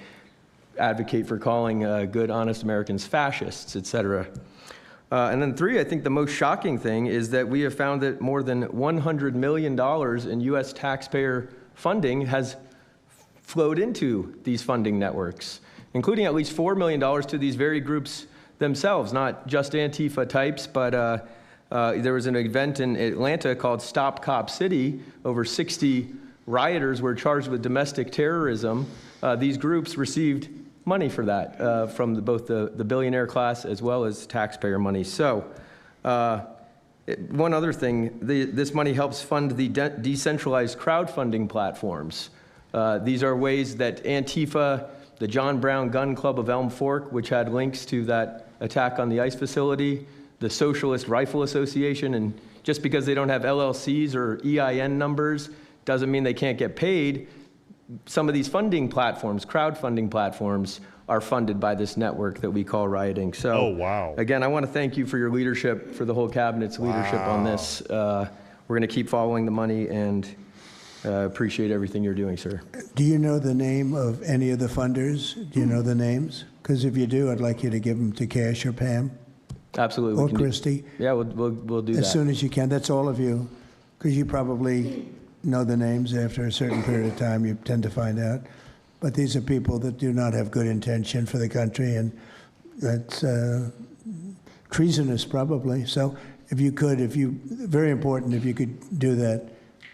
advocate for calling good, honest Americans fascists, et cetera. And then 3, I think the most shocking thing is that we have found that more than $100 million in U.S. taxpayer funding has flowed into these funding networks, including at least $4 million to these very groups themselves, not just Antifa types, but there was an event in Atlanta called Stop Cop City. Over 60 rioters were charged with domestic terrorism. These groups received money for that from both the billionaire class as well as taxpayer money. So one other thing, this money helps fund the decentralized crowdfunding platforms. These are ways that Antifa, the John Brown Gun Club of Elm Fork, which had links to that attack on the ICE facility, the Socialist Rifle Association, and just because they don't have LLCs or EIN numbers doesn't mean they can't get paid. Some of these funding platforms, crowdfunding platforms, are funded by this network that we call Riot Inc. So, again, I want to thank you for your leadership, for the whole cabinet's leadership on this. We're going to keep following the money and appreciate everything you're doing, sir. Do you know the name of any of the funders? Do you know the names? Because if you do, I'd like you to give them to Cash or Pam. Absolutely. Or Christy. Yeah, we'll do that. As soon as you can. That's all of you. Because you probably know the names after a certain period of time. You tend to find out. But these are people that do not have good intention for the country, and that's treasonous probably. So if you could, very important, if you could do that,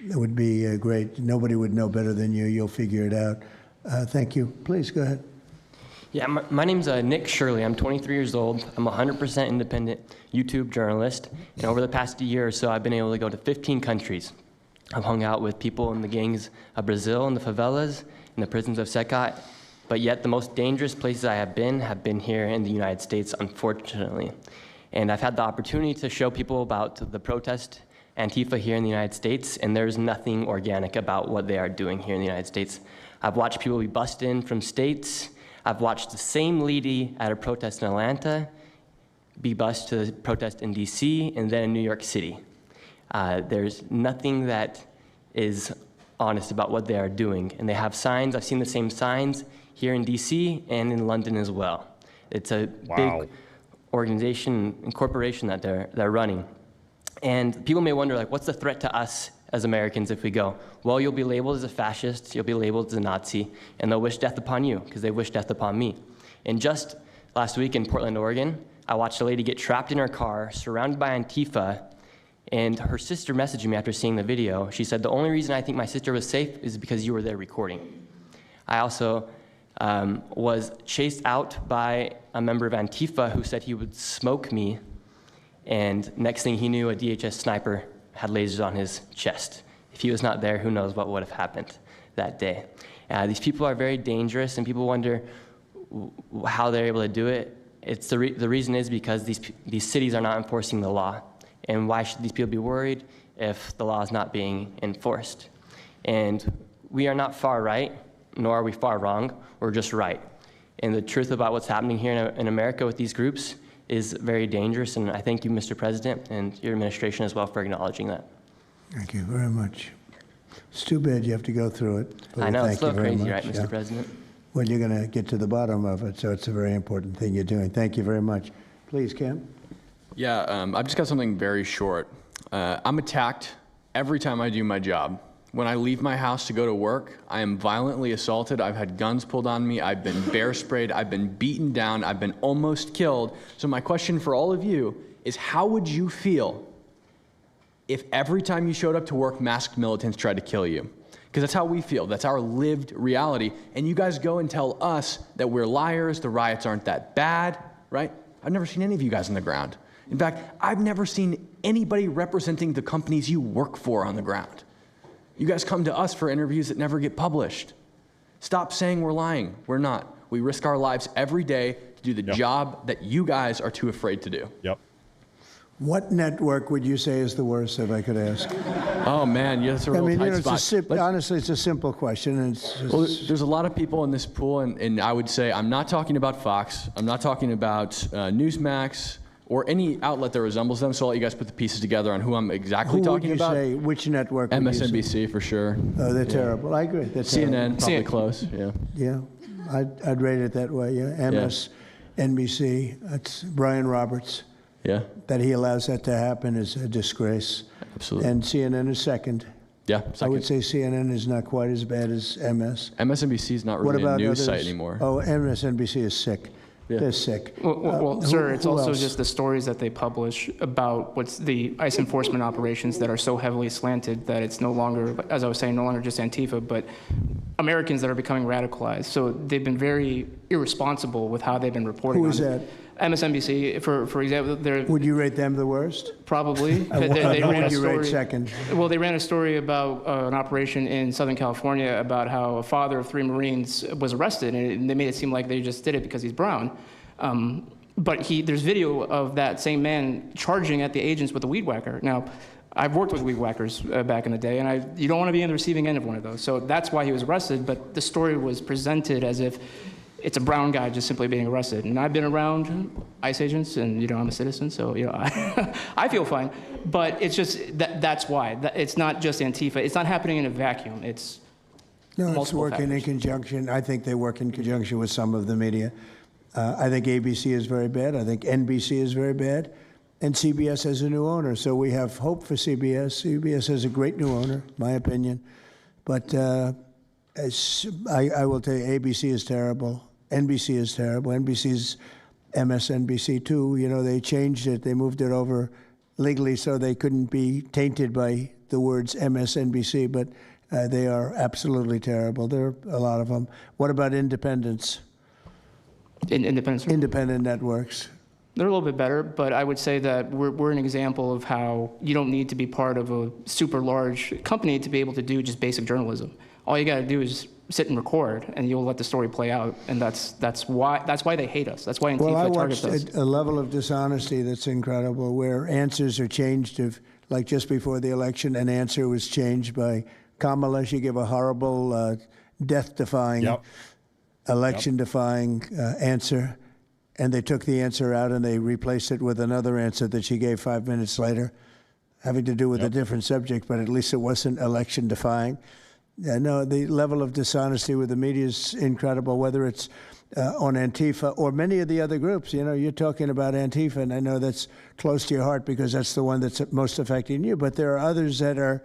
it would be great. Nobody would know better than you. You'll figure it out. Thank you. Please go ahead. Yeah, my name's Nick Shirley. I'm 23 years old. I'm a 100% independent YouTube journalist. And over the past year or so, I've been able to go to 15 countries. I've hung out with people in the gangs of Brazil, in the favelas, in the prisons of Secot. But yet the most dangerous places I have been here in the United States, unfortunately. And I've had the opportunity to show people about the protest Antifa here in the United States, and there's nothing organic about what they are doing here in the United States. I've watched people be bussed in from states. I've watched the same lady at a protest in Atlanta be bussed to protest in DC and then in New York City. There's nothing that is honest about what they are doing. And they have signs. I've seen the same signs here in DC and in London as well. It's a big organization and corporation that they're running. And people may wonder, like, what's the threat to us as Americans if we go? Well, you'll be labeled as a fascist, you'll be labeled as a Nazi, and they'll wish death upon you because they wish death upon me. And just last week in Portland, Oregon, I watched a lady get trapped in her car, surrounded by Antifa, and her sister messaged me after seeing the video. She said, the only reason I think my sister was safe is because you were there recording. I also was chased out by a member of Antifa who said he would smoke me, and next thing he knew, a DHS sniper had lasers on his chest. If he was not there, who knows what would have happened that day. These people are very dangerous, and people wonder how they're able to do it. The reason is because these cities are not enforcing the law. And why should these people be worried if the law is not being enforced? And we are not far right, nor are we far wrong. We're just right. And the truth about what's happening here in America with these groups is very dangerous. And I thank you, Mr. President, and your administration as well for acknowledging that. Thank you very much. It's too bad you have to go through it. I know, it's a little crazy, much. right, Mr. President? Well, you're going to get to the bottom of it, so it's a very important thing you're doing. Thank you very much. Please, Cam. Yeah, I've just got something very short. I'm attacked every time I do my job. When I leave my house to go to work, I am violently assaulted. I've had guns pulled on me. I've been bear sprayed. I've been beaten down. I've been almost killed. So my question for all of you is, how would you feel if every time you showed up to work, masked militants tried to kill you? Because that's how we feel. That's our lived reality. And you guys go and tell us that we're liars, the riots aren't that bad, right? I've never seen any of you guys on the ground. In fact, I've never seen anybody representing the companies you work for on the ground. You guys come to us for interviews that never get published. Stop saying we're lying. We're not. We risk our lives every day to do the job that you guys are too afraid to do. Yep. What network would you say is the worst, if I could ask? Oh, man, that's a real tight spot. Honestly, it's a simple question. And well, there's a lot of people in this pool, and I would say I'm not talking about Fox. I'm not talking about Newsmax or any outlet that resembles them, so I'll let you guys put the pieces together on who I'm exactly talking about. Who would you say, which network would you say? MSNBC, for sure. Oh, they're terrible. I agree. They're CNN, terrible. probably close, yeah. Yeah, I'd rate it that way, yeah. MSNBC, that's Brian Roberts. Yeah. That he allows that to happen is a disgrace. Absolutely. And CNN is second. Yeah, I would say CNN is not quite as bad as MS. MSNBC is not really a news site anymore. Oh, MSNBC is sick. Yeah. They're sick. Well, sir, it's who also else? just the stories that they publish about what's the ICE enforcement operations that are so heavily slanted that it's no longer, as I was saying, no longer just Antifa, but Americans that are becoming radicalized. So they've been very irresponsible with how they've been reporting Who on is it. that? MSNBC, for example, they're... Would you rate them the worst? Probably. Who would you rate second? Well, they ran a story about an operation in Southern California about how a father of 3 Marines was arrested, and they made it seem like they just did it because he's brown. But there's video of that same man charging at the agents with a weed whacker. Now, I've worked with weed whackers back in the day, and you don't want to be on the receiving end of one of those. So that's why he was arrested, but the story was presented as if it's a brown guy just simply being arrested. And I've been around ICE agents, and I'm a citizen, so I feel fine. But it's just that's why. It's not just Antifa. It's not happening in a vacuum. It's It's working in conjunction. I think they work in conjunction with some of the media. I think ABC is very bad. I think NBC is very bad. And CBS has a new owner, so we have hope for CBS. CBS has a great new owner, my opinion. But I will tell you, ABC is terrible. NBC is terrible. NBC's MSNBC too. They changed it. They moved it over legally so they couldn't be tainted by the words MSNBC, but they are absolutely terrible. There are a lot of them. What about independents? Independent networks. They're a little bit better, but I would say that we're an example of how you don't need to be part of a super large company to be able to do just basic journalism. All you got to do is sit and record, and you'll let the story play out. And that's why they hate us. That's why Antifa targets us. Well, I watched a level of dishonesty that's incredible, where answers are changed. Like just before the election, an answer was changed by Kamala. She gave a horrible, death-defying, election-defying answer. And they took the answer out and they replaced it with another answer that she gave 5 minutes later. having to do with a different subject, but at least it wasn't election defying. No, the level of dishonesty with the media is incredible, whether it's on Antifa or many of the other groups. You know, you're talking about Antifa, and I know that's close to your heart because that's the one that's most affecting you. But there are others that are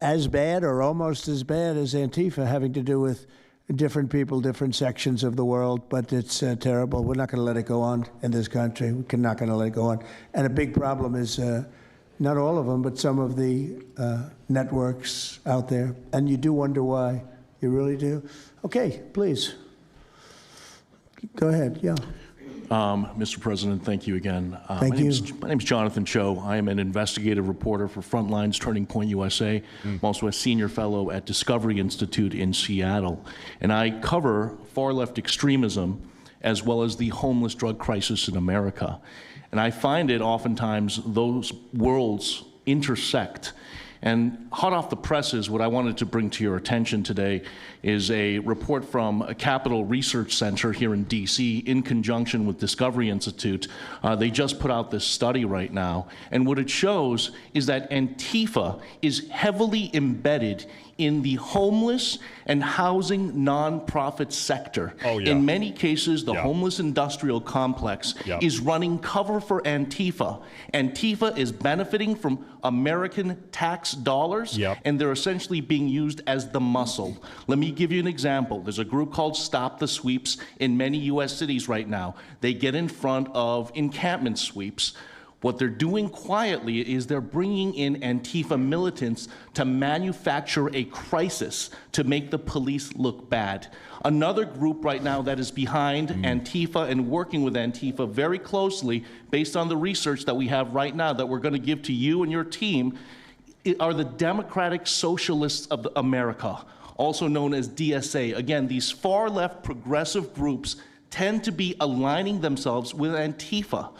as bad or almost as bad as Antifa, having to do with different people, different sections of the world. But it's terrible. We're not going to let it go on in this country. We're not going to let it go on. And a big problem is not all of them, but some of the networks out there. And you do wonder why. You really do. Okay, please. Go ahead. Yeah. Mr. President, thank you again. Thank you. My name's Jonathan Cho. I am an investigative reporter for Frontlines Turning Point USA. I'm also a senior fellow at Discovery Institute in Seattle. And I cover far-left extremism as well as the homeless drug crisis in America. And I find it oftentimes those worlds intersect. And hot off the presses, what I wanted to bring to your attention today is a report from a Capital Research Center here in DC in conjunction with Discovery Institute. They just put out this study right now. And what it shows is that Antifa is heavily embedded in the homeless and housing nonprofit sector. Oh, yeah. In many cases, the Yeah. homeless industrial complex Yeah. is running cover for Antifa. Antifa is benefiting from American tax dollars, Yep. and they're essentially being used as the muscle. Let me give you an example. There's a group called Stop the Sweeps in many U.S. cities right now. They get in front of encampment sweeps. What they're doing quietly is they're bringing in Antifa militants to manufacture a crisis to make the police look bad. Another group right now that is behind Antifa and working with Antifa very closely, based on the research that we have right now that we're going to give to you and your team, are the Democratic Socialists of America, also known as DSA. Again, these far-left progressive groups tend to be aligning themselves with Antifa.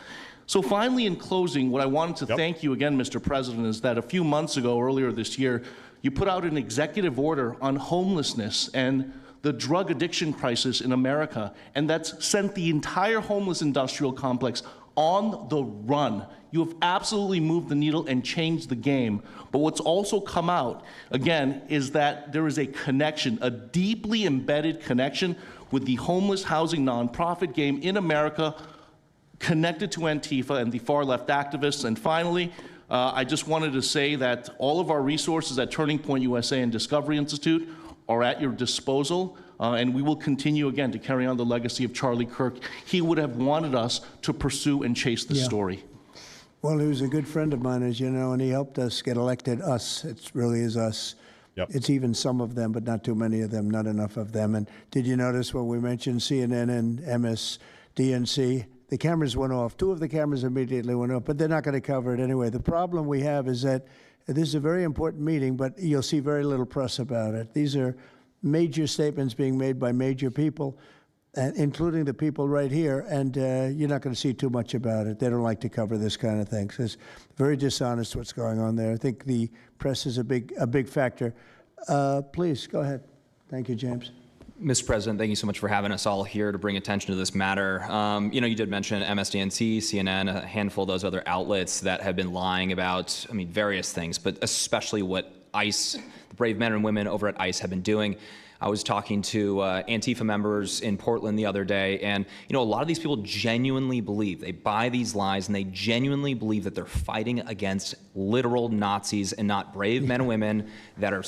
So finally, in closing, what I wanted to thank you again, Mr. President, is that a few months ago, earlier this year, you put out an executive order on homelessness and the drug addiction crisis in America, and that's sent the entire homeless industrial complex on the run. You have absolutely moved the needle and changed the game. But what's also come out, again, is that there is a connection, a deeply embedded connection with the homeless housing nonprofit game in America, connected to Antifa and the far-left activists. And finally, I just wanted to say that all of our resources at Turning Point USA and Discovery Institute are at your disposal, and we will continue again to carry on the legacy of Charlie Kirk. He would have wanted us to pursue and chase the story. Well, he was a good friend of mine, as you know, and he helped us get elected. Us, it really is us. Yep. It's even some of them, but not too many of them, not enough of them. And did you notice when we mentioned CNN and MSDNC, the cameras went off. Two of the cameras immediately went off, but they're not going to cover it anyway. The problem we have is that this is a very important meeting, but you'll see very little press about it. These are major statements being made by major people, including the people right here, and you're not going to see too much about it. They don't like to cover this kind of thing. So it's very dishonest what's going on there. I think the press is a big factor. Please, go ahead. Thank you, James. Mr. President, thank you so much for having us all here to bring attention to this matter. You know, you did mention MSDNC, CNN, a handful of those other outlets that have been lying about, I mean, various things, but especially what ICE, the brave men and women over at ICE have been doing. I was talking to Antifa members in Portland the other day, and you know, a lot of these people genuinely believe, they buy these lies, and they genuinely believe that they're fighting against literal Nazis and not brave men and women that are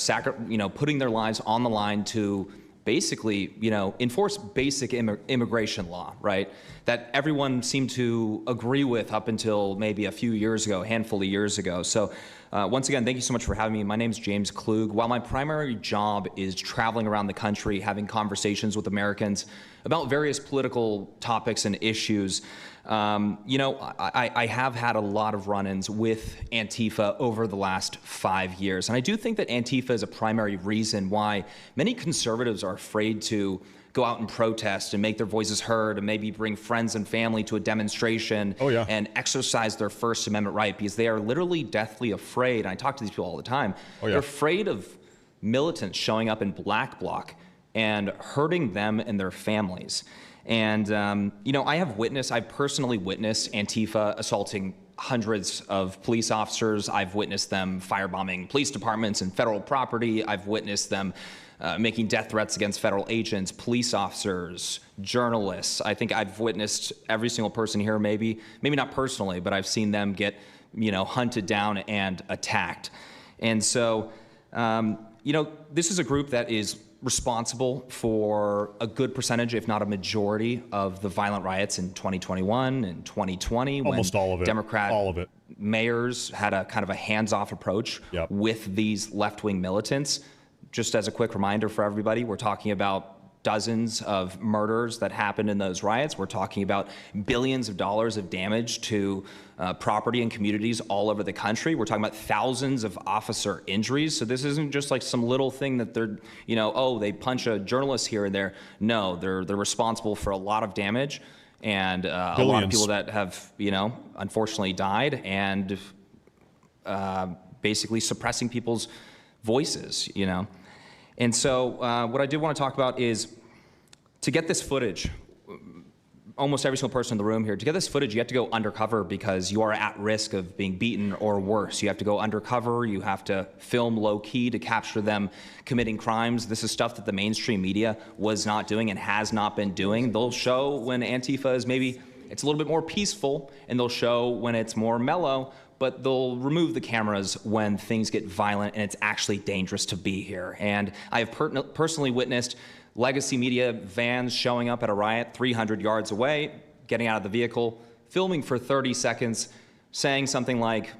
putting their lives on the line to basically, you know, enforce basic immigration law, right? That everyone seemed to agree with up until maybe a few years ago, a handful of years ago. So once again, thank you so much for having me. My name is James Klug. While my primary job is traveling around the country, having conversations with Americans about various political topics and issues, you know, I have had a lot of run-ins with Antifa over the last 5 years. And I do think that Antifa is a primary reason why many conservatives are afraid to go out and protest and make their voices heard and maybe bring friends and family to a demonstration and exercise their First Amendment right, because they are literally deathly afraid. And I talk to these people all the time. They're afraid of militants showing up in black bloc and hurting them and their families. And, you know, I've personally witnessed Antifa assaulting hundreds of police officers. I've witnessed them firebombing police departments and federal property. I've witnessed them making death threats against federal agents, police officers, journalists. I think I've witnessed every single person here, maybe not personally, but I've seen them get, hunted down and attacked. And so, this is a group that is responsible for a good percentage, if not a majority, of the violent riots in 2021 and 2020. Almost when all of it. Democrat all of it. mayors had a kind of a hands-off approach with these left-wing militants. Just as a quick reminder for everybody, we're talking about dozens of murders that happened in those riots. We're talking about billions of dollars of damage to property and communities all over the country. We're talking about thousands of officer injuries. So this isn't just like some little thing that they're, they punch a journalist here and there. No, they're responsible for a lot of damage and a lot of people that have, unfortunately died and basically suppressing people's voices, And so what I did want to talk about is to get this footage, almost every single person in the room here, to get this footage, you have to go undercover because you are at risk of being beaten or worse. You have to go undercover. You have to film low key to capture them committing crimes. This is stuff that the mainstream media was not doing and has not been doing. They'll show when Antifa is maybe, it's a little bit more peaceful, and they'll show when it's more mellow, but they'll remove the cameras when things get violent and it's actually dangerous to be here. And I have personally witnessed legacy media vans showing up at a riot 300 yards away, getting out of the vehicle, filming for 30 seconds, saying something like,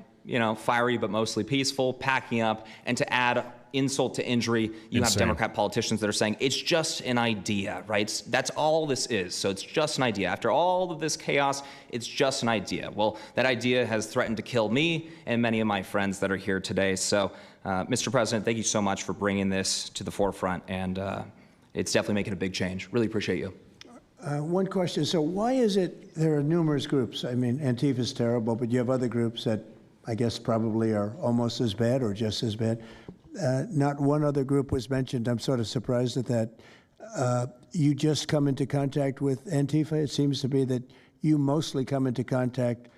fiery but mostly peaceful, packing up, and to add insult to injury, you have Democrat politicians that are saying, it's just an idea, right? That's all this is. So it's just an idea. After all of this chaos, it's just an idea. Well, that idea has threatened to kill me and many of my friends that are here today. So, Mr. President, thank you so much for bringing this to the forefront. And it's definitely making a big change. Really appreciate you. One question. So why is it there are numerous groups? I mean, Antifa is terrible, but you have other groups that I guess probably are almost as bad or just as bad. Not one other group was mentioned. I'm sort of surprised at that. You just come into contact with Antifa? It seems to be that you mostly come into contact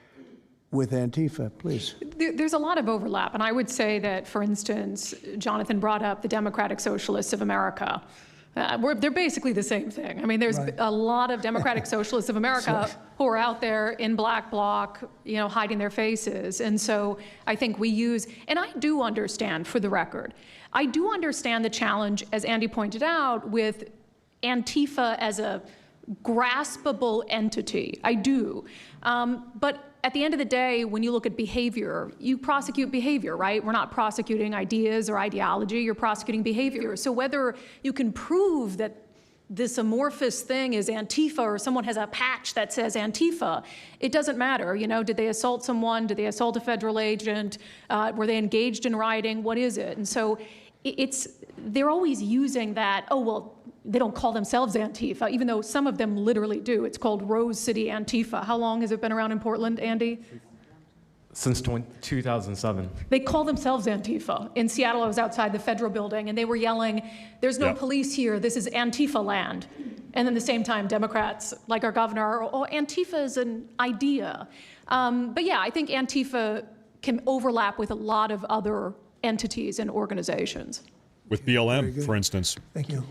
with Antifa, please. There's a lot of overlap. And I would say that, for instance, Jonathan brought up the Democratic Socialists of America. They're basically the same thing. I mean, there's a lot of Democratic Socialists of America who are out there in black bloc, hiding their faces. And so I think we use, and I do understand, for the record, I do understand the challenge, as Andy pointed out, with Antifa as a graspable entity. I do. But at the end of the day, when you look at behavior, you prosecute behavior, right? We're not prosecuting ideas or ideology, you're prosecuting behavior. So whether you can prove that this amorphous thing is Antifa or someone has a patch that says Antifa, it doesn't matter. Did they assault someone? Did they assault a federal agent? Were they engaged in rioting? What is it? And so they're always using that, they don't call themselves Antifa, even though some of them literally do. It's called Rose City Antifa. How long has it been around in Portland, Andy? Since 2007. They call themselves Antifa. In Seattle, I was outside the federal building, and they were yelling, there's no police here, this is Antifa land. And then at the same time, Democrats, like our governor, Antifa is an idea. But yeah, I think Antifa can overlap with a lot of other entities and organizations. With BLM, for instance. Thank you.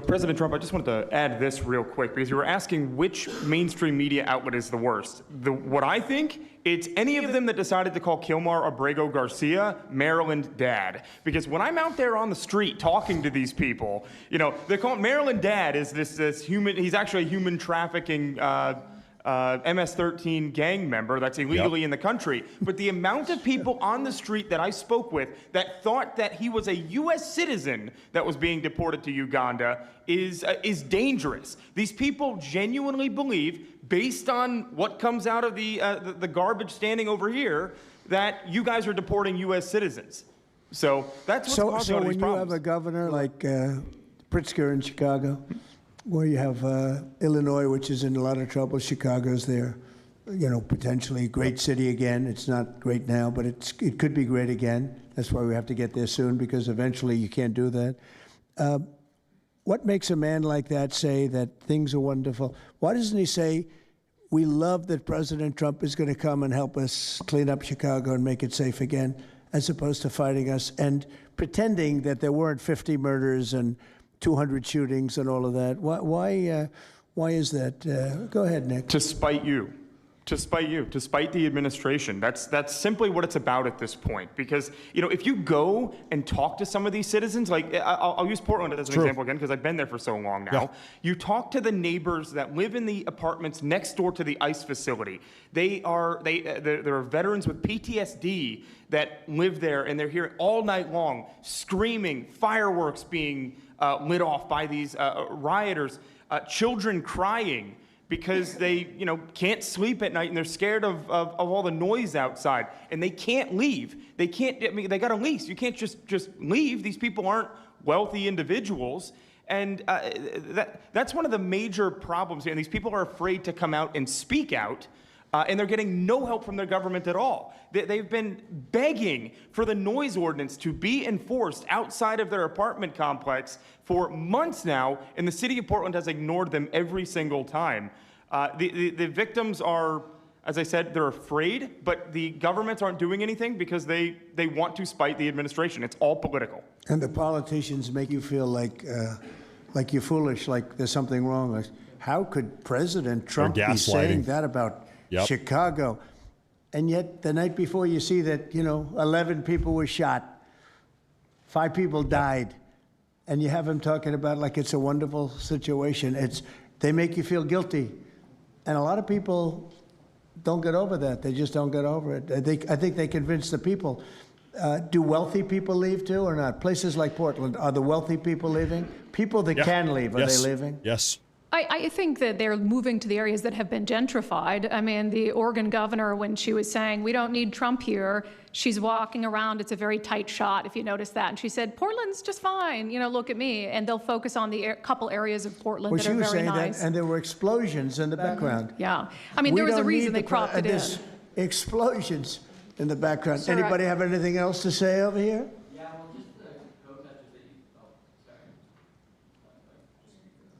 President Trump, I just wanted to add this real quick because you were asking which mainstream media outlet is the worst. What I think, it's any of them that decided to call Kilmar Abrego Garcia Maryland Dad. Because when I'm out there on the street talking to these people, they call Maryland Dad is this human, he's actually a human trafficking MS-13 gang member that's illegally in the country. But the amount of people on the street that I spoke with that thought that he was a U.S. citizen that was being deported to Uganda is dangerous. These people genuinely believe, based on what comes out of the garbage standing over here, that you guys are deporting U.S. citizens. So that's what's causing all these problems. So when you have a governor like Pritzker in Chicago, where you have Illinois, which is in a lot of trouble. Chicago's there, potentially great city again. It's not great now, but it could be great again. That's why we have to get there soon, because eventually you can't do that. What makes a man like that say that things are wonderful? Why doesn't he say, we love that President Trump is going to come and help us clean up Chicago and make it safe again, as opposed to fighting us and pretending that there weren't 50 murders and 200 shootings and all of that. Why is that? Go ahead, Nick. To spite you. To spite the administration. That's simply what it's about at this point. Because, you know, if you go and talk to some of these citizens, like I'll use Portland as an example again, because I've been there for so long now. Yeah. You talk to the neighbors that live in the apartments next door to the ICE facility. There are veterans with PTSD that live there, and they're here all night long, screaming, fireworks being lit off by these rioters, children crying because they, you know, can't sleep at night and they're scared of all the noise outside, and they can't leave. They can't. I mean, they got a lease. You can't just leave. These people aren't wealthy individuals, and that's one of the major problems here. And these people are afraid to come out and speak out. And they're getting no help from their government at all. They've been begging for the noise ordinance to be enforced outside of their apartment complex for months now, and the city of Portland has ignored them every single time. The victims are, as I said, they're afraid, but the governments aren't doing anything because they want to spite the administration. It's all political. And the politicians make you feel like you're foolish, like there's something wrong. Like, how could President Trump be saying that about Chicago? And yet the night before you see that, 11 people were shot, 5 people died, and you have him talking about like it's a wonderful situation. They make you feel guilty. And a lot of people don't get over that. They just don't get over it. I think they convince the people. Do wealthy people leave too or not? Places like Portland, are the wealthy people leaving? People that can leave, are they leaving? Yes. I think that they're moving to the areas that have been gentrified. I mean, the Oregon governor, when she was saying, we don't need Trump here, she's walking around. It's a very tight shot, if you notice that. And she said, Portland's just fine. Look at me. And they'll focus on the couple areas of Portland that are very nice. She was saying that, and there were explosions in the background. Yeah. I mean, there was a reason they cropped it in. Explosions in the background. Sir, anybody have anything else to say over here?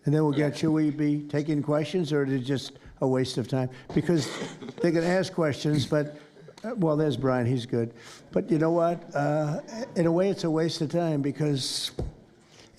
And then we'll get, should we be taking questions, or is it just a waste of time? Because they can ask questions, but, well, there's Brian, he's good. But you know what? In a way, it's a waste of time, because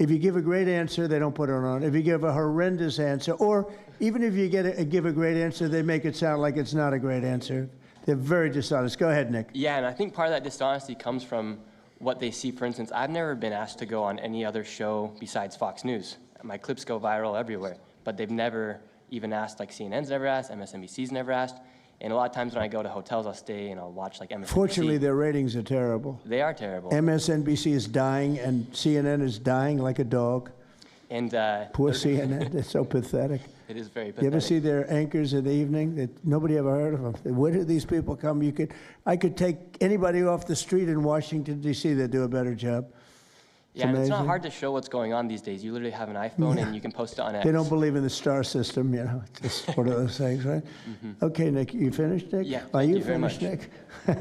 if you give a great answer, they don't put it on. If you give a horrendous answer, or even if you give a great answer, they make it sound like it's not a great answer. They're very dishonest. Go ahead, Nick. Yeah, and I think part of that dishonesty comes from what they see. For instance, I've never been asked to go on any other show besides Fox News. My clips go viral everywhere, but they've never even asked, like CNN's never asked, MSNBC's never asked. And a lot of times when I go to hotels, I'll stay and I'll watch like MSNBC. Fortunately, their ratings are terrible. They are terrible. MSNBC is dying, and CNN is dying like a dog. And poor CNN, it's so pathetic. It is very pathetic. You ever see their anchors in the evening? That nobody ever heard of them. Where do these people come? I could take anybody off the street in Washington, D.C. that do a better job. Yeah, and it's not hard to show what's going on these days. You literally have an iPhone and you can post it on X. They don't believe in the star system, It's just one of those things, right? Okay, Nick, you finished, Nick? Yeah, Are you very finished, much. Nick?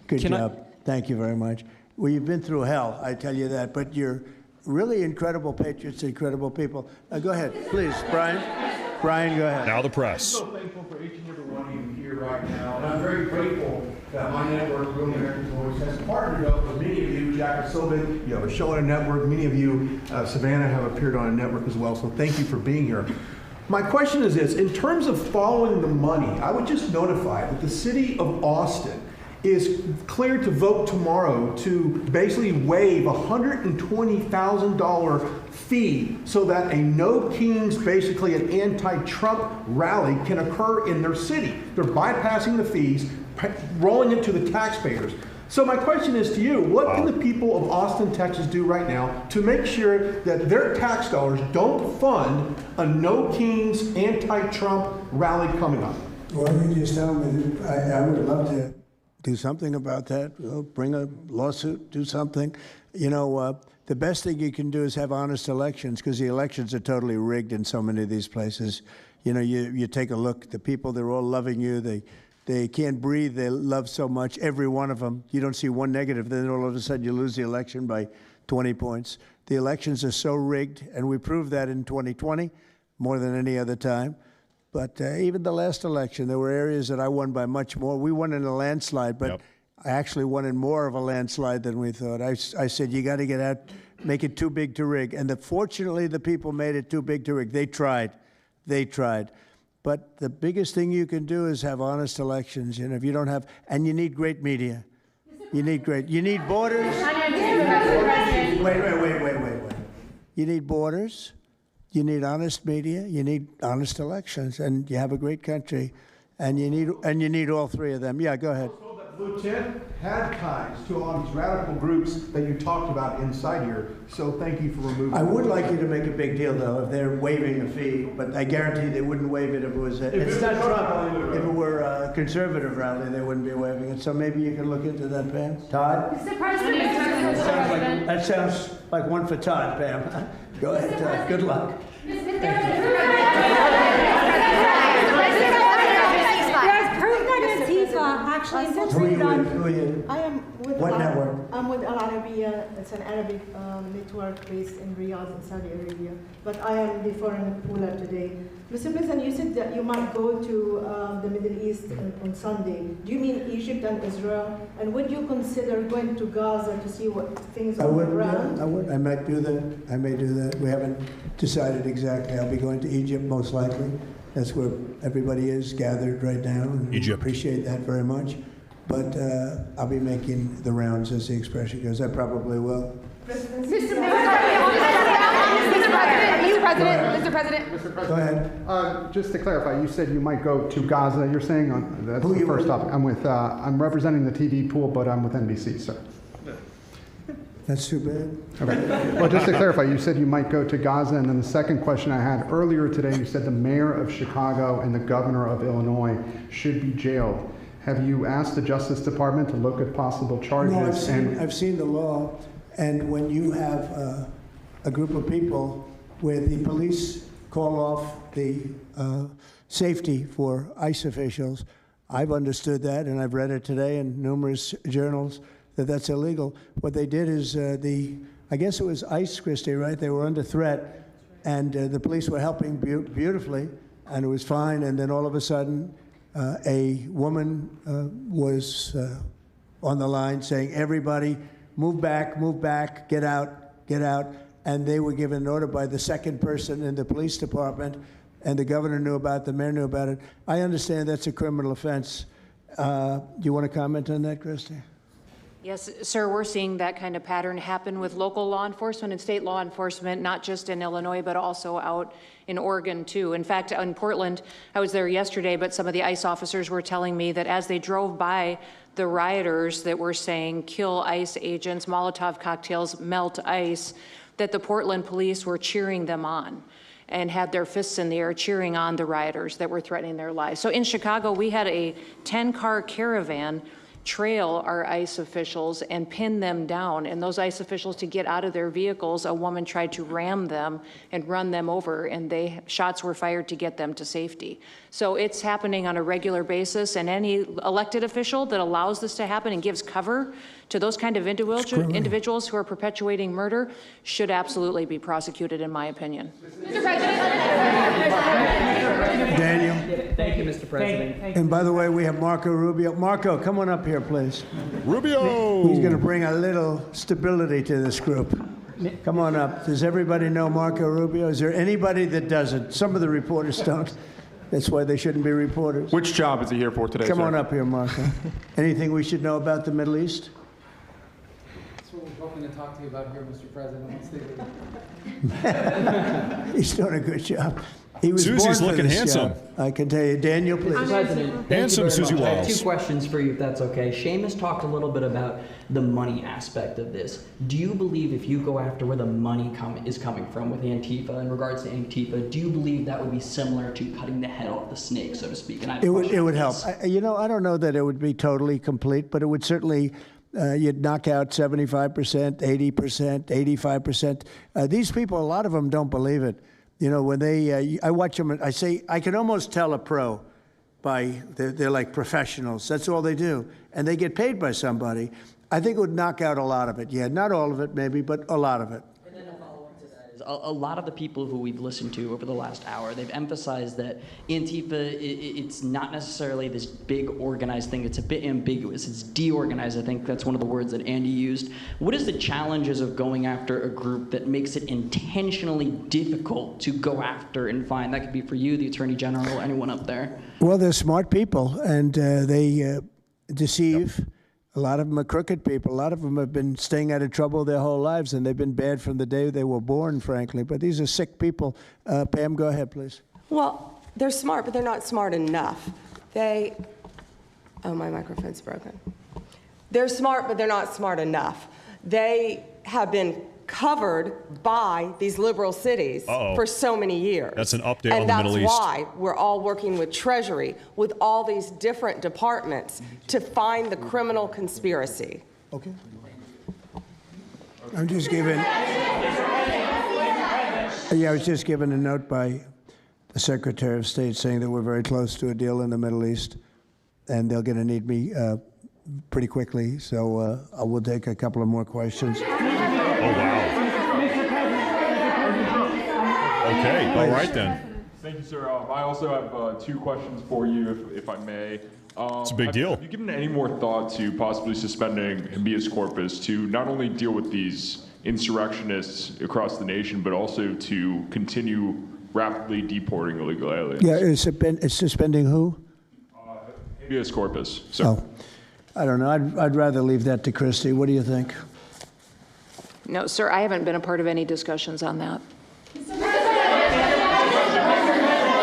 Good job. Thank you very much. Well, you've been through hell, I tell you that, but you're really incredible patriots, incredible people. Go ahead, please, Brian. Brian, go ahead. Now the press. I'm so thankful for each and every one of you here right now, and I'm very grateful that my network, Real American Voice, has partnered up with many of you. Jack Silvan, you have a show on a network. Many of you, Savannah, have appeared on a network as well, so thank you for being here. My question is this: in terms of following the money, I would just notify that the city of Austin is cleared to vote tomorrow to basically waive a $120,000 fee so that a No Kings, basically an anti-Trump rally, can occur in their city. They're bypassing the fees, rolling it to the taxpayers. So my question is to you, what can the people of Austin, Texas do right now to make sure that their tax dollars don't fund a No Kings anti-Trump rally coming up? Well, you just tell me, I would love to do something about that. Bring a lawsuit, do something. The best thing you can do is have honest elections, because the elections are totally rigged in so many of these places. You take a look, the people, they're all loving you. They can't breathe. They love so much, every one of them. You don't see one negative, then all of a sudden you lose the election by 20 points. The elections are so rigged, and we proved that in 2020 more than any other time. But even the last election, there were areas that I won by much more. We won in a landslide, but I actually won in more of a landslide than we thought. I said, you got to get out, make it too big to rig. And fortunately, the people made it too big to rig. They tried. They tried. But the biggest thing you can do is have honest elections. You know, if you don't have, and you need great media. You need borders. Wait. You need borders. You need honest media. You need honest elections, and you have a great country, and you need all three of them. Yeah, go ahead. Blue Tent had ties to all these radical groups that you talked about inside here. So thank you for removing. I would like you to make a big deal, though, if they're waiving a fee, but I guarantee they wouldn't waive it if it was. It's not Trump. If it were a conservative rally, they wouldn't be waiving it. So maybe you can look into that, Pam. Todd. Mr. President, That sounds like one for Todd, Pam. Go ahead, Todd. Good luck. Actually, I am with what network? I'm with Al Arabiya. It's an Arabic network based in Riyadh in Saudi Arabia. But I am the foreign ruler today. Mr. President, you said that you might go to the Middle East on Sunday. Do you mean Egypt and Israel? And would you consider going to Gaza to see what things are on the ground? I would. I might do that. I may do that. We haven't decided exactly. I'll be going to Egypt most likely. That's where everybody is gathered right now. And Egypt. Appreciate that very much. But I'll be making the rounds, as the expression goes. I probably will. Mr. President. Go ahead. Just to clarify, you said you might go to Gaza. You're saying that's the first topic. I'm representing the TV pool, but I'm with NBC, sir. That's too bad. Okay. Well, just to clarify, you said you might go to Gaza, and then the second question I had earlier today, you said the mayor of Chicago and the governor of Illinois should be jailed. Have you asked the Justice Department to look at possible charges? No, I've seen the law, and when you have a group of people where the police call off the safety for ICE officials, I've understood that, and I've read it today in numerous journals, that's illegal. What they did is I guess it was ICE, Christie, right? They were under threat, and the police were helping beautifully, and it was fine. And then all of a sudden, a woman was on the line saying, "Everybody, move back, get out, get out." And they were given an order by the second person in the police department, and the governor knew about it, the mayor knew about it. I understand that's a criminal offense. Do you want to comment on that, Christie? Yes, sir, we're seeing that kind of pattern happen with local law enforcement and state law enforcement, not just in Illinois, but also out in Oregon, too. In fact, in Portland, I was there yesterday, but some of the ICE officers were telling me that as they drove by the rioters that were saying, kill ICE agents, Molotov cocktails, melt ICE, that the Portland police were cheering them on and had their fists in the air cheering on the rioters that were threatening their lives. So in Chicago, we had a 10-car caravan trail our ICE officials and pin them down. And those ICE officials, to get out of their vehicles, a woman tried to ram them and run them over, and shots were fired to get them to safety. So it's happening on a regular basis, and any elected official that allows this to happen and gives cover to those kind of individuals who are perpetuating murder should absolutely be prosecuted, in my opinion. Mr. President. Daniel. Thank you, Mr. President. And by the way, we have Marco Rubio. Marco, come on up here, please. Rubio! He's going to bring a little stability to this group. Come on up. Does everybody know Marco Rubio? Is there anybody that doesn't? Some of the reporters don't. That's why they shouldn't be reporters. Which job is he here for today, Come sir? on up here, Marco. Anything we should know about the Middle East? That's what we're hoping to talk to you about here, Mr. President. He's doing a good job. He was Susie's born for looking this handsome. job. I can tell you. Daniel, please. Mr. President, Handsome Susie I have Walls. two questions for you, if that's okay. Seamus talked a little bit about the money aspect of this. Do you believe if you go after where the money is coming from with Antifa, in regards to Antifa, do you believe that would be similar to cutting the head off the snake, so to speak? And I have a question It would on help. this. I don't know that it would be totally complete, but it would certainly, you'd knock out 75%, 80%, 85%. These people, a lot of them don't believe it. You know, when I watch them, I say, I can almost tell a pro by, they're like professionals. That's all they do. And they get paid by somebody. I think it would knock out a lot of it. Yeah, not all of it maybe, but a lot of it. And then a follow-up to that is, a lot of the people who we've listened to over the last hour, they've emphasized that Antifa, it's not necessarily this big organized thing. It's a bit ambiguous. It's deorganized. I think that's one of the words that Andy used. What is the challenges of going after a group that makes it intentionally difficult to go after and find? That could be for you, the Attorney General, anyone up there. Well, they're smart people, and they deceive. Yep. A lot of them are crooked people. A lot of them have been staying out of trouble their whole lives, and they've been bad from the day they were born, frankly. But these are sick people. Pam, go ahead, please. Well, they're smart, but they're not smart enough. Oh, my microphone's broken. They're smart, but they're not smart enough. They have been covered by these liberal cities for so many years. That's an update on the Middle East. And that's why we're all working with Treasury, with all these different departments to find the criminal conspiracy. Okay. I'm just giving. I was just given a note by the Secretary of State saying that we're very close to a deal in the Middle East, and they're going to need me pretty quickly. So I will take a couple of more questions. Oh, wow. Okay, all right then. Thank you, sir. I also have 2 questions for you, if I may. It's a big deal. Have you given any more thought to possibly suspending habeas corpus to not only deal with these insurrectionists across the nation, but also to continue rapidly deporting illegal aliens? Yeah, it's suspending who? Habeas corpus, sir. Oh, I don't know. I'd rather leave that to Christie. What do you think? No, sir, I haven't been a part of any discussions on that.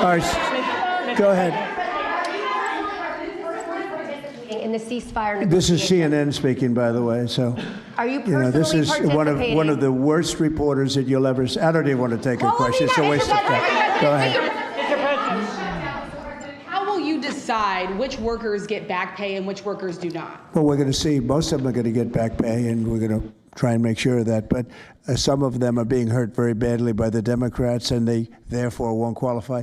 All right, go ahead. In the ceasefire This is negotiations. CNN speaking, by the way. So, Are you personally this is participating? one of the worst reporters that you'll ever see. I don't even want to take a question. It's a waste of time. Go ahead. How will you decide which workers get back pay and which workers do not? Well, we're going to see. Most of them are going to get back pay, and we're going to try and make sure of that. But some of them are being hurt very badly by the Democrats, and they therefore won't qualify.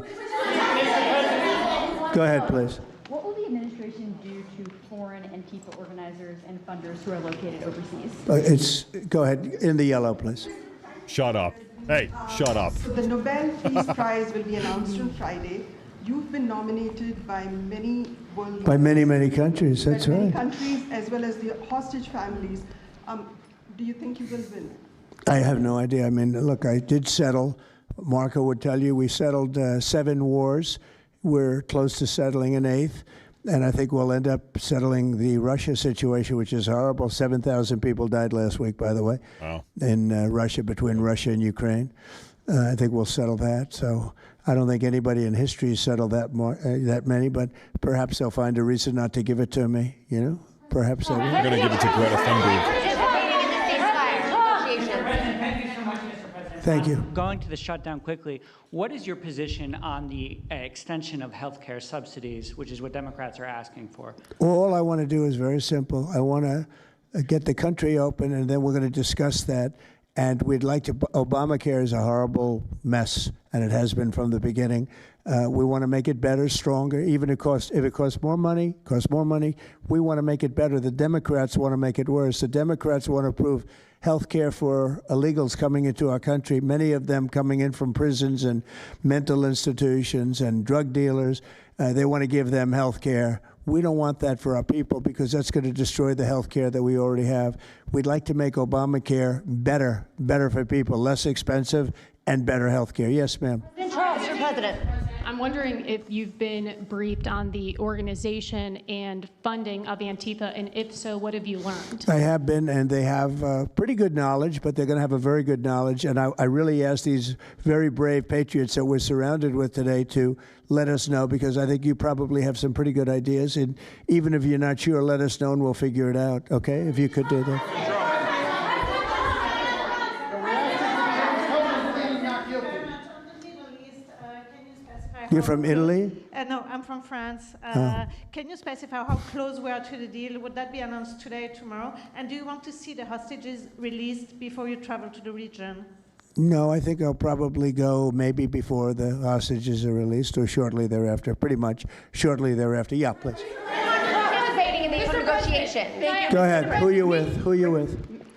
Go ahead, please. What will the administration do to foreign Antifa organizers and funders who are located overseas? Go ahead. In the yellow, please. Shut up. Hey, shut up. So the Nobel Peace Prize will be announced on Friday. You've been nominated by many world leaders. By many, many countries. That's by many right. countries, as well as the hostage families. Do you think you will win? I have no idea. I mean, look, I did settle. Marco would tell you we settled 7 wars. We're close to settling an 8th. And I think we'll end up settling the Russia situation, which is horrible. 7,000 people died last week, by the way, in Russia, between Russia and Ukraine. I think we'll settle that. So I don't think anybody in history has settled that many, but perhaps they'll find a reason not to give it to me, you know? Perhaps they will. We're going to give it to Greta Thunberg. Thank you. Going to the shutdown quickly, what is your position on the extension of health care subsidies, which is what Democrats are asking for? All I want to do is very simple. I want to get the country open, and then we're going to discuss that. And we'd like to, Obamacare is a horrible mess, and it has been from the beginning. We want to make it better, stronger, even if it costs more money, we want to make it better. The Democrats want to make it worse. The Democrats want to approve health care for illegals coming into our country, many of them coming in from prisons and mental institutions and drug dealers. They want to give them health care. We don't want that for our people because that's going to destroy the health care that we already have. We'd like to make Obamacare better for people, less expensive and better health care. Yes, ma'am. Mr. President. I'm wondering if you've been briefed on the organization and funding of Antifa, and if so, what have you learned? I have been, and they have pretty good knowledge, but they're going to have a very good knowledge. And I really ask these very brave patriots that we're surrounded with today to let us know, because I think you probably have some pretty good ideas. And even if you're not sure, let us know and we'll figure it out, okay? If you could do that. You're from Italy? No, I'm from France. Can you specify how close we are to the deal? Would that be announced today or tomorrow? And do you want to see the hostages released before you travel to the region? No, I think I'll probably go maybe before the hostages are released or shortly thereafter, pretty much shortly thereafter. Yeah, please. Participating in the negotiation. Go ahead. Who are you with?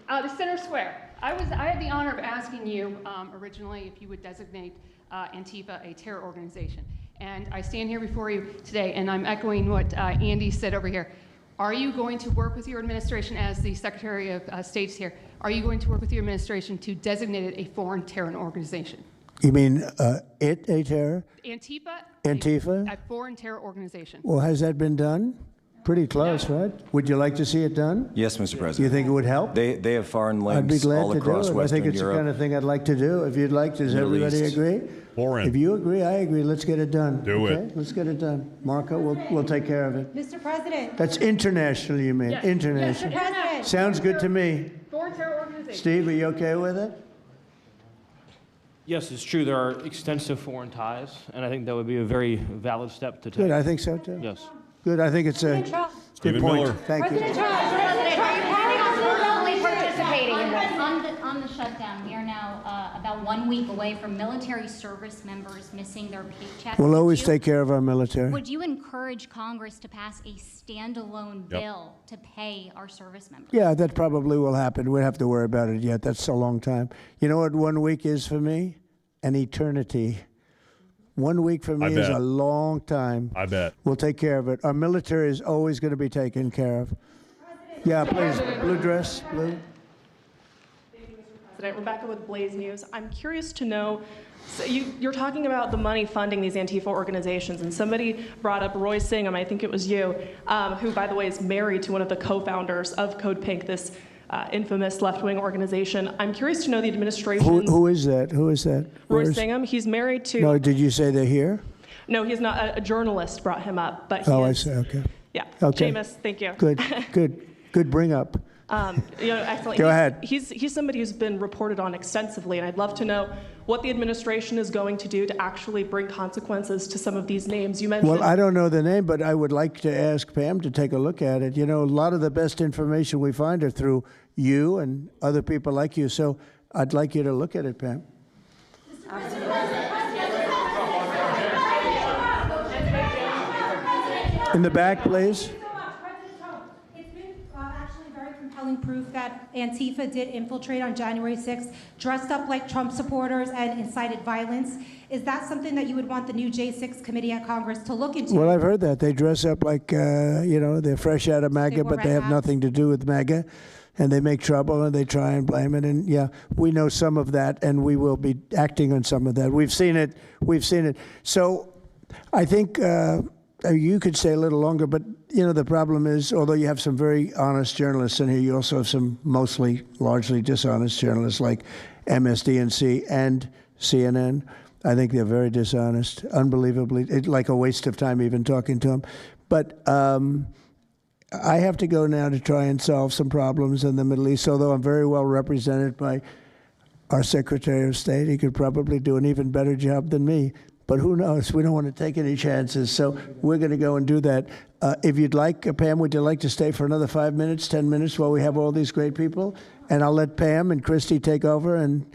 The Center Square. I had the honor of asking you originally if you would designate Antifa a terror organization. And I stand here before you today, and I'm echoing what Andy said over here. Are you going to work with your administration, as the Secretary of State's here, are you going to work with your administration to designate it a foreign terror organization? You mean a terror? Antifa? A foreign terror organization. Well, has that been done? Pretty close, right? Would you like to see it done? Yes, Mr. President. Do you think it would help? They have foreign I'd be links glad all to across do it. I Western think it's Europe. the kind of thing I'd like to do. If you'd like, does Middle everybody East. agree? Foreign. If you agree, I agree. Let's get it done. Do okay? it. Let's get it done. Marco, we'll take care of it. Mr. President. That's international, you mean? Yes. International. Yes, President. Sounds good to me. Foreign terror organization. Steve, are you okay with it? Yes, it's true. There are extensive foreign ties, and I think that would be a very valid step to take. Good, I think so too. Yes. Good, I think it's a good Stephen point. Miller. Thank you. President, are you planning on formally participating in this? On the shutdown, we are now about 1 week away from military service members missing their paychecks. We'll always take care of our military. Would you encourage Congress to pass a standalone bill to pay our service members? Yeah, that probably will happen. We don't have to worry about it yet. That's a long time. You know what 1 week is for me? An eternity. 1 week for me is a long time. I bet. We'll take care of it. Our military is always going to be taken care of. Yeah, please. Blue dress, blue. President, Rebecca with Blaze News. I'm curious to know, so you're talking about the money funding these Antifa organizations, and somebody brought up Roy Singham, I think it was you, who, by the way, is married to one of the co-founders of Code Pink, this infamous left-wing organization. I'm curious to know the administration. Who is that? Who is that? Roy Singham. He's married to. No, did you say they're here? No, he's not. A journalist brought him up, but he Oh, I is, see. Okay. Yeah. Okay. Seamus, thank you. Good bring up. Excellent. Go ahead. He's somebody who's been reported on extensively, and I'd love to know what the administration is going to do to actually bring consequences to some of these names. You mentioned. Well, I don't know the name, but I would like to ask Pam to take a look at it. You know, a lot of the best information we find are through you and other people like you. So I'd like you to look at it, Pam. In the back, please. Proof that Antifa did infiltrate on January 6th, dressed up like Trump supporters and incited violence. Is that something that you would want the new J6 committee at Congress to look into? Well, I've heard that. They dress up like, they're fresh out of MAGA, but they have nothing to do with MAGA. And they make trouble and they try and blame it. And yeah, we know some of that, and we will be acting on some of that. We've seen it. So I think you could stay a little longer, but the problem is, although you have some very honest journalists in here, you also have some largely dishonest journalists like MSDNC and CNN. I think they're very dishonest, unbelievably, like a waste of time even talking to them. But I have to go now to try and solve some problems in the Middle East, although I'm very well represented by our Secretary of State. He could probably do an even better job than me. But who knows? We don't want to take any chances, so we're going to go and do that. If you'd like, Pam, would you like to stay for another 5 minutes, 10 minutes while we have all these great people? And I'll let Pam and Christy take over and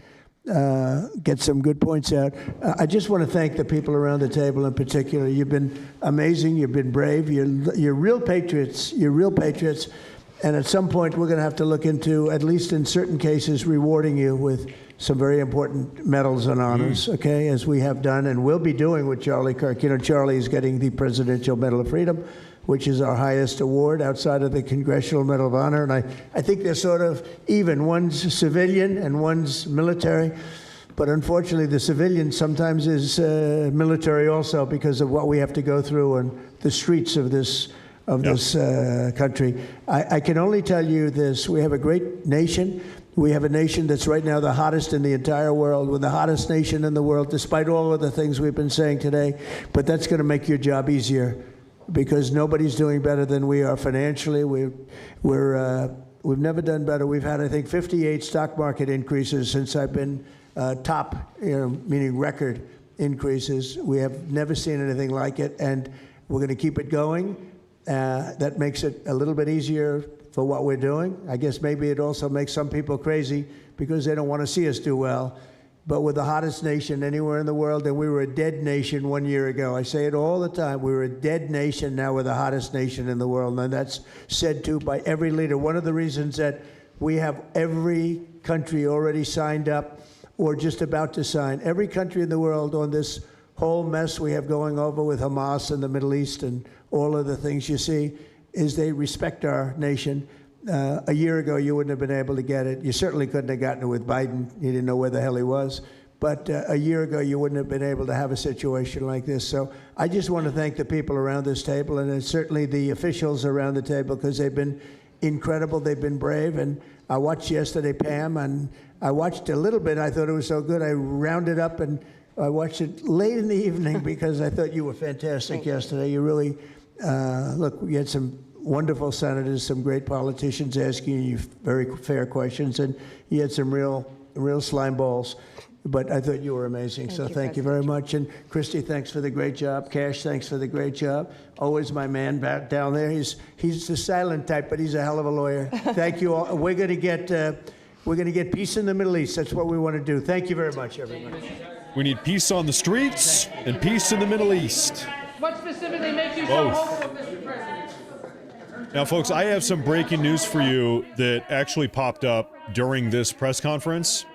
get some good points out. I just want to thank the people around the table in particular. You've been amazing. You've been brave. You're real patriots. You're real patriots. And at some point, we're going to have to look into, at least in certain cases, rewarding you with some very important medals and honors, okay, as we have done and will be doing with Charlie Kirk. Charlie is getting the Presidential Medal of Freedom, which is our highest award outside of the Congressional Medal of Honor. And I think they're sort of even. One's civilian and one's military. But unfortunately, the civilian sometimes is military also because of what we have to go through on the streets of this country. I can only tell you this. We have a great nation. We have a nation that's right now the hottest in the entire world. We're the hottest nation in the world, despite all of the things we've been saying today. But that's going to make your job easier because nobody's doing better than we are financially. We've never done better. We've had, I think, 58 stock market increases since I've been top, meaning record increases. We have never seen anything like it, and we're going to keep it going. That makes it a little bit easier for what we're doing. I guess maybe it also makes some people crazy because they don't want to see us do well. But we're the hottest nation anywhere in the world, and we were a dead nation 1 year ago. I say it all the time. We were a dead nation. Now we're the hottest nation in the world, and that's said to by every leader. One of the reasons that We have every country already signed up or just about to sign. Every country in the world on this whole mess we have going over with Hamas and the Middle East and all of the things you see is they respect our nation. A year ago, you wouldn't have been able to get it. You certainly couldn't have gotten it with Biden. You didn't know where the hell he was. But a year ago, you wouldn't have been able to have a situation like this. So I just want to thank the people around this table, and certainly the officials around the table, because they've been incredible. They've been brave. And I watched yesterday, Pam, and I watched a little bit. I thought it was so good. I rounded up, and I watched it late in the evening because I thought you were fantastic yesterday. You really, look, you had some wonderful senators, some great politicians asking you very fair questions, and you had some real slime balls. But I thought you were amazing, so thank you very much. And Christy, thanks for the great job. Cash, thanks for the great job. Always my man back down there. He's the silent type, but he's a hell of a lawyer. Thank you all. We're going to get peace in the Middle East. That's what we want to do. Thank you very much, everybody. We need peace on the streets and peace in the Middle East. What specifically makes you so hopeful, Mr. President? Now, folks, I have some breaking news for you that actually popped up during this press conference.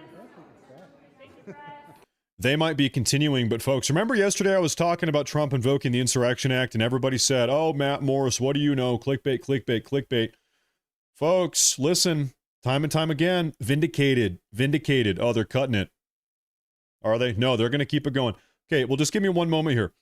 They might be continuing, but folks, remember yesterday I was talking about Trump invoking the Insurrection Act and everybody said, oh, Matt Morris, what do you know? Clickbait, clickbait, clickbait. Folks, listen, time and time again, vindicated. Oh, they're cutting it. Are they? No, they're going to keep it going. Okay, well, just give me one moment here.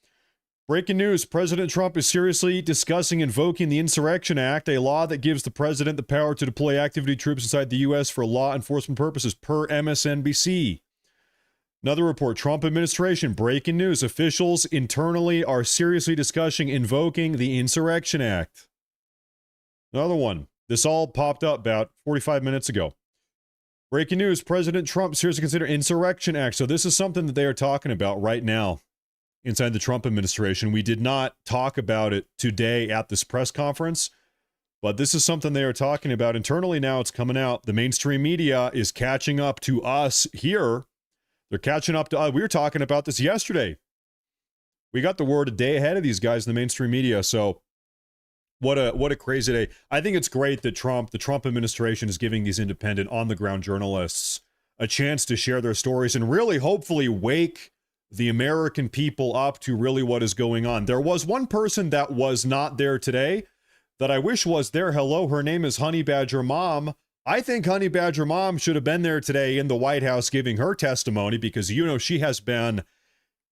Breaking news, President Trump is seriously discussing invoking the Insurrection Act, a law that gives the president the power to deploy active duty troops inside the U.S. for law enforcement purposes, per MSNBC. Another report, Trump administration, breaking news, officials internally are seriously discussing invoking the Insurrection Act. Another one, this all popped up about 45 minutes ago. Breaking news, President Trump seriously consider Insurrection Act. So this is something that they are talking about right now inside the Trump administration. We did not talk about it today at this press conference, but this is something they are talking about internally now. It's coming out. The mainstream media is catching up to us here. They're catching up to us. We were talking about this yesterday. We got the word a day ahead of these guys in the mainstream media. So what a crazy day. I think it's great that the Trump administration is giving these independent on-the-ground journalists a chance to share their stories and really hopefully wake the American people up to really what is going on. There was one person that was not there today that I wish was there. Hello, her name is Honey Badger Mom. I think Honey Badger Mom should have been there today in the White House giving her testimony because, you know, she has been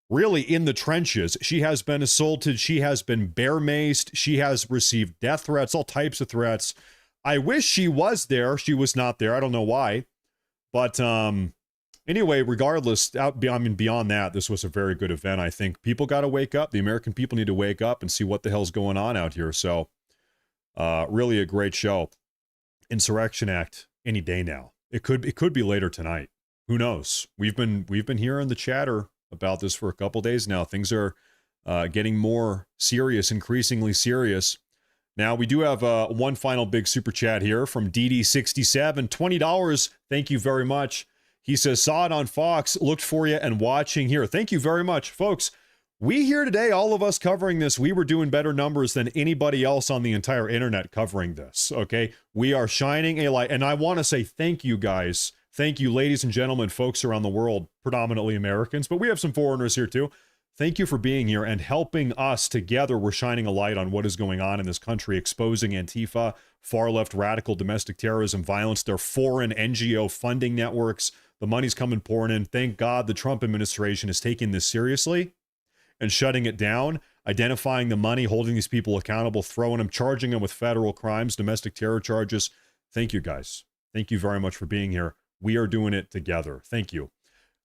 really in the trenches. She has been assaulted. She has been bear maced. She has received death threats, all types of threats. I wish she was there. She was not there. I don't know why. But anyway, regardless, beyond that, this was a very good event. I think people got to wake up. The American people need to wake up and see what the hell's going on out here. So really a great show. Insurrection Act any day now. It could be later tonight. Who knows? We've been hearing the chatter about this for a couple days now. Things are getting more serious, increasingly serious. Now we do have one final big super chat here from DD67, $20. Thank you very much. He says, saw it on Fox, looked for you and watching here. Thank you very much, folks. We here today, all of us covering this, we were doing better numbers than anybody else on the entire internet covering this, okay? We are shining a light, and I want to say thank you, guys. Thank you, ladies and gentlemen, folks around the world, predominantly Americans, but we have some foreigners here too. Thank you for being here and helping us together. We're shining a light on what is going on in this country, exposing Antifa, far-left radical domestic terrorism, violence, their foreign NGO funding networks. The money's coming pouring in. Thank God the Trump administration is taking this seriously and shutting it down, identifying the money, holding these people accountable, throwing them, charging them with federal crimes, domestic terror charges. Thank you, guys. Thank you very much for being here. We are doing it together. Thank you.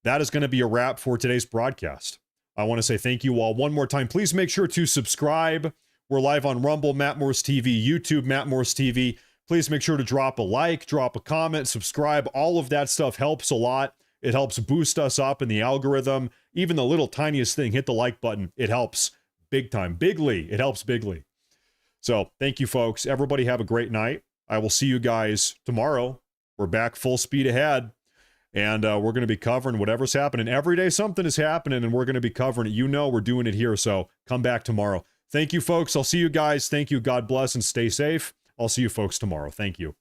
That is going to be a wrap for today's broadcast. I want to say thank you all one more time. Please make sure to subscribe. We're live on Rumble, Matt Morris TV, YouTube, Matt Morris TV. Please make sure to drop a like, drop a comment, subscribe. All of that stuff helps a lot. It helps boost us up in the algorithm. Even the little tiniest thing, hit the like button. It helps big time. Bigly. It helps bigly. So thank you, folks. Everybody have a great night. I will see you guys tomorrow. We're back full speed ahead. And we're going to be covering whatever's happening. Every day something is happening, and we're going to be covering it. You know we're doing it here, so come back tomorrow. Thank you, folks. I'll see you guys. Thank you. God bless and stay safe. I'll see you folks tomorrow. Thank you.